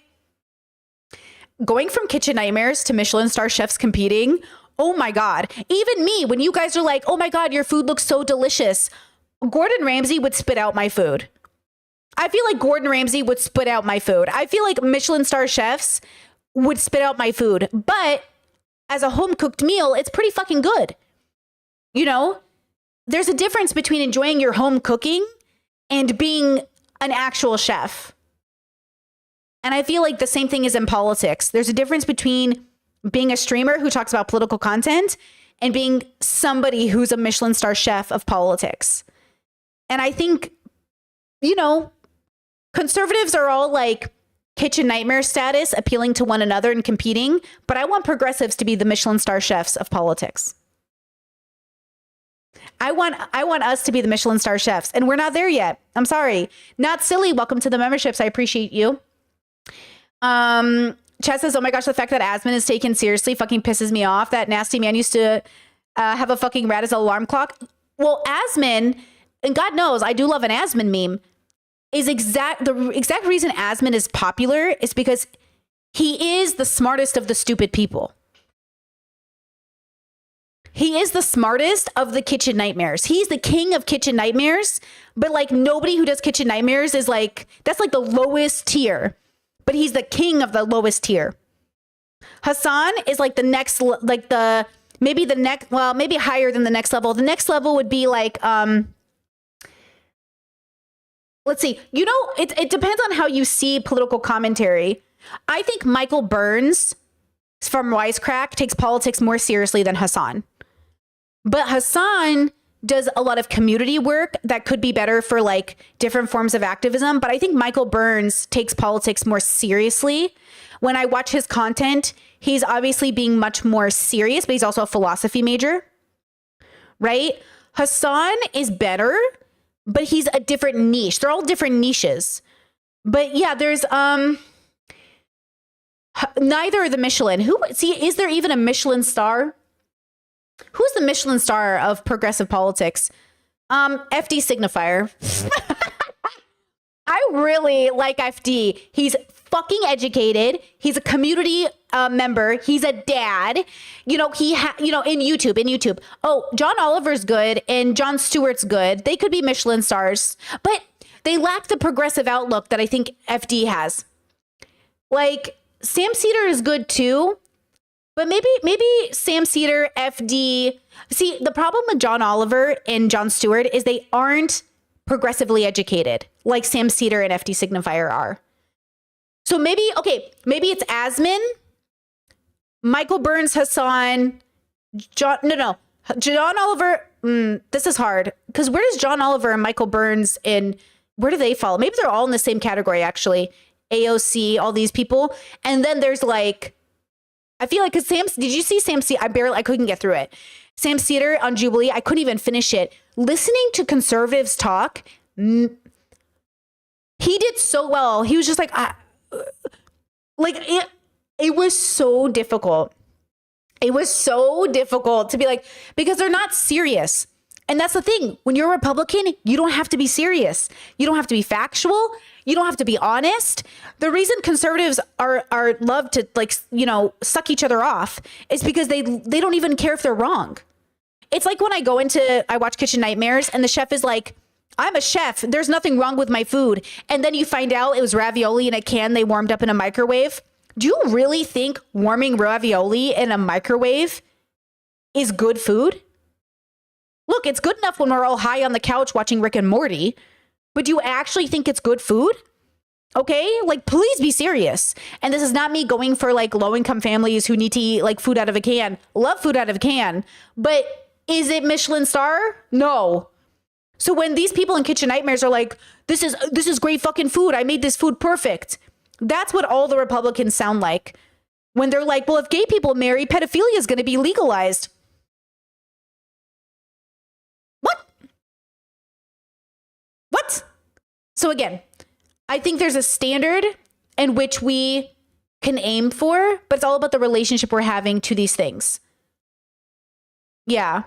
going from kitchen nightmares to Michelin star chefs competing. Oh my God. Even me, when you guys are like, oh my God, your food looks so delicious. Gordon Ramsay would spit out my food. I feel like Gordon Ramsay would spit out my food. I feel like Michelin star chefs would spit out my food. But as a home cooked meal, it's pretty fucking good. You know, there's a difference between enjoying your home cooking and being an actual chef. And I feel like the same thing is in politics. There's a difference between being a streamer who talks about political content and being somebody who's a Michelin star chef of politics. And I think, you know, conservatives are all like kitchen nightmare status, appealing to one another and competing. But I want progressives to be the Michelin star chefs of politics. I want us to be the Michelin star chefs, and we're not there yet. I'm sorry. Not silly. Welcome to the memberships. I appreciate you. Chad says, oh my gosh, the fact that Asmin is taken seriously fucking pisses me off. That nasty man used to have a fucking rat as an alarm clock. Well, Asmin, and God knows I do love an Asmin meme, is the exact reason Asmin is popular is because he is the smartest of the stupid people. He is the smartest of the kitchen nightmares. He's the king of kitchen nightmares, but like nobody who does kitchen nightmares is like, that's like the lowest tier, but he's the king of the lowest tier. Hassan is like the next, like maybe higher than the next level. The next level would be like, let's see, you know, it depends on how you see political commentary. I think Michael Burns from Wisecrack takes politics more seriously than Hassan. But Hassan does a lot of community work that could be better for like different forms of activism. But I think Michael Burns takes politics more seriously. When I watch his content, he's obviously being much more serious, but he's also a philosophy major, right? Hassan is better, but he's a different niche. They're all different niches. But yeah, there's neither are the Michelin. Is there even a Michelin star? Who's the Michelin star of progressive politics? FD Signifier. I really like FD. He's fucking educated. He's a community member. He's a dad. You know, in YouTube. Oh, John Oliver's good and Jon Stewart's good. They could be Michelin stars, but they lack the progressive outlook that I think FD has. Like, Sam Cedar is good too. But maybe Sam Cedar, FD. See, the problem with John Oliver and Jon Stewart is they aren't progressively educated like Sam Cedar and FD Signifier are. So maybe it's Asmin, Michael Burns, Hassan, John Oliver. This is hard because where does John Oliver and Michael Burns where do they fall? Maybe they're all in the same category actually. AOC, all these people, and then there's like. I feel like, did you see Sam Cedar? I couldn't get through it. Sam Cedar on Jubilee, I couldn't even finish it. Listening to conservatives talk, he did so well. He was just like it was so difficult. It was so difficult to be like, because they're not serious. And that's the thing. When you're a Republican, you don't have to be serious. You don't have to be factual. You don't have to be honest. The reason conservatives are love to suck each other off is because they don't even care if they're wrong. It's like when I watch Kitchen Nightmares and the chef is like, I'm a chef. There's nothing wrong with my food. And then you find out it was ravioli in a can they warmed up in a microwave. Do you really think warming ravioli in a microwave is good food? Look, it's good enough when we're all high on the couch watching Rick and Morty. But do you actually think it's good food? Okay, like please be serious. And this is not me going for like low-income families who need to eat like food out of a can. Love food out of a can. But is it Michelin star? No. So when these people in Kitchen Nightmares are like, this is great fucking food. I made this food perfect. That's what all the Republicans sound like. When they're like, well, if gay people marry, pedophilia is going to be legalized. What? So again, I think there's a standard in which we can aim for, but it's all about the relationship we're having to these things. Yeah.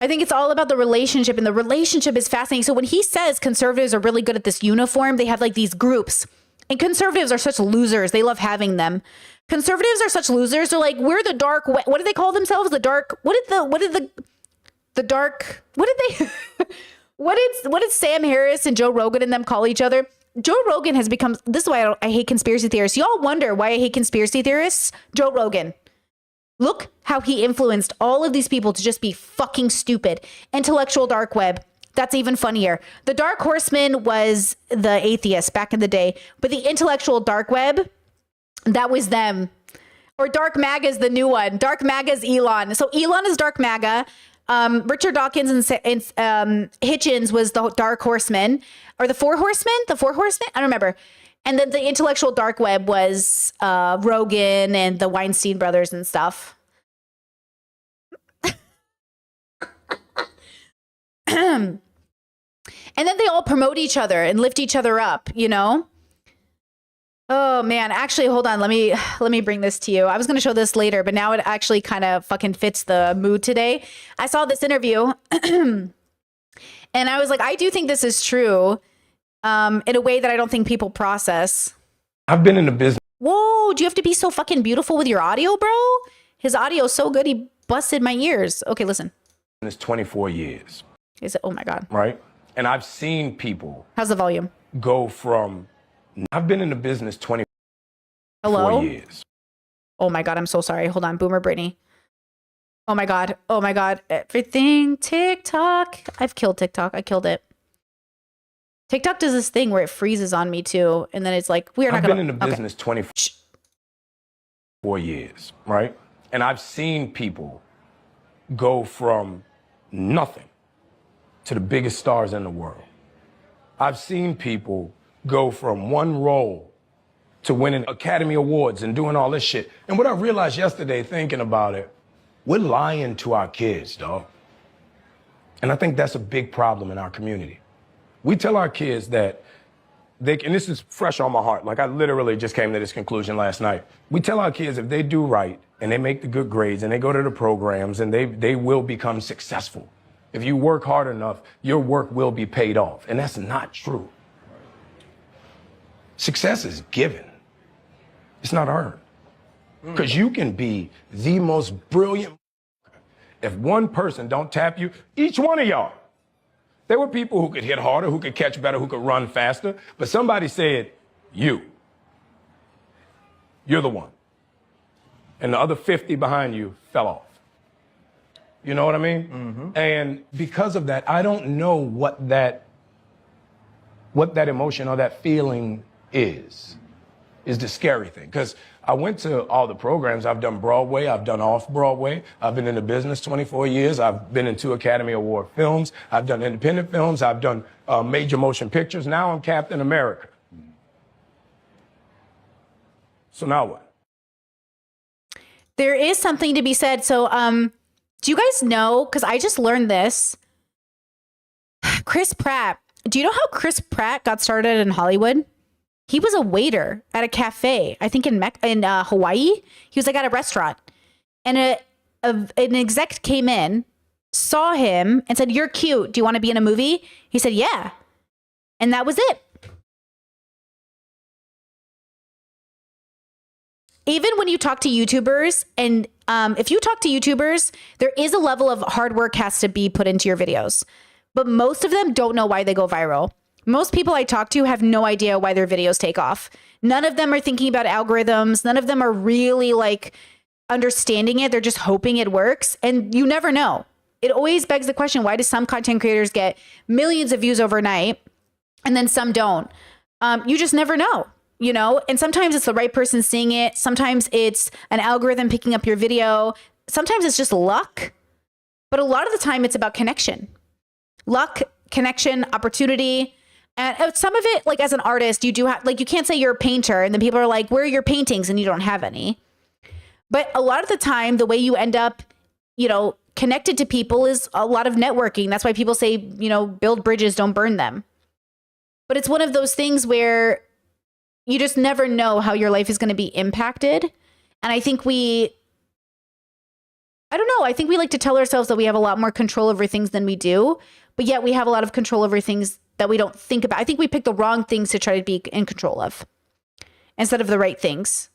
I think it's all about the relationship, and the relationship is fascinating. So when he says conservatives are really good at this uniform, they have like these groups And conservatives are such losers. They love having them. Conservatives are such losers. They're like, we're the dark. What do they call themselves? The dark. What did Sam Harris and Joe Rogan and them call each other? Joe Rogan has become, this is why I hate conspiracy theorists. Y'all wonder why I hate conspiracy theorists? Joe Rogan. Look how he influenced all of these people to just be fucking stupid. Intellectual dark web. That's even funnier. The Dark Horseman was the atheist back in the day, but the intellectual dark web, that was them. Or Dark MAGA is the new one. Dark MAGA is Elon. So Elon is Dark MAGA. Richard Dawkins and Hitchens was the Dark Horseman. Or the Four Horsemen? The Four Horsemen? I don't remember. And then the intellectual dark web was Rogan and the Weinstein brothers and stuff. And then they all promote each other and lift each other up, you know? Oh man, actually, hold on. Let me bring this to you. I was going to show this later, but now it actually kind of fucking fits the mood today. I saw this interview and I was like, I do think this is true in a way that I don't think people process. I've been in the business. Whoa, do you have to be so fucking beautiful with your audio, bro? His audio is so good, he busted my ears. Okay, listen. It's 24 years. Is it? Oh my God. Right? And I've seen people. How's the volume? Go from, I've been in the business 24 years. Oh my God, I'm so sorry. Hold on, Boomer Brittany. Oh my God. Oh my God. Everything TikTok. I've killed TikTok. I killed it. TikTok does this thing where it freezes on me too. And then it's like, we are not going to. I've been in the business 24 years, right? And I've seen people go from nothing to the biggest stars in the world. I've seen people go from one role to winning Academy Awards and doing all this shit. And what I realized yesterday thinking about it, we're lying to our kids, dog. And I think that's a big problem in our community. We tell our kids that they can, and this is fresh on my heart, like I literally just came to this conclusion last night. We tell our kids if they do right and they make the good grades and they go to the programs and they will become successful. If you work hard enough, your work will be paid off. And that's not true. Success is given. It's not earned. Because you can be the most brilliant. If one person don't tap you, each one of y'all. There were people who could hit harder, who could catch better, who could run faster. But somebody said, you're the one. And the other 50 behind you fell off. You know what I mean? Mm-hmm. And because of that, I don't know what that emotion or that feeling is the scary thing. Because I went to all the programs. I've done Broadway. I've done off-Broadway. I've been in the business 24 years. I've been in 2 Academy Award films. I've done independent films. I've done major motion pictures. Now I'm Captain America. So now what? There is something to be said. So, do you guys know, because I just learned this, Chris Pratt. Do you know how Chris Pratt got started in Hollywood? He was a waiter at a cafe, I think in Hawaii. He was like at a restaurant. And an exec came in, saw him, and said, "You're cute. Do you want to be in a movie?" He said, "Yeah." And that was it. Even when you talk to YouTubers, and if you talk to YouTubers, there is a level of hard work has to be put into your videos. But most of them don't know why they go viral. Most people I talk to have no idea why their videos take off. None of them are thinking about algorithms. None of them are really like understanding it. They're just hoping it works. And you never know. It always begs the question, why do some content creators get millions of views overnight and then some don't? You just never know. You know, and sometimes it's the right person seeing it. Sometimes it's an algorithm picking up your video. Sometimes it's just luck. But a lot of the time it's about connection. Luck, connection, opportunity. And some of it, like as an artist, you do have, like, you can't say you're a painter and then people are like, where are your paintings? And you don't have any. But a lot of the time, the way you end up, you know, connected to people is a lot of networking. That's why people say, you know, build bridges, don't burn them. But it's one of those things where you just never know how your life is going to be impacted. And I think I don't know. I think we like to tell ourselves that we have a lot more control over things than we do, but yet we have a lot of control over things that we don't think about. I think we pick the wrong things to try to be in control of. instead of the right things.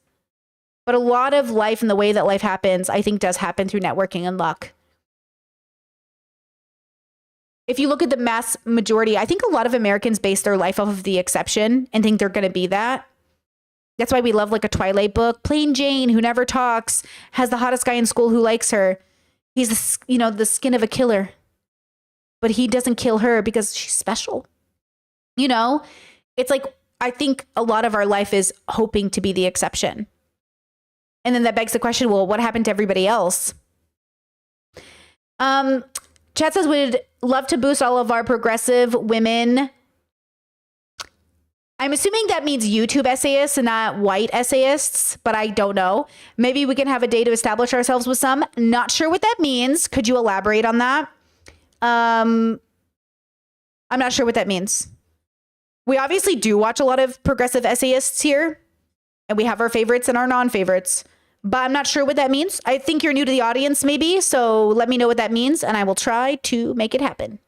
But a lot of life and the way that life happens, I think, does happen through networking and luck. If you look at the mass majority, I think a lot of Americans base their life off of the exception and think they're going to be that. That's why we love like a Twilight book. Plain Jane, who never talks, has the hottest guy in school who likes her. He's the skin of a killer, but he doesn't kill her because she's special. It's like, I think a lot of our life is hoping to be the exception. And then that begs the question, well, what happened to everybody else? Chat says, we'd love to boost all of our progressive women. I'm assuming that means YouTube essayists and not white essayists, but I don't know. Maybe we can have a day to establish ourselves with some. Not sure what that means. Could you elaborate on that? I'm not sure what that means. We obviously do watch a lot of progressive essayists here, and we have our favorites and our non-favorites, but I'm not sure what that means. I think you're new to the audience, maybe, so let me know what that means, and I will try to make it happen.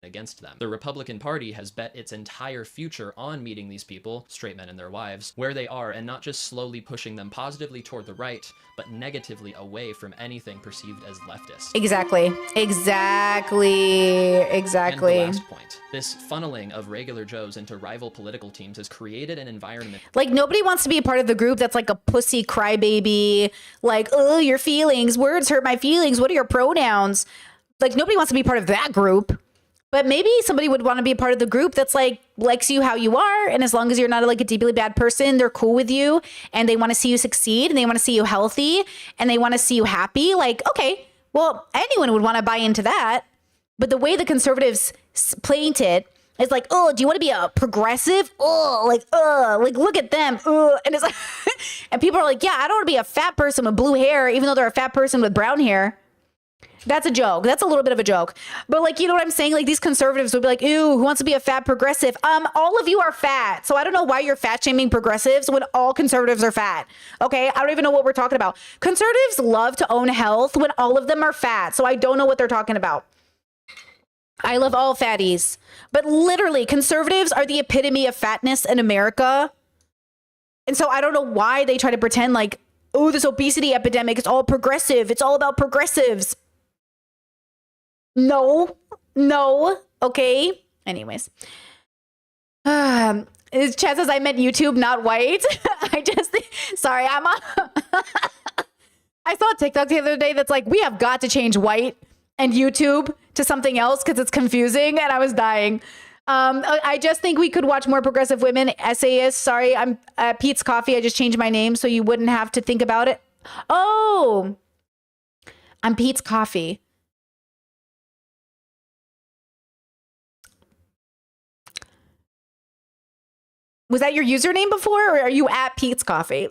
Against them. The Republican Party has bet its entire future on meeting these people, straight men and their wives, where they are, and not just slowly pushing them positively toward the right, but negatively away from anything perceived as leftist. Exactly. And the last point, this funneling of regular Joes into rival political teams has created an environment. Like, nobody wants to be a part of the group that's like a pussy crybaby, like, oh, your feelings, words hurt my feelings, what are your pronouns? Like, nobody wants to be part of that group. But maybe somebody would want to be a part of the group that's like, likes you how you are. And as long as you're not like a deeply bad person, they're cool with you and they want to see you succeed and they want to see you healthy and they want to see you happy. Like, okay, well, anyone would want to buy into that. But the way the conservatives paint it is like, oh, do you want to be a progressive? Oh, like look at them. And it's like, and people are like, yeah, I don't want to be a fat person with blue hair, even though they're a fat person with brown hair. That's a joke. That's a little bit of a joke. But like, you know what I'm saying? Like, these conservatives would be like, ew, who wants to be a fat progressive? All of you are fat. So I don't know why you're fat shaming progressives when all conservatives are fat. Okay. I don't even know what we're talking about. Conservatives love to own health when all of them are fat. So I don't know what they're talking about. I love all fatties, but literally conservatives are the epitome of fatness in America. And so I don't know why they try to pretend like, oh, this obesity epidemic is all progressive. It's all about progressives. No. Okay. Anyways. Chad says I meant YouTube, not white. Sorry, I saw a TikTok the other day that's like, we have got to change white and YouTube to something else because it's confusing, and I was dying. I just think we could watch more progressive women essayists. Sorry, I'm Pete's Coffee. I just changed my name so you wouldn't have to think about it. Oh, I'm Pete's Coffee. Was that your username before, or are you at Pete's Coffee?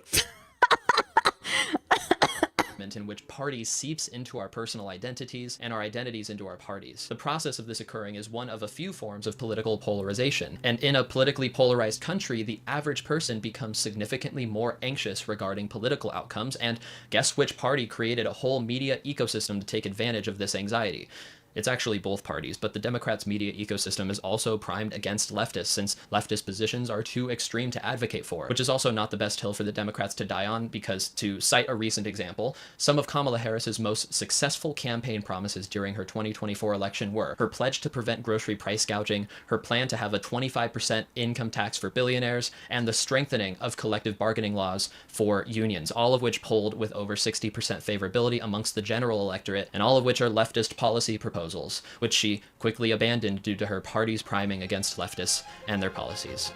In which party seeps into our personal identities and our identities into our parties. The process of this occurring is one of a few forms of political polarization. And in a politically polarized country, the average person becomes significantly more anxious regarding political outcomes. And guess which party created a whole media ecosystem to take advantage of this anxiety? It's actually both parties, but the Democrats' media ecosystem is also primed against leftists, since leftist positions are too extreme to advocate for, which is also not the best hill for the Democrats to die on, because, to cite a recent example, some of Kamala Harris's most successful campaign promises during her 2024 election were her pledge to prevent grocery price gouging, her plan to have a 25% income tax for billionaires, and the strengthening of collective bargaining laws for unions, all of which polled with over 60% favorability amongst the general electorate, and all of which are leftist policy proposals, which she quickly abandoned due to her party's priming against leftists and their policies.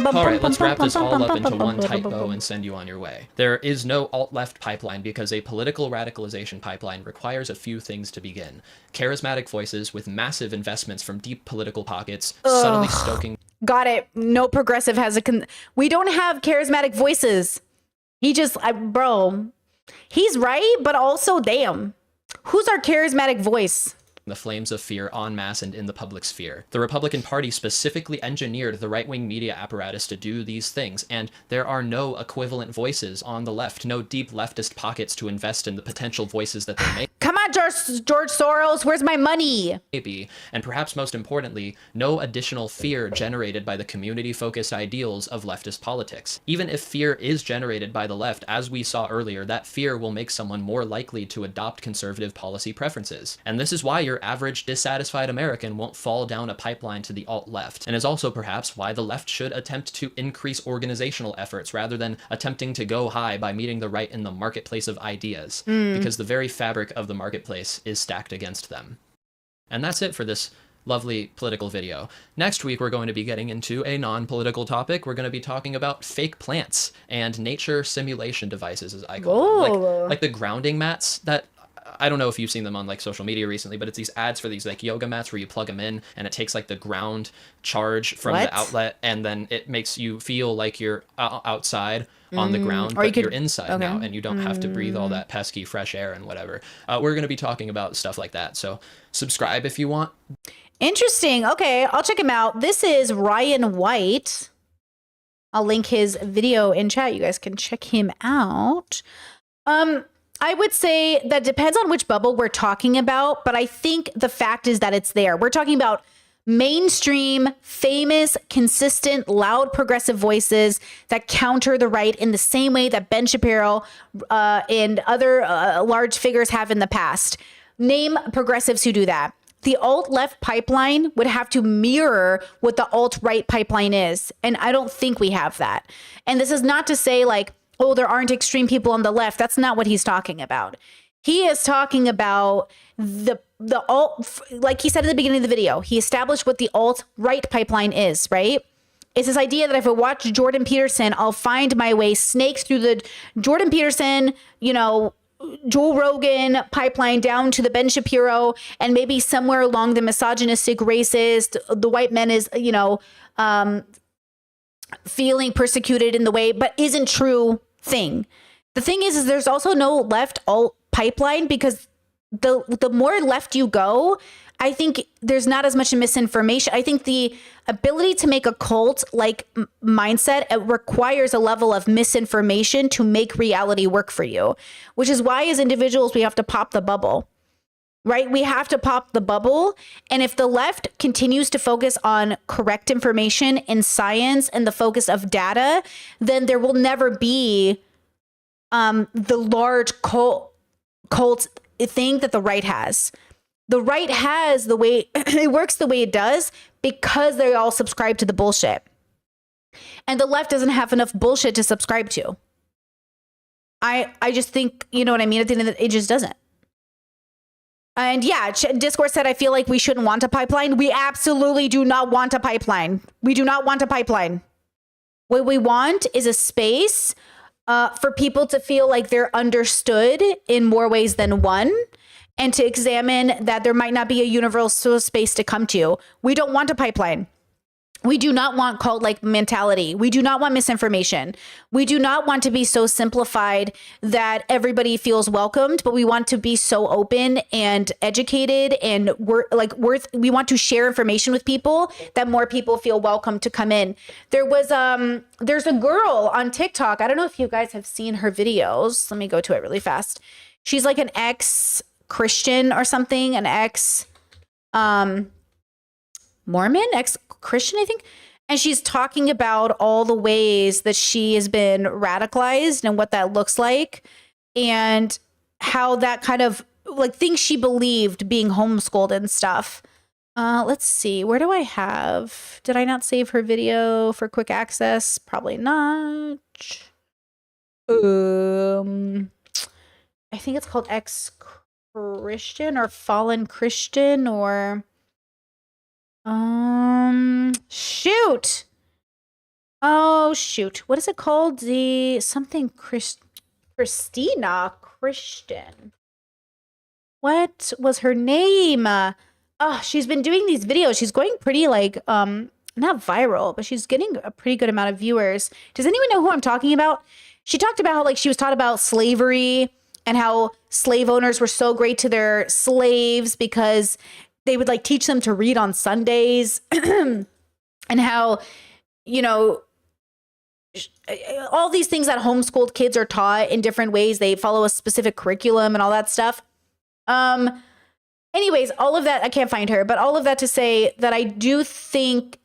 Alright, let's wrap this all up into one tight bow and send you on your way. There is no alt-left pipeline because a political radicalization pipeline requires a few things to begin. Charismatic voices with massive investments from deep political pockets, subtly stoking... Got it. No progressive has a... We don't have charismatic voices. He just... bro... He's right, but also, damn. Who's our charismatic voice? The flames of fear en masse and in the public sphere. The Republican Party specifically engineered the right-wing media apparatus to do these things, and there are no equivalent voices on the left, no deep leftist pockets to invest in the potential voices that they make. Come on, George Soros. Where's my money? Maybe, and perhaps most importantly, no additional fear generated by the community-focused ideals of leftist politics. Even if fear is generated by the left, as we saw earlier, that fear will make someone more likely to adopt conservative policy preferences. And this is why your average dissatisfied American won't fall down a pipeline to the alt-left, and is also perhaps why the left should attempt to increase organizational efforts rather than attempting to go high by meeting the right in the marketplace of ideas, because the very fabric of the marketplace is stacked against them. And that's it for this lovely political video. Next week, we're going to be getting into a non-political topic. We're going to be talking about fake plants and nature simulation devices, as I call them. Like the grounding mats that, I don't know if you've seen them on like social media recently, but it's these ads for these like yoga mats where you plug them in and it takes like the ground charge from the outlet, and then it makes you feel like you're outside on the ground, but you're inside now, and you don't have to breathe all that pesky fresh air and whatever. We're going to be talking about stuff like that. So subscribe if you want. Interesting. Okay, I'll check him out. This is Ryan White. I'll link his video in chat. You guys can check him out. I would say that depends on which bubble we're talking about, but I think the fact is that it's there. We're talking about mainstream, famous, consistent, loud, progressive voices that counter the right in the same way that Ben Shapiro and other large figures have in the past. Name progressives who do that. The alt-left pipeline would have to mirror what the alt-right pipeline is, and I don't think we have that. And this is not to say like, oh, there aren't extreme people on the left. That's not what he's talking about. He is talking about the alt, like he said at the beginning of the video, he established what the alt-right pipeline is, right? It's this idea that if I watch Jordan Peterson, I'll find my way snakes through the Jordan Peterson, you know, Joe Rogan pipeline down to the Ben Shapiro, and maybe somewhere along the misogynistic, racist, the white men is, you know, feeling persecuted in the way, but isn't true thing. The thing is there's also no left alt pipeline, because the more left you go, I think there's not as much misinformation. I think the ability to make a cult like mindset, it requires a level of misinformation to make reality work for you, which is why as individuals, we have to pop the bubble, right? We have to pop the bubble. And if the left continues to focus on correct information and science and the focus of data, then there will never be the large cult thing that the right has. The right has the way it works the way it does because they all subscribe to the bullshit. And the left doesn't have enough bullshit to subscribe to. I just think, you know what I mean? At the end of the day, it just doesn't. And yeah, Discord said, I feel like we shouldn't want a pipeline. We absolutely do not want a pipeline. We do not want a pipeline. What we want is a space for people to feel like they're understood in more ways than one, and to examine that there might not be a universal space to come to. We don't want a pipeline. We do not want cult-like mentality. We do not want misinformation. We do not want to be so simplified that everybody feels welcomed, but we want to be so open and educated, and we want to share information with people that more people feel welcome to come in. There's a girl on TikTok. I don't know if you guys have seen her videos. Let me go to it really fast. She's like an ex-Christian or something, an Mormon, ex-Christian, I think. And she's talking about all the ways that she has been radicalized and what that looks like, and how that kind of like things she believed being homeschooled and stuff. Let's see. Where do I have? Did I not save her video for quick access? Probably not. I think it's called Ex-Christian or Fallen Christian or shoot. Oh shoot. What is it called? The something Christina Christian. What was her name? She's been doing these videos. She's going pretty like not viral, but she's getting a pretty good amount of viewers. Does anyone know who I'm talking about? She talked about how like she was taught about slavery and how slave owners were so great to their slaves because they would like teach them to read on Sundays and how, you know, all these things that homeschooled kids are taught in different ways. They follow a specific curriculum and all that stuff. Anyways, all of that, I can't find her, but all of that to say that I do think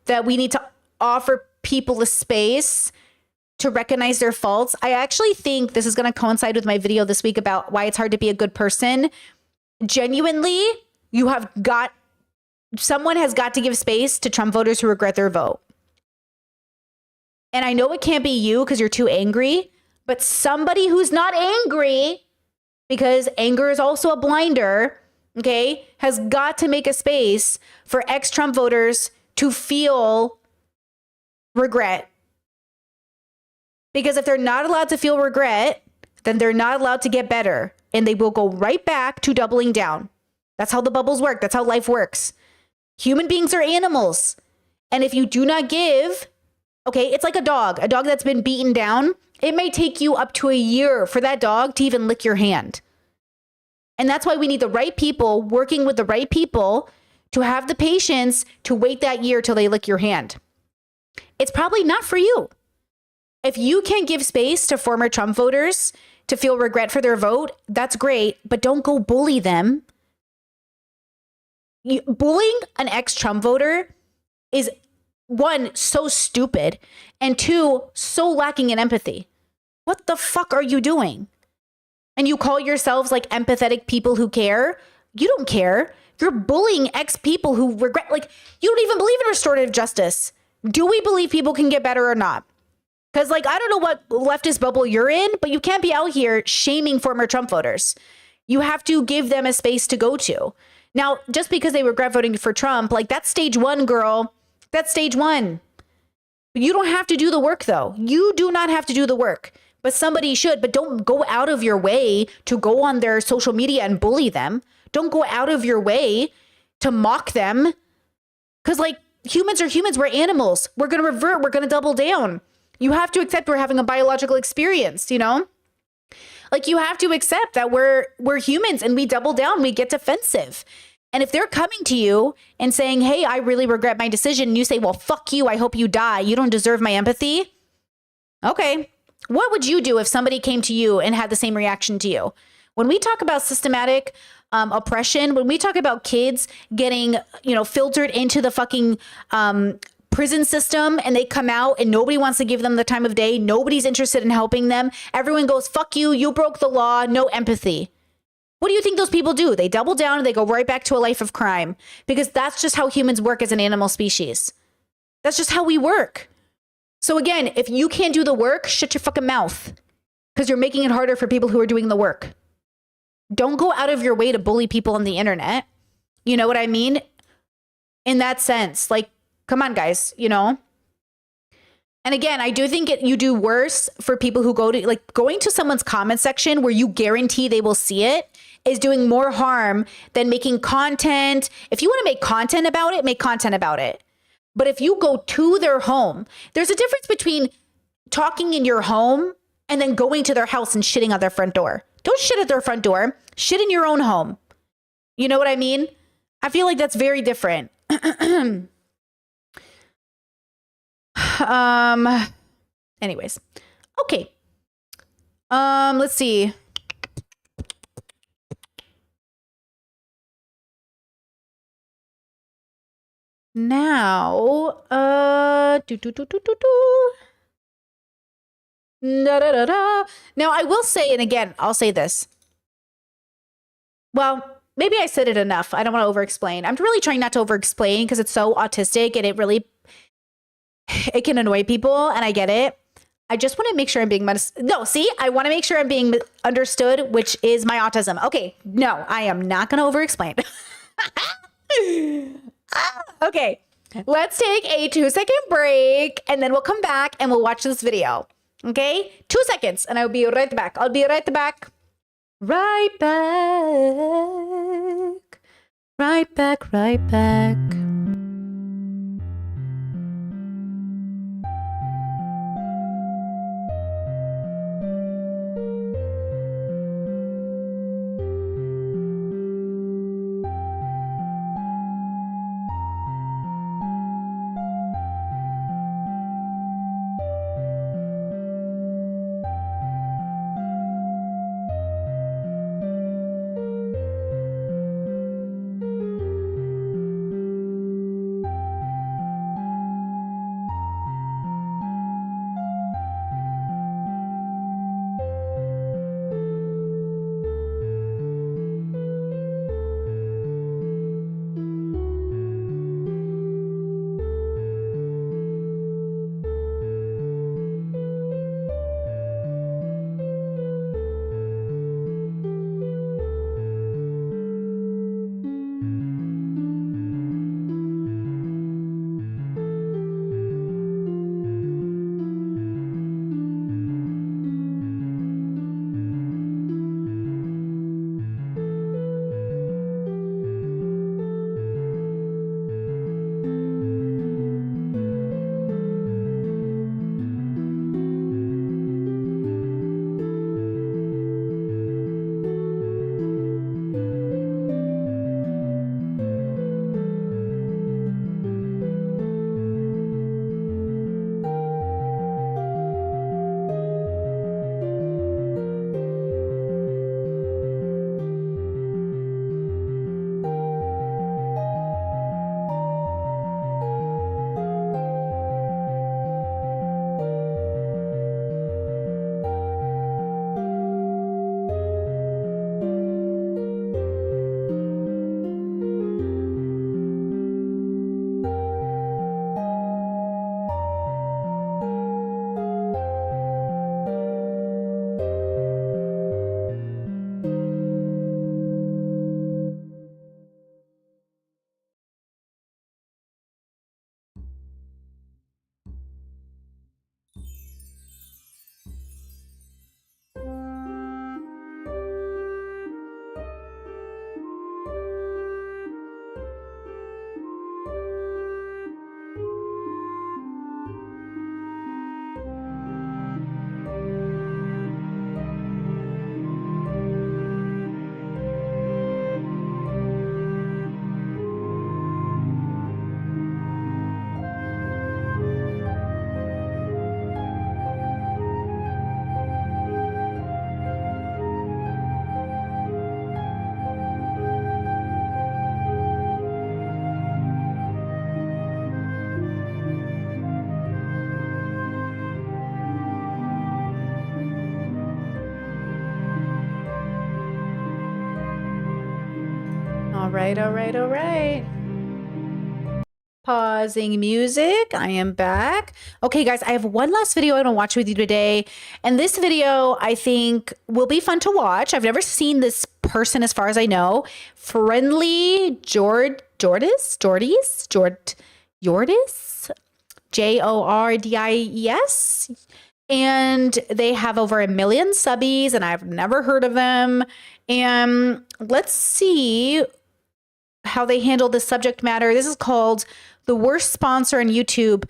that we need to offer people a space to recognize their faults. I actually think this is going to coincide with my video this week about why it's hard to be a good person. Genuinely, someone has got to give space to Trump voters who regret their vote. And I know it can't be you because you're too angry, but somebody who's not angry, because anger is also a blinder, okay, has got to make a space for ex-Trump voters to feel regret. Because if they're not allowed to feel regret, then they're not allowed to get better. And they will go right back to doubling down. That's how the bubbles work. That's how life works. Human beings are animals. And if you do not give, okay, it's like a dog that's been beaten down. It may take you up to a year for that dog to even lick your hand. And that's why we need the right people working with the right people to have the patience to wait that year till they lick your hand. It's probably not for you. If you can give space to former Trump voters to feel regret for their vote, that's great, but don't go bully them. Bullying an ex-Trump voter is, one, so stupid, and two, so lacking in empathy. What the fuck are you doing? And you call yourselves like empathetic people who care? You don't care. You're bullying ex-people who regret, like, you don't even believe in restorative justice. Do we believe people can get better or not? Because, like, I don't know what leftist bubble you're in, but you can't be out here shaming former Trump voters. You have to give them a space to go to. Now, just because they regret voting for Trump, like, that's stage one, girl. That's stage one. You don't have to do the work, though. You do not have to do the work. But somebody should. But don't go out of your way to go on their social media and bully them. Don't go out of your way to mock them. Because, like, humans are humans. We're animals. We're going to revert. We're going to double down. You have to accept we're having a biological experience, you know? Like, you have to accept that we're humans and we double down, we get defensive. And if they're coming to you and saying, hey, I really regret my decision, and you say, well, fuck you, I hope you die, you don't deserve my empathy. Okay. What would you do if somebody came to you and had the same reaction to you? When we talk about systematic oppression, when we talk about kids getting, filtered into the fucking prison system and they come out and nobody wants to give them the time of day. Nobody's interested in helping them. Everyone goes, fuck you. You broke the law. No empathy. What do you think those people do? They double down and they go right back to a life of crime because that's just how humans work as an animal species. That's just how we work. So again, if you can't do the work, shut your fucking mouth because you're making it harder for people who are doing the work. Don't go out of your way to bully people on the internet. You know what I mean? In that sense, like, come on, guys, And again, I do think you do worse for people who go to, like, going to someone's comment section where you guarantee they will see it is doing more harm than making content. If you want to make content about it, make content about it. But if you go to their home, there's a difference between talking in your home and then going to their house and shitting on their front door. Don't shit at their front door. Shit in your own home. You know what I mean? I feel like that's very different. Anyways. Okay. Let's see. Now, Now, I will say, and again, I'll say this. Well, maybe I said it enough. I don't want to over-explain. I'm really trying not to over-explain because it's so autistic and it can annoy people, and I get it. I just want to make sure I'm being I want to make sure I'm being understood, which is my autism. Okay, no, I am not going to over-explain. Okay, let's take a 2-second break, and then we'll come back and we'll watch this video. Okay, 2 seconds, and I'll be right back. I'll be right back. Right back. Right back, right back. right, all right, all right. Pausing music. I am back. Okay, guys, I have one last video I want to watch with you today. And this video, I think, will be fun to watch. I've never seen this person as far as I know. Friendly Jordis? Jordis? And they have over 1 million subbies, and I've never heard of them. And let's see how they handle this subject matter. This is called The Worst Sponsor on YouTube.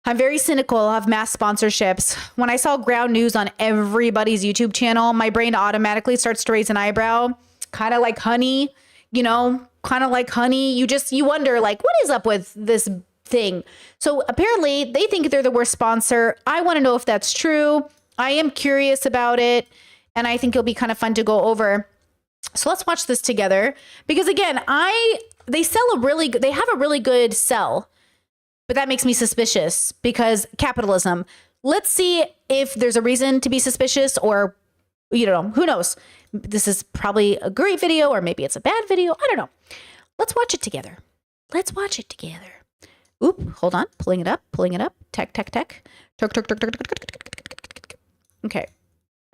I'm very cynical of mass sponsorships. When I saw Ground News on everybody's YouTube channel, my brain automatically starts to raise an eyebrow, kind of like Honey, you know, kind of like Honey. You wonder, like, what is up with this thing? So apparently they think they're the worst sponsor. I want to know if that's true. I am curious about it, and I think it'll be kind of fun to go over. So let's watch this together, because again, they have a really good sell, but that makes me suspicious because capitalism. Let's see if there's a reason to be suspicious, or, you know, who knows? This is probably a great video, or maybe it's a bad video. I don't know. Let's watch it together. Let's watch it together. Oop, hold on. Pulling it up. Tech. Okay.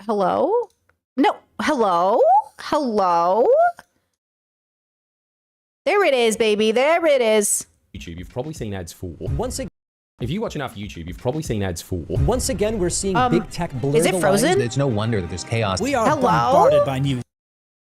Hello? No. Hello? There it is, baby. There it is. YouTube, you've probably seen ads for. Once again, if you watch enough YouTube, you've probably seen ads for. Once again, we're seeing big tech blur is it the Frozen? lines. It's no wonder that there's chaos. We are bombarded by news.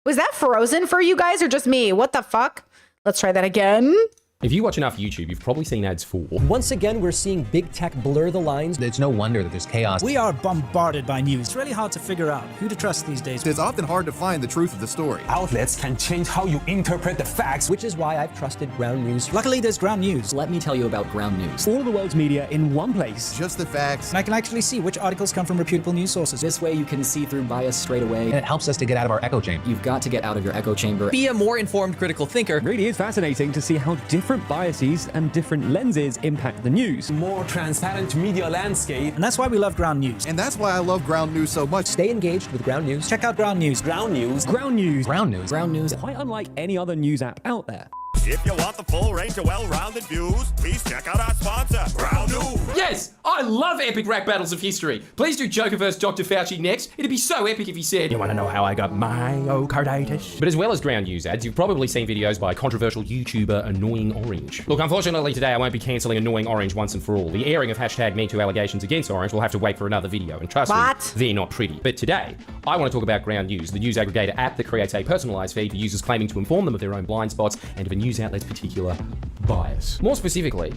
Was that Frozen for you guys or just me? What the fuck? Let's try that again. If you watch enough YouTube, you've probably seen ads for. Once again, we're seeing big tech blur the lines. It's no wonder that there's chaos. We are bombarded by news. It's really hard to figure out who to trust these days. It's often hard to find the truth of the story. Outlets can change how you interpret the facts, which is why I've trusted Ground News. Luckily, there's Ground News. Let me tell you about Ground News. All the world's media in one place. Just the facts. And I can actually see which articles come from reputable news sources. This way you can see through bias straight away. And it helps us to get out of our echo chamber. You've got to get out of your echo chamber. Be a more informed critical thinker. It really is fascinating to see how different biases and different lenses impact the news. More transparent media landscape. And that's why we love Ground News. And that's why I love Ground News so much. Stay engaged with Ground News. Check out Ground News. Ground News. Ground News. Ground News. Ground News. Quite unlike any other news app out there. If you want the full range of well-rounded views, please check out our sponsor, Ground News. Yes, I love epic rap battles of history. Please do Joker vs. Dr. Fauci next. It'd be so epic if he said, "You want to know how I got myocarditis?" But as well as Ground News ads, you've probably seen videos by controversial YouTuber Annoying Orange. Look, unfortunately today I won't be cancelling Annoying Orange once and for all. The airing of #MeToo allegations against Orange will have to wait for another video, and trust me, they're not pretty. But today, I want to talk about Ground News, the news aggregator app that creates a personalised feed for users claiming to inform them of their own blind spots and of a news outlet's particular bias. More specifically,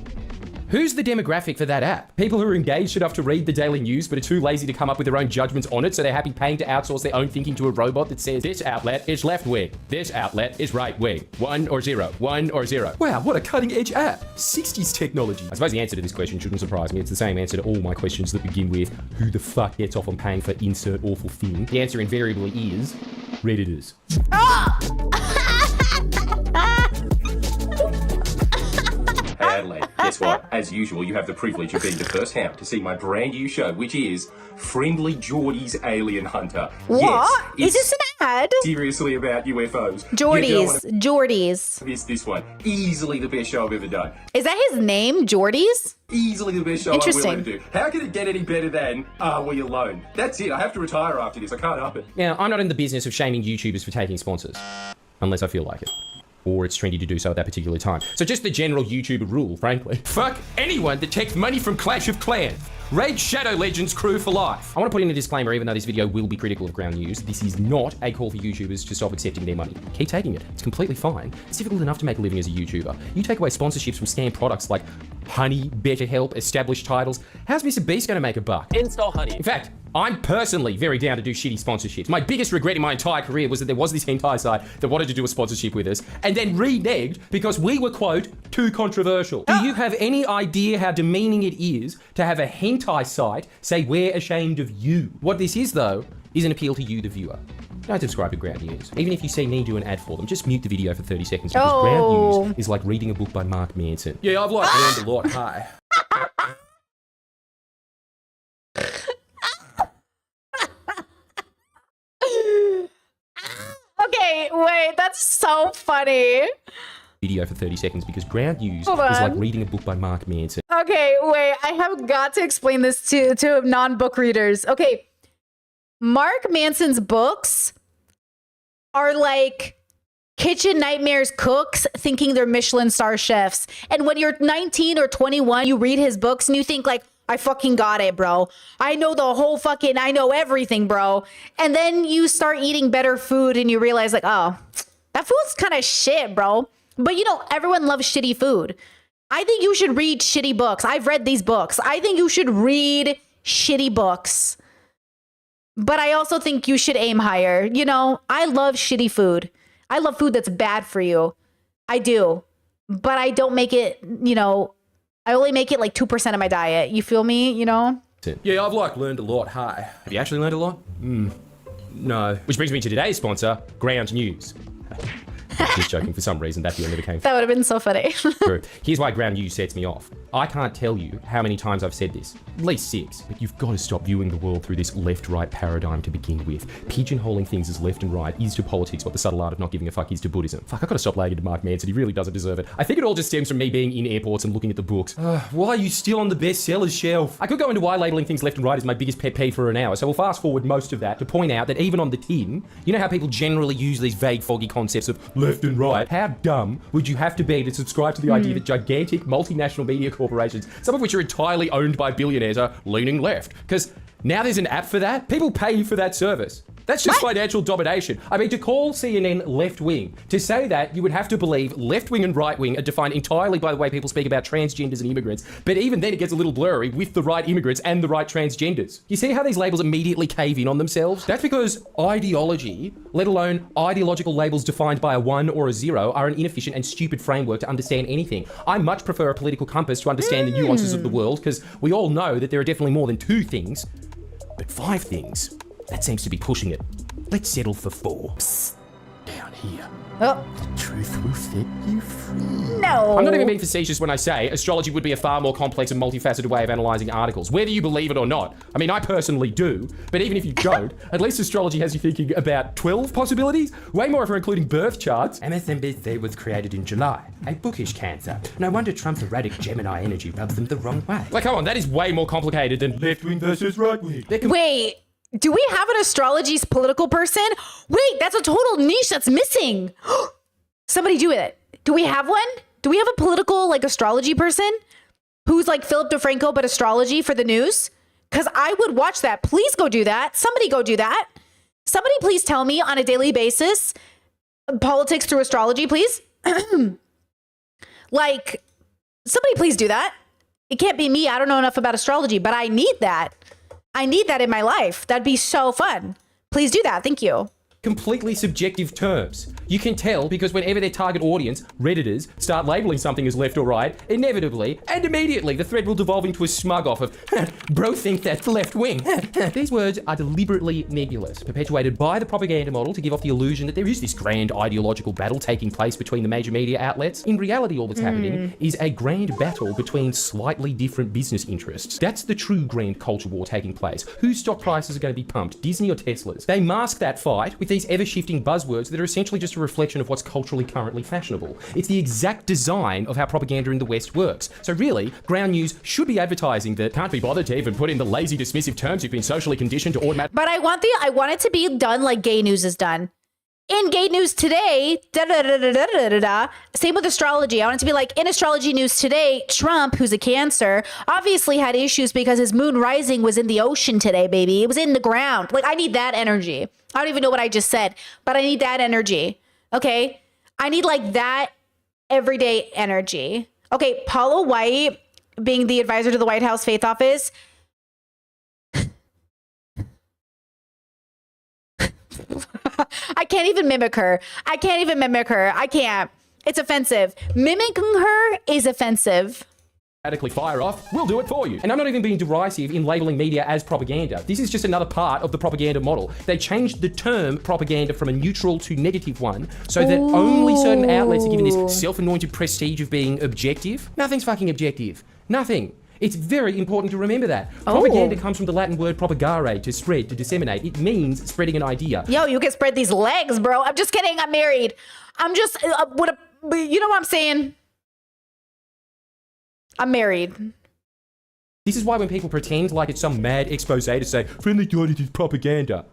who's the demographic for that app? People who are engaged enough to read the daily news but are too lazy to come up with their own judgments on it, so they're happy paying to outsource their own thinking to a robot that says, this outlet is left wing, this outlet is right wing, 1 or 0, 1 or 0. Wow, what a cutting edge app. 60s technology. I suppose the answer to this question shouldn't surprise me. It's the same answer to all my questions that begin with, who the fuck gets off on paying for insert awful thing? The answer invariably is Redditors. Hey Adelaide, guess what? As usual, you have the privilege of being the first hound to see my brand new show, which is Friendly Geordie's Alien Hunter. What? Yes, is this an ad? Seriously about UFOs. Geordies. Miss this one. Easily the best show I've ever done. Is that his name, Geordies? Easily the best show I will Interesting. ever do. How can it get any better than Are We Alone? That's it. I have to retire after this. I can't up it. Now, I'm not in the business of shaming YouTubers for taking sponsors, unless I feel like it. Or it's trendy to do so at that particular time. So just the general YouTuber rule, frankly. Fuck anyone that takes money from Clash of Clans. Raid Shadow Legends crew for life. I want to put in a disclaimer, even though this video will be critical of Ground News, this is not a call for YouTubers to stop accepting their money. Keep taking it. It's completely fine. It's difficult enough to make a living as a YouTuber. You take away sponsorships from scam products like Honey, BetterHelp, established titles. How's Mr. Beast going to make a buck? Install Honey. In fact, I'm personally very down to do shitty sponsorships. My biggest regret in my entire career was that there was this hentai site that wanted to do a sponsorship with us and then reneged because we were, quote, too controversial. Do you have any idea how demeaning it is to have a hentai site say we're ashamed of you? What this is, though, is an appeal to you, the viewer. Don't subscribe to Ground News. Even if you see me do an ad for them, just mute the video for 30 seconds because Ground News is like reading a book by Mark Manson. Yeah, I've learned a lot. Hi. Okay, wait, that's so funny. Video for 30 seconds because ground news Hold is like on. reading a book by Mark Manson. Okay, wait, I have got to explain this to non-book readers. Okay, Mark Manson's books are like kitchen nightmares cooks thinking they're Michelin star chefs. And when you're 19 or 21, you read his books and you think like, I fucking got it, bro. I know I know everything, bro. And then you start eating better food and you realize like, oh, that food's kind of shit, bro. But you know, everyone loves shitty food. I think you should read shitty books. I've read these books. I think you should read shitty books. But I also think you should aim higher. You know, I love shitty food. I love food that's bad for you. I do. But I don't make it, you know, I only make it like 2% of my diet. You feel me, you know? Yeah, I've learned a lot. Hi. Have you actually learned a lot? No. Which brings me to today's sponsor, Ground News. Just joking, for some reason that deal never came That would have been so funny. through. Here's why Ground News sets me off. I can't tell you how many times I've said this. At least 6. But you've got to stop viewing the world through this left-right paradigm to begin with. Pigeonholing things as left and right is to politics what the subtle art of not giving a fuck is to Buddhism. Fuck, I've got to stop laying into Mark Manson. He really doesn't deserve it. I think it all just stems from me being in airports and looking at the books. Why are you still on the bestsellers shelf? I could go into why labeling things left and right is my biggest pet peeve for an hour, so we'll fast forward most of that to point out that even on the tin, you know how people generally use these vague, foggy concepts of left and right? How dumb would you have to be to subscribe to the idea that gigantic multinational media corporations, some of which are entirely owned by billionaires, are leaning left? Because now there's an app for that. People pay for that service. That's just financial domination. I mean, to call CNN left-wing, to say that, you would have to believe left-wing and right-wing are defined entirely by the way people speak about transgenders and immigrants. But even then it gets a little blurry with the right immigrants and the right transgenders. You see how these labels immediately cave in on themselves? That's because ideology, let alone ideological labels defined by a 1 or a 0, are an inefficient and stupid framework to understand anything. I much prefer a political compass to understand the nuances of the world, because we all know that there are definitely more than 2 things, but 5 things. That seems to be pushing it. Let's settle for 4. Psst. Down here. Oh. The truth will set you free. No. I'm not even being facetious when I say astrology would be a far more complex and multifaceted way of analysing articles, whether you believe it or not. I mean, I personally do, but even if you don't, at least astrology has you thinking about 12 possibilities, way more if we're including birth charts. MSNBC was created in July, a bookish Cancer. No wonder Trump's erratic Gemini energy rubs them the wrong way. Like, come on, that is way more complicated than left-wing versus right-wing. Wait, do we have an astrology's political person? Wait, that's a total niche that's missing. Somebody do it. Do we have one? Do we have a political, like, astrology person who's like Philip DeFranco, but astrology for the news? Because I would watch that. Please go do that. Somebody go do that. Somebody please tell me on a daily basis, politics through astrology, please. Like, somebody please do that. It can't be me. I don't know enough about astrology, but I need that. I need that in my life. That'd be so fun. Please do that. Thank you. Completely subjective terms. You can tell because whenever their target audience, Redditors, start labeling something as left or right, inevitably and immediately the thread will devolve into a smug off of, bro think that's left wing. These words are deliberately nebulous, perpetuated by the propaganda model to give off the illusion that there is this grand ideological battle taking place between the major media outlets. In reality, all that's happening is a grand battle between slightly different business interests. That's the true grand culture war taking place. Whose stock prices are going to be pumped, Disney or Tesla's? They mask that fight with these ever-shifting buzzwords that are essentially just a reflection of what's culturally currently fashionable. It's the exact design of how propaganda in the West works. So really, Ground News should be advertising that can't be bothered to even put in the lazy, dismissive terms you've been socially conditioned to automatically. But I want it to be done like gay news is done. In gay news today, same with astrology. I want it to be like, in astrology news today, Trump, who's a Cancer, obviously had issues because his moon rising was in the ocean today, baby. It was in the ground. Like, I need that energy. I don't even know what I just said, but I need that energy. Okay? I need like that everyday energy. Okay, Paula White being the advisor to the White House Faith Office. I can't even mimic her. I can't. It's offensive. Mimicking her is offensive. Fire off, we'll do it for you. And I'm not even being derisive in labeling media as propaganda. This is just another part of the propaganda model. They changed the term propaganda from a neutral to negative one so that only certain outlets are given this self-anointed prestige of being objective. Nothing's fucking objective. Nothing. It's very important to remember that. Propaganda comes from the Latin word propagare, to spread, to disseminate. It means spreading an idea. Yo, you can spread these legs, bro. I'm just kidding. I'm married. I'm just, you know what I'm saying? I'm married. This is why when people pretend like it's some mad expose to say, friendly giant is propaganda.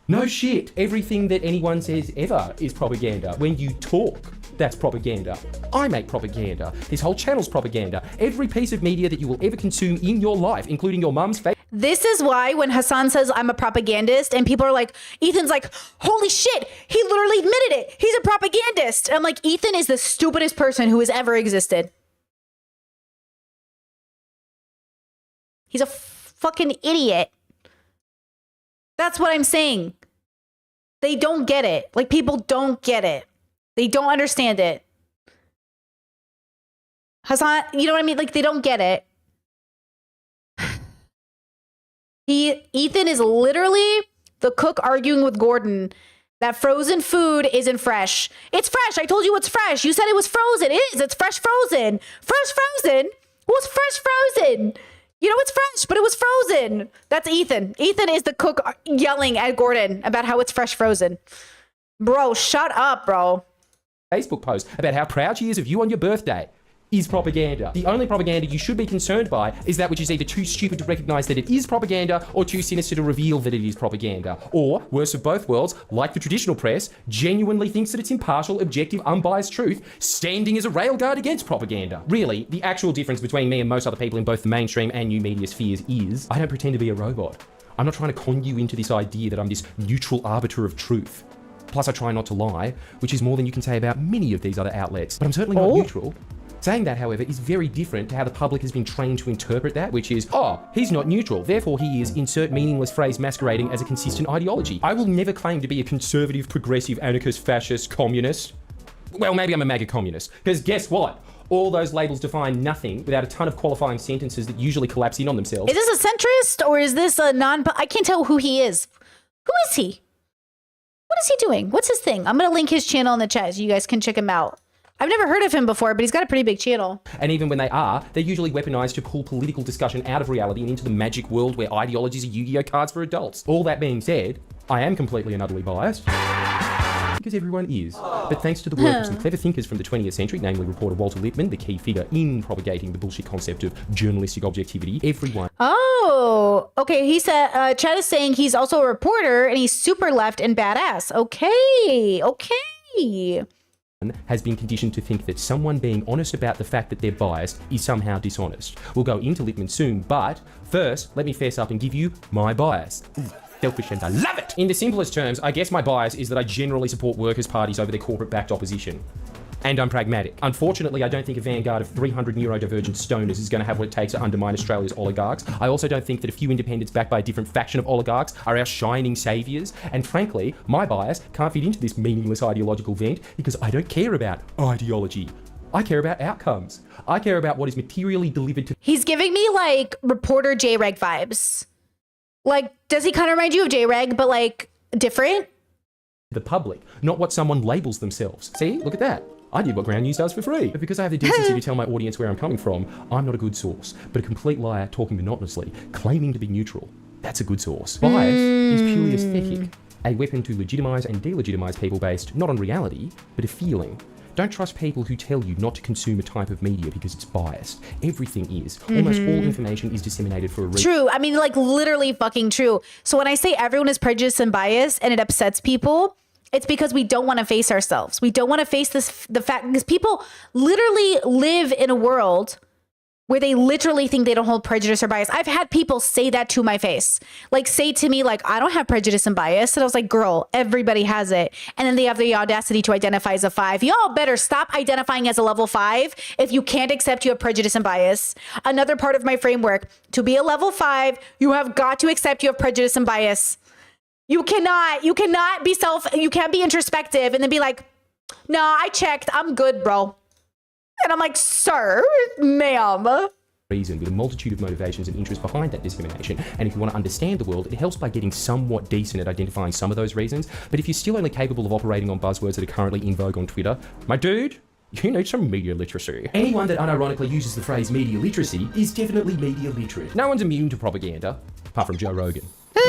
No shit. Everything that anyone says ever is propaganda. When you talk, that's propaganda. I make propaganda. This whole channel's propaganda. Every piece of media that you will ever consume in your life, including your mum's face. This is why when Hassan says I'm a propagandist and people are like, Ethan's like, holy shit, he literally admitted it. He's a propagandist. And I'm like, Ethan is the stupidest person who has ever existed. He's a fucking idiot. That's what I'm saying. They don't get it. Like, people don't get it. They don't understand it. Hassan, you know what I mean? Like, they don't get it. Ethan is literally the cook arguing with Gordon that frozen food isn't fresh. It's fresh. I told you it's fresh. You said it was frozen. It is. It's fresh frozen. Fresh frozen? What's fresh frozen? You know, it's fresh, but it was frozen. That's Ethan. Ethan is the cook yelling at Gordon about how it's fresh frozen. Bro, shut up, bro. Facebook post about how proud she is of you on your birthday is propaganda. The only propaganda you should be concerned by is that which is either too stupid to recognize that it is propaganda or too sinister to reveal that it is propaganda. Or, worst of both worlds, like the traditional press, genuinely thinks that it's impartial, objective, unbiased truth, standing as a railguard against propaganda. Really, the actual difference between me and most other people in both the mainstream and new media spheres is I don't pretend to be a robot. I'm not trying to con you into this idea that I'm this neutral arbiter of truth. Plus, I try not to lie, which is more than you can say about many of these other outlets. But I'm certainly not neutral. Saying that, however, is very different to how the public has been trained to interpret that, which is, oh, he's not neutral, therefore he is insert meaningless phrase masquerading as a consistent ideology. I will never claim to be a conservative, progressive, anarchist, fascist, communist. Well, maybe I'm a MAGA communist, because guess what? All those labels define nothing without a ton of qualifying sentences that usually collapse in on themselves. Is this a centrist or is this a I can't tell who he is. Who is he? What is he doing? What's his thing? I'm going to link his channel in the chat so you guys can check him out. I've never heard of him before, but he's got a pretty big channel. And even when they are, they're usually weaponized to pull political discussion out of reality and into the magic world where ideologies are Yu-Gi-Oh cards for adults. All that being said, I am completely and utterly biased. Because everyone is. But thanks to the work of some clever thinkers from the 20th century, namely reporter Walter Lippmann, the key figure in propagating the bullshit concept of journalistic objectivity, everyone... Oh, okay. He said, Chad is saying he's also a reporter and he's super left and badass. Okay, okay. Has been conditioned to think that someone being honest about the fact that they're biased is somehow dishonest. We'll go into Lippmann soon, but first, let me fess up and give you my bias. Selfish and I love it! In the simplest terms, I guess my bias is that I generally support workers' parties over their corporate-backed opposition. And I'm pragmatic. Unfortunately, I don't think a vanguard of 300 neurodivergent stoners is going to have what it takes to undermine Australia's oligarchs. I also don't think that a few independents backed by a different faction of oligarchs are our shining saviours. And frankly, my bias can't fit into this meaningless ideological vent because I don't care about ideology. I care about outcomes. I care about what is materially delivered to... He's giving me, like, reporter J-Reg vibes. Like, does he kind of remind you of J-Reg, but, like, different? The public, not what someone labels themselves. See? Look at that. I did what Ground News does for free. But because I have the decency to tell my audience where I'm coming from, I'm not a good source, but a complete liar talking monotonously, claiming to be neutral. That's a good source. Bias is purely aesthetic, a weapon to legitimise and delegitimise people based not on reality, but a feeling. Don't trust people who tell you not to consume a type of media because it's biased. Everything is. Almost all information is disseminated for a reason. True. I mean, like, literally fucking true. So when I say everyone is prejudiced and biased and it upsets people, it's because we don't want to face ourselves. We don't want to face the fact, because people literally live in a world where they literally think they don't hold prejudice or bias. I've had people say that to my face. Like, say to me, like, I don't have prejudice and bias. And I was like, girl, everybody has it. And then they have the audacity to identify as a 5. Y'all better stop identifying as a level 5 if you can't accept you have prejudice and bias. Another part of my framework, to be a level 5, you have got to accept you have prejudice and bias. You cannot be you can't be introspective and then be like, no, I checked. I'm good, bro. And I'm like, sir, ma'am. Reason with a multitude of motivations and interests behind that discrimination. And if you want to understand the world, it helps by getting somewhat decent at identifying some of those reasons. But if you're still only capable of operating on buzzwords that are currently in vogue on Twitter, my dude, You need some media literacy. Anyone that unironically uses the phrase media literacy is definitely media literate. No one's immune to propaganda, apart from Joe Rogan.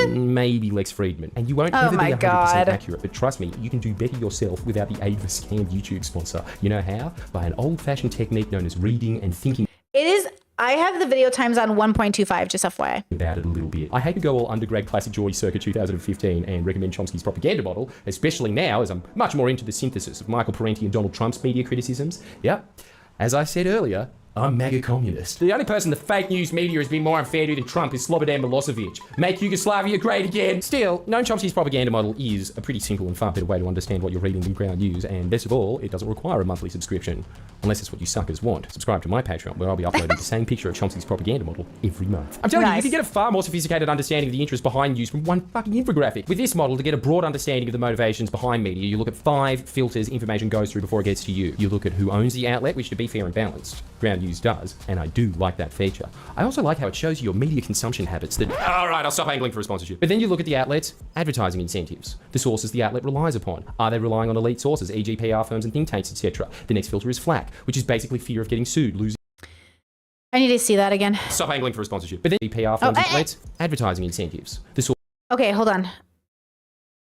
Maybe Lex Friedman. And you won't ever be 100% accurate, but trust me, you can do better yourself without the aid of a scammed YouTube sponsor. You know how? By an old-fashioned technique known as reading and thinking. It is. I have the video times on 1.25, just FYI. About it a little bit. I hate to go all undergrad classic Geordie circa 2015 and recommend Chomsky's propaganda model, especially now as I'm much more into the synthesis of Michael Parenti and Donald Trump's media criticisms. Yep. As I said earlier, I'm MAGA communist. The only person the fake news media has been more unfair to than Trump is Slobodan Milosevic. Make Yugoslavia great again. Still, Noam Chomsky's propaganda model is a pretty simple and far better way to understand what you're reading than Ground News, and best of all, it doesn't require a monthly subscription. Unless it's what you suckers want. Subscribe to my Patreon, where I'll be uploading the same picture of Chomsky's propaganda model every month. I'm telling you, you can get a far more sophisticated understanding of the interest behind news from one fucking infographic. With this model, to get a broad understanding of the motivations behind media, you look at 5 filters information goes through before it gets to you. You look at who owns the outlet, which, to be fair and balanced, Ground News does, and I do like that feature. I also like how it shows you your media consumption habits that, alright, I'll stop angling for a sponsorship. But then you look at the outlet's advertising incentives, the sources the outlet relies upon. Are they relying on elite sources, e.g. PR firms and think tanks, etc.? The next filter is flack, which is basically fear of getting sued, losing. I need to see that again. Stop angling for a sponsorship. But then PR firms and outlets, advertising incentives. Okay, hold on.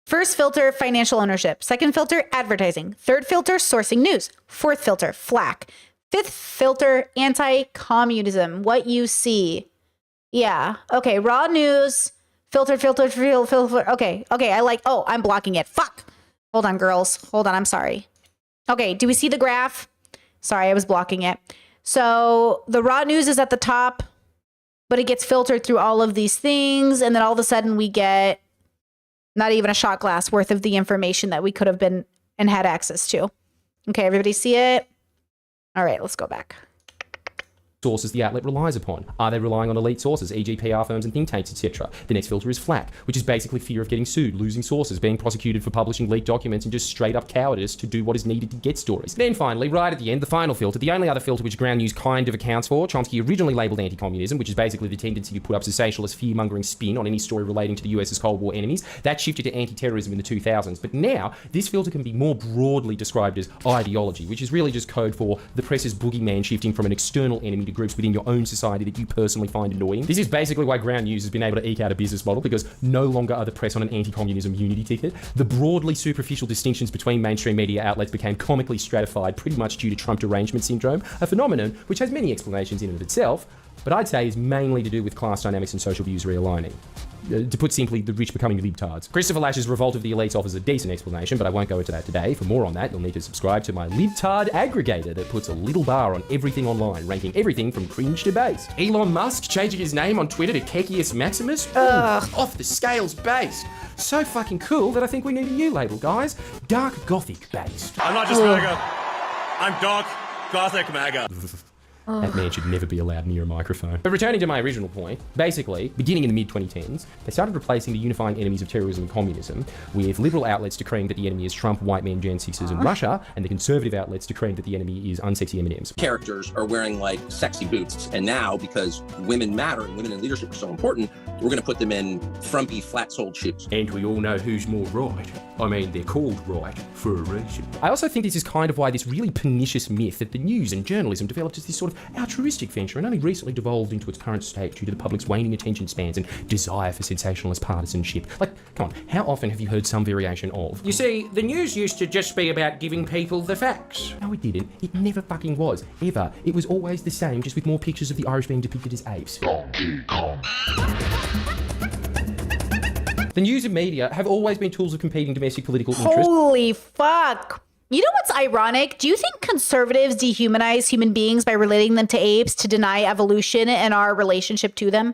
First filter, financial ownership. Second filter, advertising. Third filter, sourcing news. Fourth filter, flack. Fifth filter, anti-communism. What you see. Yeah. Okay, raw news. Filter. Okay, I like, oh, I'm blocking it. Fuck. Hold on, girls. Hold on, I'm sorry. Okay, do we see the graph? Sorry, I was blocking it. So the raw news is at the top, but it gets filtered through all of these things. And then all of a sudden we get not even a shot glass worth of the information that we could have been and had access to. Okay, everybody see it? All right, let's go back. Sources the outlet relies upon. Are they relying on elite sources, e.g. PR firms and think tanks, etc.? The next filter is flack, which is basically fear of getting sued, losing sources, being prosecuted for publishing leaked documents, and just straight up cowardice to do what is needed to get stories. Then finally, right at the end, the final filter, the only other filter which Ground News kind of accounts for, Chomsky originally labelled anti-communism, which is basically the tendency to put up sensationalist fear-mongering spin on any story relating to the US's Cold War enemies. That shifted to anti-terrorism in the 2000s, but now this filter can be more broadly described as ideology, which is really just code for the press's boogeyman shifting from an external enemy to groups within your own society that you personally find annoying. This is basically why Ground News has been able to eke out a business model, because no longer are the press on an anti-communism unity ticket. The broadly superficial distinctions between mainstream media outlets became comically stratified pretty much due to Trump derangement syndrome, a phenomenon which has many explanations in and of itself, but I'd say is mainly to do with class dynamics and social views realigning. To put simply, the rich becoming libtards. Christopher Lash's Revolt of the Elites offers a decent explanation, but I won't go into that today. For more on that, you'll need to subscribe to my libtard aggregator that puts a little bar on everything online, ranking everything from cringe to based. Elon Musk changing his name on Twitter to Kekius Maximus? Off the scales based. So fucking cool that I think we need a new label, guys. Dark Gothic based. I'm not just MAGA. I'm Dark Gothic MAGA. That man should never be allowed near a microphone. But returning to my original point, basically, beginning in the mid-2010s, they started replacing the unifying enemies of terrorism and communism with liberal outlets decreeing that the enemy is Trump, white men, Gen Xers, and Russia, and the conservative outlets decreeing that the enemy is unsexy M&Ms. Characters are wearing like sexy boots, and now because women matter and women in leadership are so important, we're going to put them in frumpy, flat-soled shoes. And we all know who's more right. I mean, they're called right for a reason. I also think this is kind of why this really pernicious myth that the news and journalism developed as this sort of altruistic venture and only recently devolved into its current state due to the public's waning attention spans and desire for sensationalist partisanship. Like, come on, how often have you heard some variation of? You see, the news used to just be about giving people the facts. No, it didn't. It never fucking was. Ever. It was always the same, just with more pictures of the Irish being depicted as apes. The news and media have always been tools of competing domestic political interests. Holy fuck. You know what's ironic? Do you think conservatives dehumanize human beings by relating them to apes to deny evolution and our relationship to them?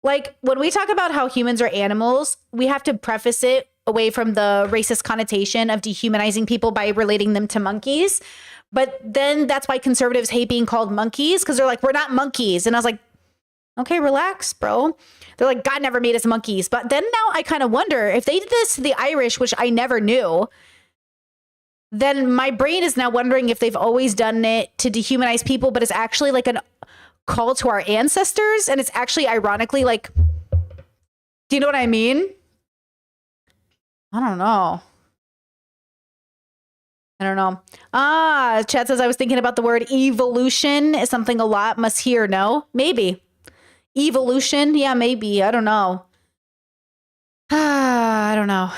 Like, when we talk about how humans are animals, we have to preface it away from the racist connotation of dehumanizing people by relating them to monkeys. But then that's why conservatives hate being called monkeys, because they're like, we're not monkeys. And I was like, okay, relax, bro. They're like, God never made us monkeys. But then now I kind of wonder if they did this to the Irish, which I never knew, then my brain is now wondering if they've always done it to dehumanize people, but it's actually like a call to our ancestors. And it's actually ironically like, do you know what I mean? I don't know. Chat says, I was thinking about the word evolution is something a lot must hear. No? Maybe. Evolution? Yeah, maybe. I don't know. I don't know.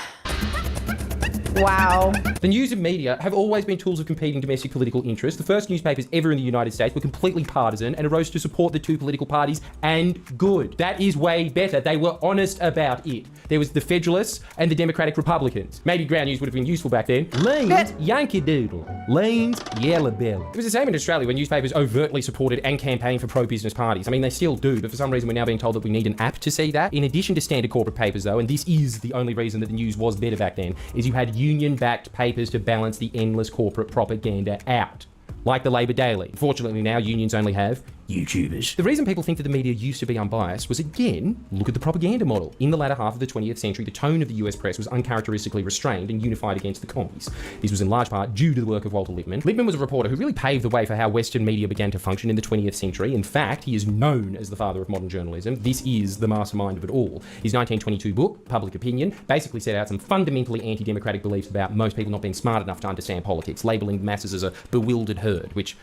Wow. The news and media have always been tools of competing domestic political interests. The first newspapers ever in the United States were completely partisan and arose to support the two political parties, and good. That is way better. They were honest about it. There was the Federalists and the Democratic Republicans. Maybe ground news would have been useful back then. Leans, Yankee Doodle. Leans, Yellow Belly. It was the same in Australia when newspapers overtly supported and campaigned for pro-business parties. I mean, they still do, but for some reason we're now being told that we need an app to see that. In addition to standard corporate papers, though, and this is the only reason that the news was better back then, is you had union-backed papers to balance the endless corporate propaganda out. Like the Labour Daily. Fortunately now, unions only have YouTubers. The reason people think that the media used to be unbiased was, again, look at the propaganda model. In the latter half of the 20th century, the tone of the US press was uncharacteristically restrained and unified against the commies. This was in large part due to the work of Walter Lippmann. Lippmann was a reporter who really paved the way for how Western media began to function in the 20th century. In fact, he is known as the father of modern journalism. This is the mastermind of it all. His 1922 book, Public Opinion, basically set out some fundamentally anti-democratic beliefs about most people not being smart enough to understand politics, labelling the masses as a bewildered herd, which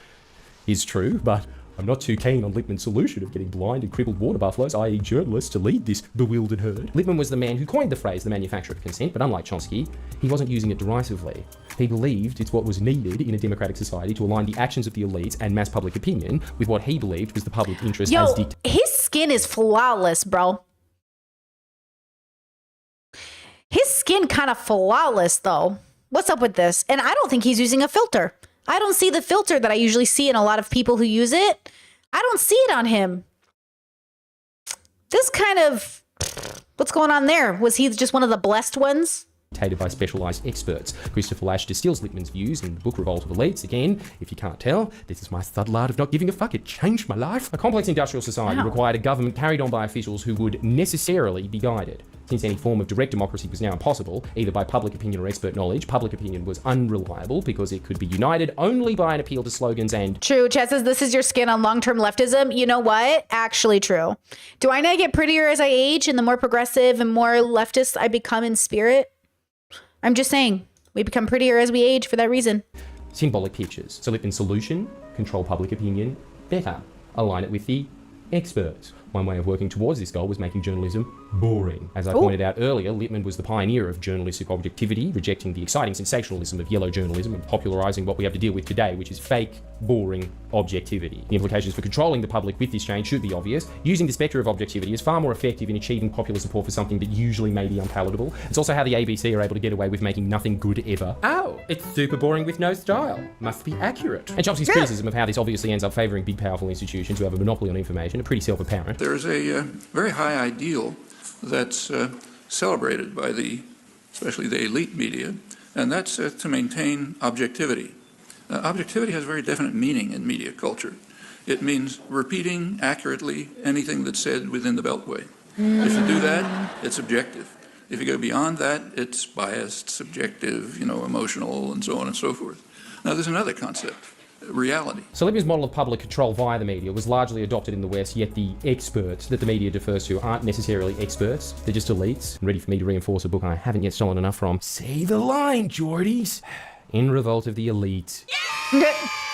is true, but I'm not too keen on Lippmann's solution of getting blind and crippled water buffaloes, i.e. journalists, to lead this bewildered herd. Lippmann was the man who coined the phrase the manufacture of consent, but unlike Chomsky, he wasn't using it derisively. He believed it's what was needed in a democratic society to align the actions of the elites and mass public opinion with what he believed was the public interest as dictated. His skin is flawless, bro. His skin kind of flawless, though. What's up with this? And I don't think he's using a filter. I don't see the filter that I usually see in a lot of people who use it. I don't see it on him. This kind of... What's going on there? Was he just one of the blessed ones? By specialised experts. Christopher Lasch distills Lippmann's views in the book Revolt of Elites. Again, if you can't tell, this is my subtle art of not giving a fuck. It changed my life. A complex industrial society required a government carried on by officials who would necessarily be guided. Since any form of direct democracy was now impossible, either by public opinion or expert knowledge, public opinion was unreliable because it could be united only by an appeal to slogans and... True. Chet says, this is your skin on long-term leftism. You know what? Actually true. Do I not get prettier as I age and the more progressive and more leftist I become in spirit? I'm just saying, we become prettier as we age for that reason. Symbolic pictures. So Lippmann's solution, control public opinion better. Align it with the experts. One way of working towards this goal was making journalism boring. As I pointed out earlier, Lippmann was the pioneer of journalistic objectivity, rejecting the exciting sensationalism of yellow journalism and popularising what we have to deal with today, which is fake, boring objectivity. The implications for controlling the public with this change should be obvious. Using the spectre of objectivity is far more effective in achieving popular support for something that usually may be unpalatable. It's also how the ABC are able to get away with making nothing good ever. Oh, it's super boring with no style. Must be accurate. And Chomsky's criticism of how this obviously ends up favouring big, powerful institutions who have a monopoly on information are pretty self-apparent. There's a very high ideal that's celebrated by especially the elite media, and that's to maintain objectivity. Objectivity has a very definite meaning in media culture. It means repeating accurately anything that's said within the Beltway. If you do that, it's objective. If you go beyond that, it's biased, subjective, emotional, and so on and so forth. Now, there's another concept. Reality. So Lippmann's model of public control via the media was largely adopted in the West, yet the experts that the media defers to aren't necessarily experts. They're just elites. Ready for me to reinforce a book I haven't yet stolen enough from. Say the line, Geordies. In Revolt of the Elite.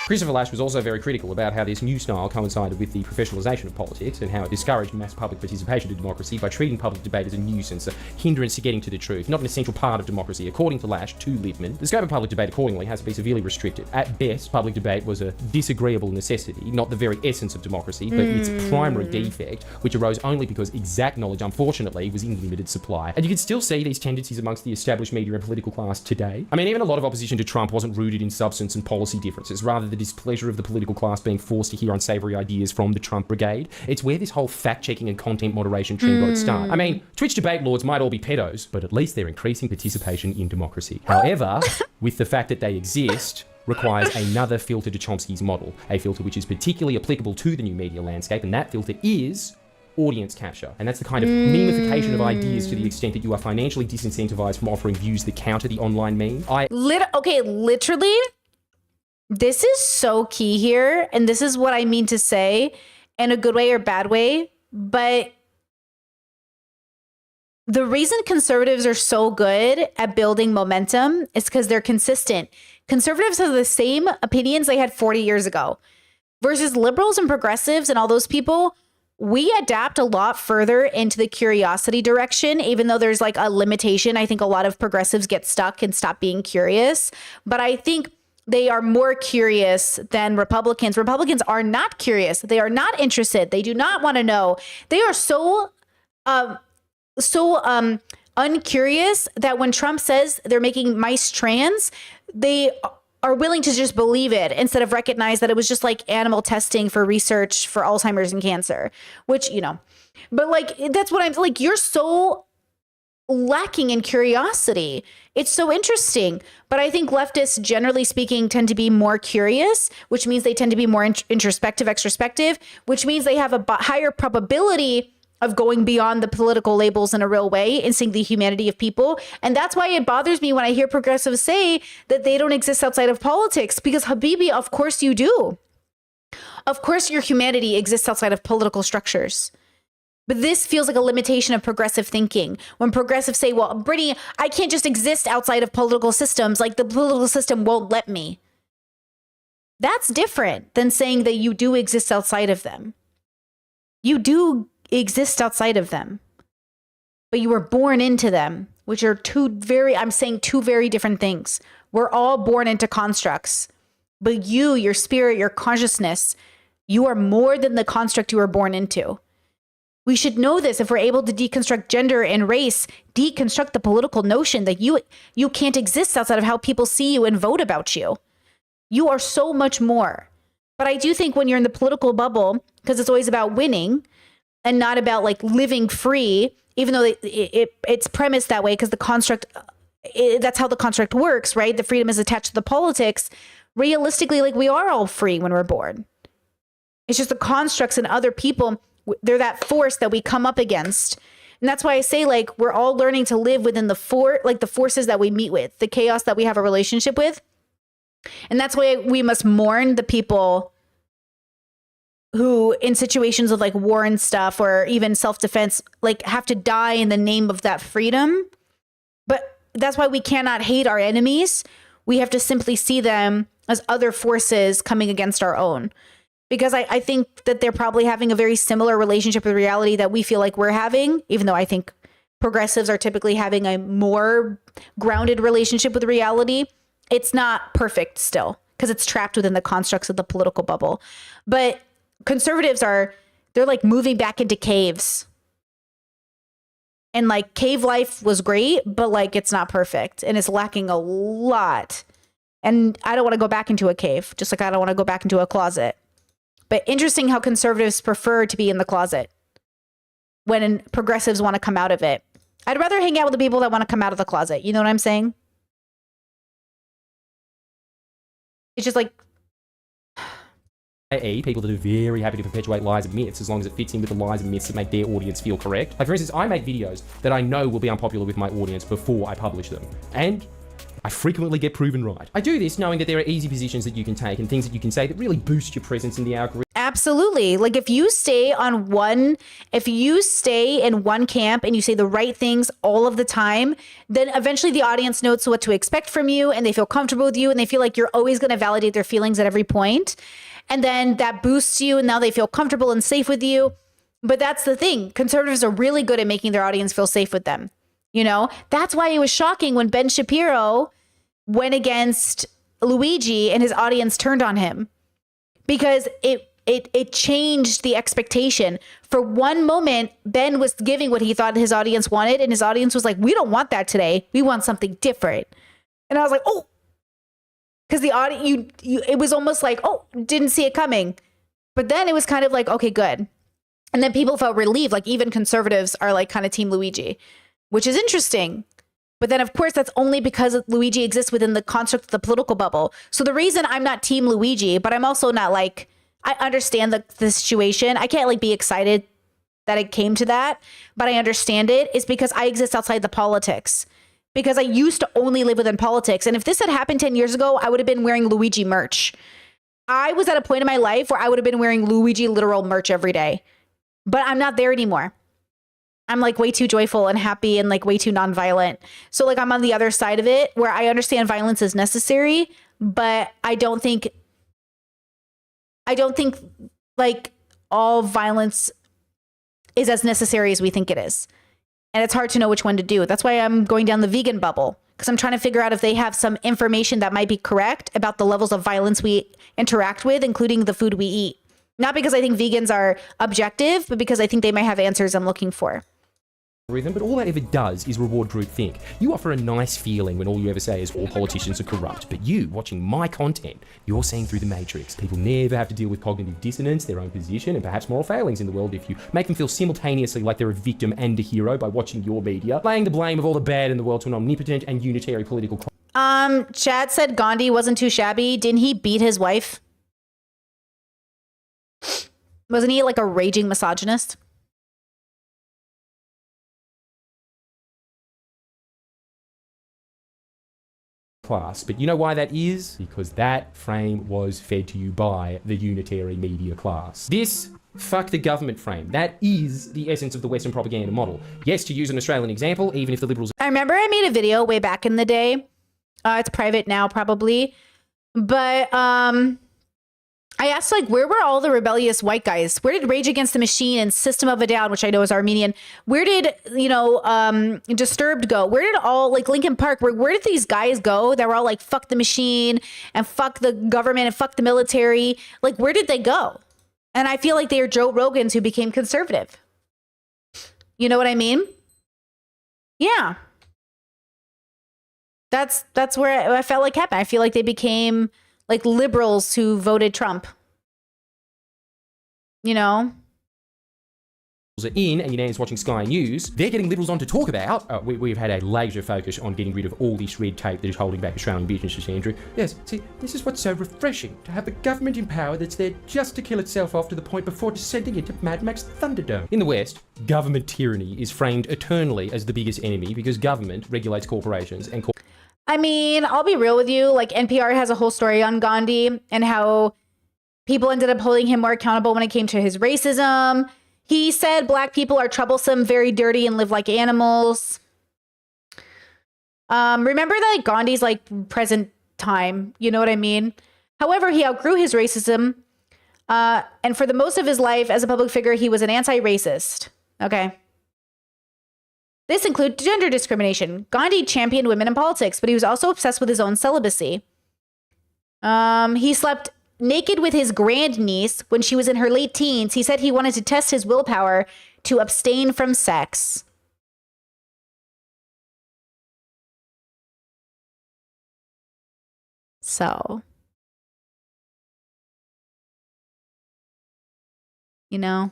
Christopher Lasch was also very critical about how this new style coincided with the professionalisation of politics and how it discouraged mass public participation in democracy by treating public debate as a nuisance, a hindrance to getting to the truth, not an essential part of democracy. According to Lasch, to Lippmann, the scope of public debate accordingly has to be severely restricted. At best, public debate was a disagreeable necessity, not the very essence of democracy, but its primary defect, which arose only because exact knowledge, unfortunately, was in limited supply. And you can still see these tendencies amongst the established media and political class today. I mean, even a lot of opposition to Trump wasn't rooted in substance and policy differences, rather the displeasure of the political class being forced to hear unsavoury ideas from the Trump brigade. It's where this whole fact-checking and content moderation trend got its start. I mean, Twitch debate lords might all be pedos, but at least they're increasing participation in democracy. However, with the fact that they exist, requires another filter to Chomsky's model, a filter which is particularly applicable to the new media landscape, and that filter is audience capture. And that's the kind of memification of ideas to the extent that you are financially disincentivized from offering views that counter the online meme. Literally, this is so key here, and this is what I mean to say in a good way or bad way, but The reason conservatives are so good at building momentum is because they're consistent. Conservatives have the same opinions they had 40 years ago versus liberals and progressives and all those people. We adapt a lot further into the curiosity direction, even though there's like a limitation. I think a lot of progressives get stuck and stop being curious, but I think they are more curious than Republicans. Republicans are not curious. They are not interested. They do not want to know. They are so uncurious that when Trump says they're making mice trans, they are willing to just believe it instead of recognize that it was just like animal testing for research for Alzheimer's and cancer, which, you know, but like, that's what I'm like, you're so lacking in curiosity. It's so interesting. But I think leftists, generally speaking, tend to be more curious, which means they tend to be more introspective, extrospective, which means they have a higher probability of going beyond the political labels in a real way and seeing the humanity of people. And that's why it bothers me when I hear progressives say that they don't exist outside of politics, because Habibi, of course you do. Of course your humanity exists outside of political structures. But this feels like a limitation of progressive thinking. When progressives say, well, Brittany, I can't just exist outside of political systems, like the political system won't let me. That's different than saying that you do exist outside of them. You do exist outside of them, but you were born into them, which are two very different things. We're all born into constructs, but you, your spirit, your consciousness, you are more than the construct you were born into. We should know this. If we're able to deconstruct gender and race, deconstruct the political notion that you can't exist outside of how people see you and vote about you. You are so much more. But I do think when you're in the political bubble, because it's always about winning and not about like living free, even though it's premised that way because the construct, that's how the construct works, right? The freedom is attached to the politics. Realistically, like we are all free when we're born. It's just the constructs and other people, they're that force that we come up against. And that's why I say like we're all learning to live within the forces that we meet with, the chaos that we have a relationship with. And that's why we must mourn the people who in situations of like war and stuff or even self-defense like have to die in the name of that freedom. But that's why we cannot hate our enemies. We have to simply see them as other forces coming against our own. Because I think that they're probably having a very similar relationship with reality that we feel like we're having, even though I think progressives are typically having a more grounded relationship with reality. It's not perfect still because it's trapped within the constructs of the political bubble. But conservatives they're like moving back into caves. And like cave life was great, but like it's not perfect and it's lacking a lot. And I don't want to go back into a cave, just like I don't want to go back into a closet. But interesting how conservatives prefer to be in the closet when progressives want to come out of it. I'd rather hang out with the people that want to come out of the closet. You know what I'm saying? It's just like, i.e. people that are very happy to perpetuate lies and myths as long as it fits in with the lies and myths that make their audience feel correct. Like for instance, I make videos that I know will be unpopular with my audience before I publish them. And I frequently get proven right. I do this knowing that there are easy positions that you can take and things that you can say that really boost your presence in the algorithm. absolutely. Like if you stay in one camp and you say the right things all of the time, then eventually the audience knows what to expect from you and they feel comfortable with you and they feel like you're always going to validate their feelings at every point. And then that boosts you and now they feel comfortable and safe with you. But that's the thing. Conservatives are really good at making their audience feel safe with them. You know, that's why it was shocking when Ben Shapiro went against Luigi and his audience turned on him, because it changed the expectation. For one moment, Ben was giving what he thought his audience wanted, and his audience was like, we don't want that today. We want something different. And I was like, oh, because the audience, it was almost like, oh, didn't see it coming. But then it was kind of like, okay, good. And then people felt relieved. Like even conservatives are like kind of team Luigi, which is interesting. But then, of course, that's only because Luigi exists within the construct of the political bubble. So the reason I'm not team Luigi, but I'm also not like, I understand the situation. I can't like be excited that it came to that, but I understand it, is because I exist outside the politics. Because I used to only live within politics. And if this had happened 10 years ago, I would have been wearing Luigi merch. I was at a point in my life where I would have been wearing Luigi literal merch every day. But I'm not there anymore. I'm like way too joyful and happy and like way too nonviolent. So like I'm on the other side of it where I understand violence is necessary, but I don't think like all violence is as necessary as we think it is. And it's hard to know which one to do. That's why I'm going down the vegan bubble, because I'm trying to figure out if they have some information that might be correct about the levels of violence we interact with, including the food we eat. Not because I think vegans are objective, but because I think they might have answers I'm looking for. But all that ever does is reward groupthink. You offer a nice feeling when all you ever say is all politicians are corrupt. But you, watching my content, you're seeing through the matrix. People never have to deal with cognitive dissonance, their own position, and perhaps moral failings in the world if you make them feel simultaneously like they're a victim and a hero by watching your media, laying the blame of all the bad in the world to an omnipotent and unitary political class. Chad said Gandhi wasn't too shabby. Didn't he beat his wife? Wasn't he like a raging misogynist? Class. But you know why that is? Because that frame was fed to you by the unitary media class. This fuck the government frame, that is the essence of the Western propaganda model. Yes, to use an Australian example, even if the Liberals... I remember I made a video way back in the day. It's private now probably. But I asked like, where were all the rebellious white guys? Where did Rage Against the Machine and System of a Down, which I know is Armenian, where did, you know, Disturbed go? Where did all, like Linkin Park, where did these guys go that were all like, fuck the machine and fuck the government and fuck the military? Like, where did they go? And I feel like they are Joe Rogans who became conservative. You know what I mean? Yeah. That's where I felt like happened. I feel like they became like liberals who voted Trump. You know? Are in, and your nan's watching Sky News, they're getting Liberals on to talk about. We've had a laser focus on getting rid of all this red tape that is holding back Australian businesses, Andrew. Yes, see, this is what's so refreshing, to have the government in power that's there just to kill itself off to the point before descending into Mad Max Thunderdome. In the West, government tyranny is framed eternally as the biggest enemy because government regulates corporations and I mean, I'll be real with you. Like NPR has a whole story on Gandhi and how people ended up holding him more accountable when it came to his racism. He said black people are troublesome, very dirty, and live like animals. Remember that like, Gandhi's like present time, you know what I mean? However, he outgrew his racism. And for the most of his life as a public figure, he was an anti-racist. Okay. This included gender discrimination. Gandhi championed women in politics, but he was also obsessed with his own celibacy. He slept naked with his grandniece when she was in her late teens. He said he wanted to test his willpower to abstain from sex. So, you know.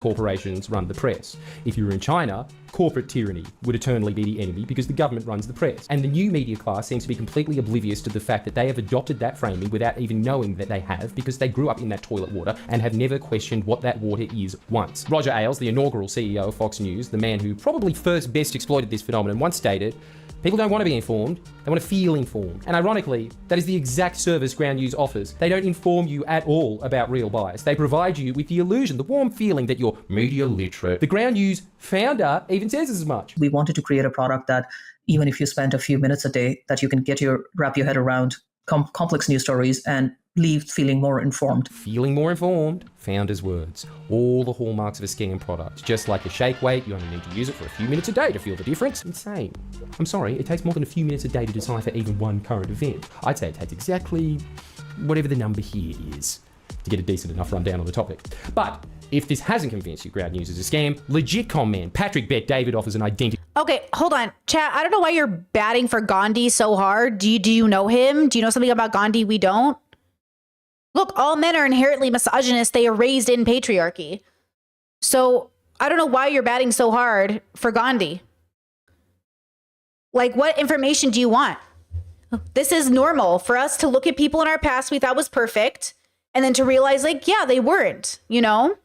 Corporations run the press. If you were in China, corporate tyranny would eternally be the enemy because the government runs the press. And the new media class seems to be completely oblivious to the fact that they have adopted that framing without even knowing that they have, because they grew up in that toilet water and have never questioned what that water is once. Roger Ailes, the inaugural CEO of Fox News, the man who probably first best exploited this phenomenon, once stated, people don't want to be informed, they want to feel informed. And ironically, that is the exact service Ground News offers. They don't inform you at all about real bias. They provide you with the illusion, the warm feeling that you're media literate. The Ground News founder even says as much. We wanted to create a product that even if you spend a few minutes a day, that you can wrap your head around complex news stories and leave feeling more informed. Feeling more informed, founder's words. All the hallmarks of a scam product. Just like a shake weight, you only need to use it for a few minutes a day to feel the difference. Insane. I'm sorry, it takes more than a few minutes a day to decipher even one current event. I'd say it takes exactly whatever the number here is to get a decent enough rundown on the topic. But if this hasn't convinced you Ground News is a scam, legit con man Patrick Bet David offers an identity. Okay, hold on. Chat, I don't know why you're batting for Gandhi so hard. Do you know him? Do you know something about Gandhi we don't? Look, all men are inherently misogynist. They are raised in patriarchy. So I don't know why you're batting so hard for Gandhi. Like, what information do you want? This is normal for us to look at people in our past we thought was perfect and then to realize, like, yeah, they weren't, you know?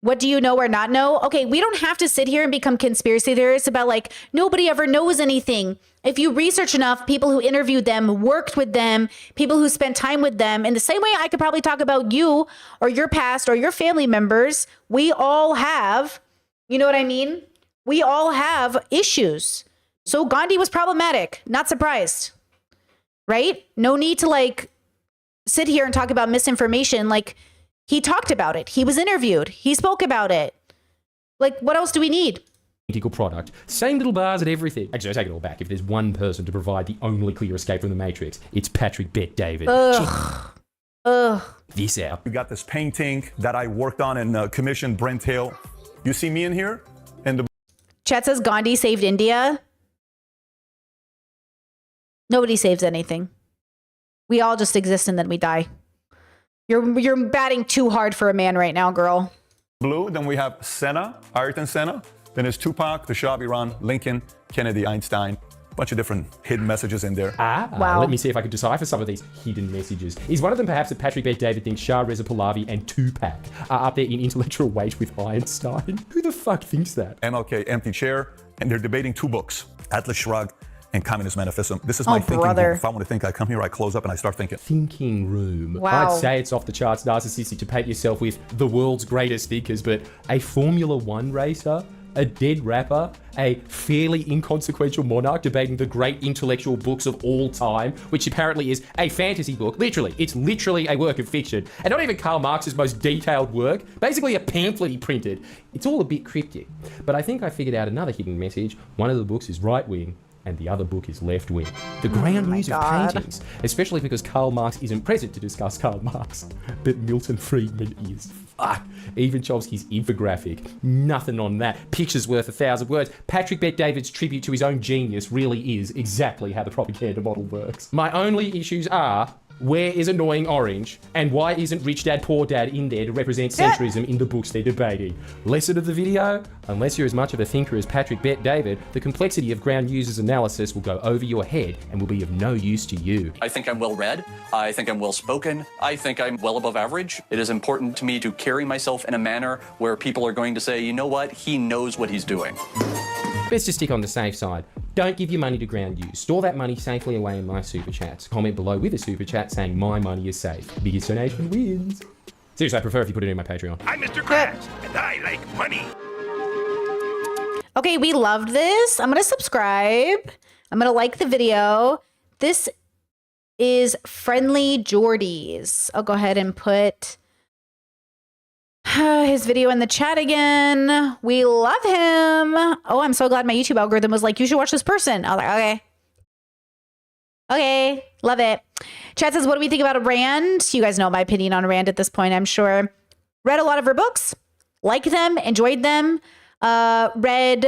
What do you know or not know? Okay, we don't have to sit here and become conspiracy theorists about like, nobody ever knows anything. If you research enough, people who interviewed them, worked with them, people who spent time with them, in the same way I could probably talk about you or your past or your family members, we all have You know what I mean? We all have issues. So Gandhi was problematic. Not surprised. Right? No need to like sit here and talk about misinformation. Like, he talked about it. He was interviewed. He spoke about it. Like, what else do we need? Identical product. Same little bars and everything. Actually, I take it all back. If there's one person to provide the only clear escape from the Matrix, it's Patrick Bet-David. This out. We got this painting that I worked on and commissioned Brent Hill. You see me in here? And the Chat says Gandhi saved India. Nobody saves anything. We all just exist and then we die. You're batting too hard for a man right now, girl. blue, then we have Senna, Ayrton Senna. Then there's Tupac, the Shah of Iran, Lincoln, Kennedy, Einstein. Bunch of different hidden messages in there. Wow. Let me see if I could decipher some of these hidden messages. Is one of them perhaps that Patrick Bet-David thinks Shah Reza Pahlavi and Tupac are up there in intellectual weight with Einstein? Who the fuck thinks that? MLK, empty chair, and they're debating two books, Atlas Shrugged and Communist Manifesto. This is my thinking room. If I want to think, I come here, I close up, and I start thinking. Thinking room. Wow. I'd say it's off the charts narcissistic to paint yourself with the world's greatest thinkers, but a Formula One racer, a dead rapper, a fairly inconsequential monarch debating the great intellectual books of all time, which apparently is a fantasy book. Literally, it's literally a work of fiction. And not even Karl Marx's most detailed work, basically a pamphlet he printed. It's all a bit cryptic. But I think I figured out another hidden message. One of the books is right-wing, and the other book is left-wing. The ground news of paintings, especially because Karl Marx isn't present to discuss Karl Marx, but Milton Friedman is. Fuck. Even Chomsky's infographic, nothing on that. Picture's worth 1,000 words. Patrick Bet-David's tribute to his own genius really is exactly how the propaganda model works. My only issues are, where is Annoying Orange? And why isn't Rich Dad Poor Dad in there to represent centrism in the books they're debating? Lesson of the video? Unless you're as much of a thinker as Patrick Bet-David, the complexity of ground users analysis will go over your head and will be of no use to you. I think I'm well read. I think I'm well spoken. I think I'm well above average. It is important to me to carry myself in a manner where people are going to say, you know what, he knows what he's doing. Let's just stick on the safe side. Don't give your money to ground use. Store that money safely away in my super chats. Comment below with a super chat saying my money is safe. Biggest donation wins. Seriously, I prefer if you put it in my Patreon. I'm Mr. Krabs, and I like money. Okay, we loved this. I'm going to subscribe. I'm going to like the video. This is Friendly Jordies. I'll go ahead and put his video in the chat again. We love him. Oh, I'm so glad my YouTube algorithm was like, you should watch this person. I was like, okay. Okay, love it. Chat says, what do we think about Rand? You guys know my opinion on Rand at this point, I'm sure. Read a lot of her books. Liked them. Enjoyed them. Read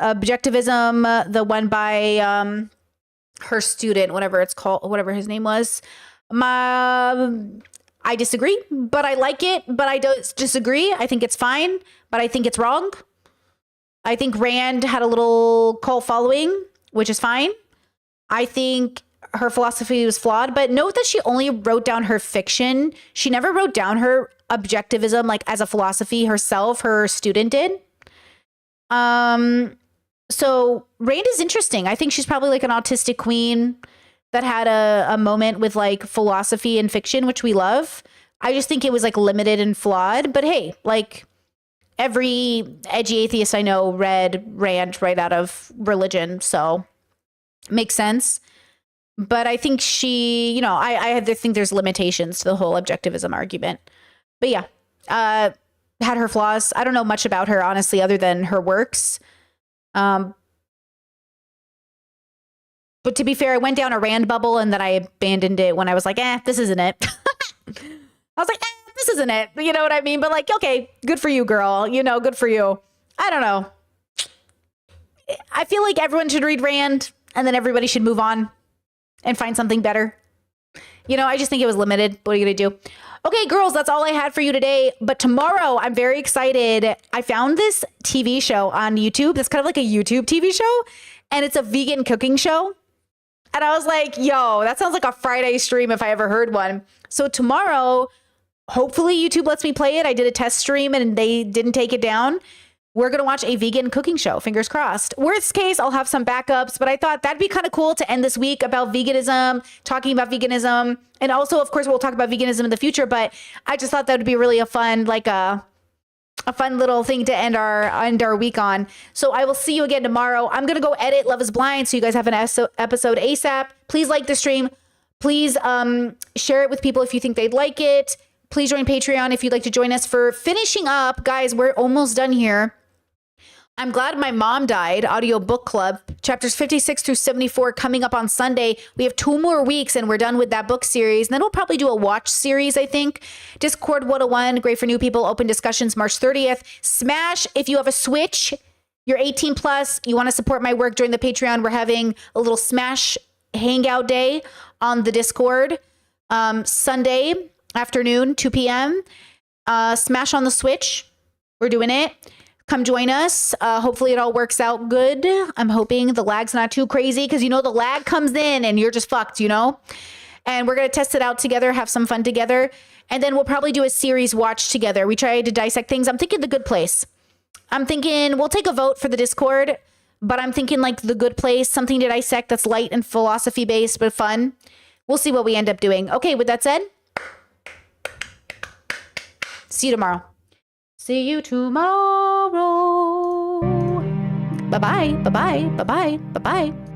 Objectivism, the one by her student, whatever it's called, whatever his name was. I disagree, but I like it, but I don't disagree. I think it's fine, but I think it's wrong. I think Rand had a little cult following, which is fine. I think her philosophy was flawed, but note that she only wrote down her fiction. She never wrote down her objectivism, like as a philosophy herself. Her student did. So Rand is interesting. I think she's probably like an autistic queen that had a moment with like philosophy and fiction, which we love. I just think it was like limited and flawed, but hey, like every edgy atheist I know read Rand right out of religion. So makes sense. But I think she, you know, I think there's limitations to the whole objectivism argument, but yeah, had her flaws. I don't know much about her, honestly, other than her works. But to be fair, I went down a Rand bubble and then I abandoned it when I was like, this isn't it. I was like, this isn't it. You know what I mean? But like, okay, good for you, girl. You know, good for you. I don't know. I feel like everyone should read Rand and then everybody should move on and find something better. You know, I just think it was limited. What are you going to do? Okay, girls, that's all I had for you today. But tomorrow, I'm very excited. I found this TV show on YouTube. It's kind of like a YouTube TV show. And it's a vegan cooking show. And I was like, yo, that sounds like a Friday stream if I ever heard one. So tomorrow, hopefully YouTube lets me play it. I did a test stream and they didn't take it down. We're going to watch a vegan cooking show. Fingers crossed. Worst case, I'll have some backups. But I thought that'd be kind of cool to end this week about veganism, talking about veganism. And also, of course, we'll talk about veganism in the future. But I just thought that would be really a fun, like a a fun little thing to end our week on. So I will see you again tomorrow. I'm going to go edit Love is Blind so you guys have an episode ASAP. Please like the stream. Please share it with people if you think they'd like it. Please join Patreon if you'd like to join us for finishing up. Guys, we're almost done here. I'm Glad My Mom Died, audio book club, chapters 56 through 74 coming up on Sunday. We have 2 more weeks and we're done with that book series. And then we'll probably do a watch series, I think. Discord 101, great for new people, open discussions March 30th. Smash if you have a Switch, you're 18 plus, you want to support my work during the Patreon. We're having a little Smash hangout day on the Discord Sunday afternoon, 2 p.m. Smash on the Switch. We're doing it. Come join us. Hopefully it all works out good. I'm hoping the lag's not too crazy because, the lag comes in and you're just fucked, And we're going to test it out together, have some fun together. And then we'll probably do a series watch together. We try to dissect things. I'm thinking The Good Place. I'm thinking we'll take a vote for the Discord, but I'm thinking like The Good Place, something to dissect that's light and philosophy based, but fun. We'll see what we end up doing. Okay, with that said, see you tomorrow. See you tomorrow. Bye-bye. Bye-bye. Bye-bye. Bye-bye.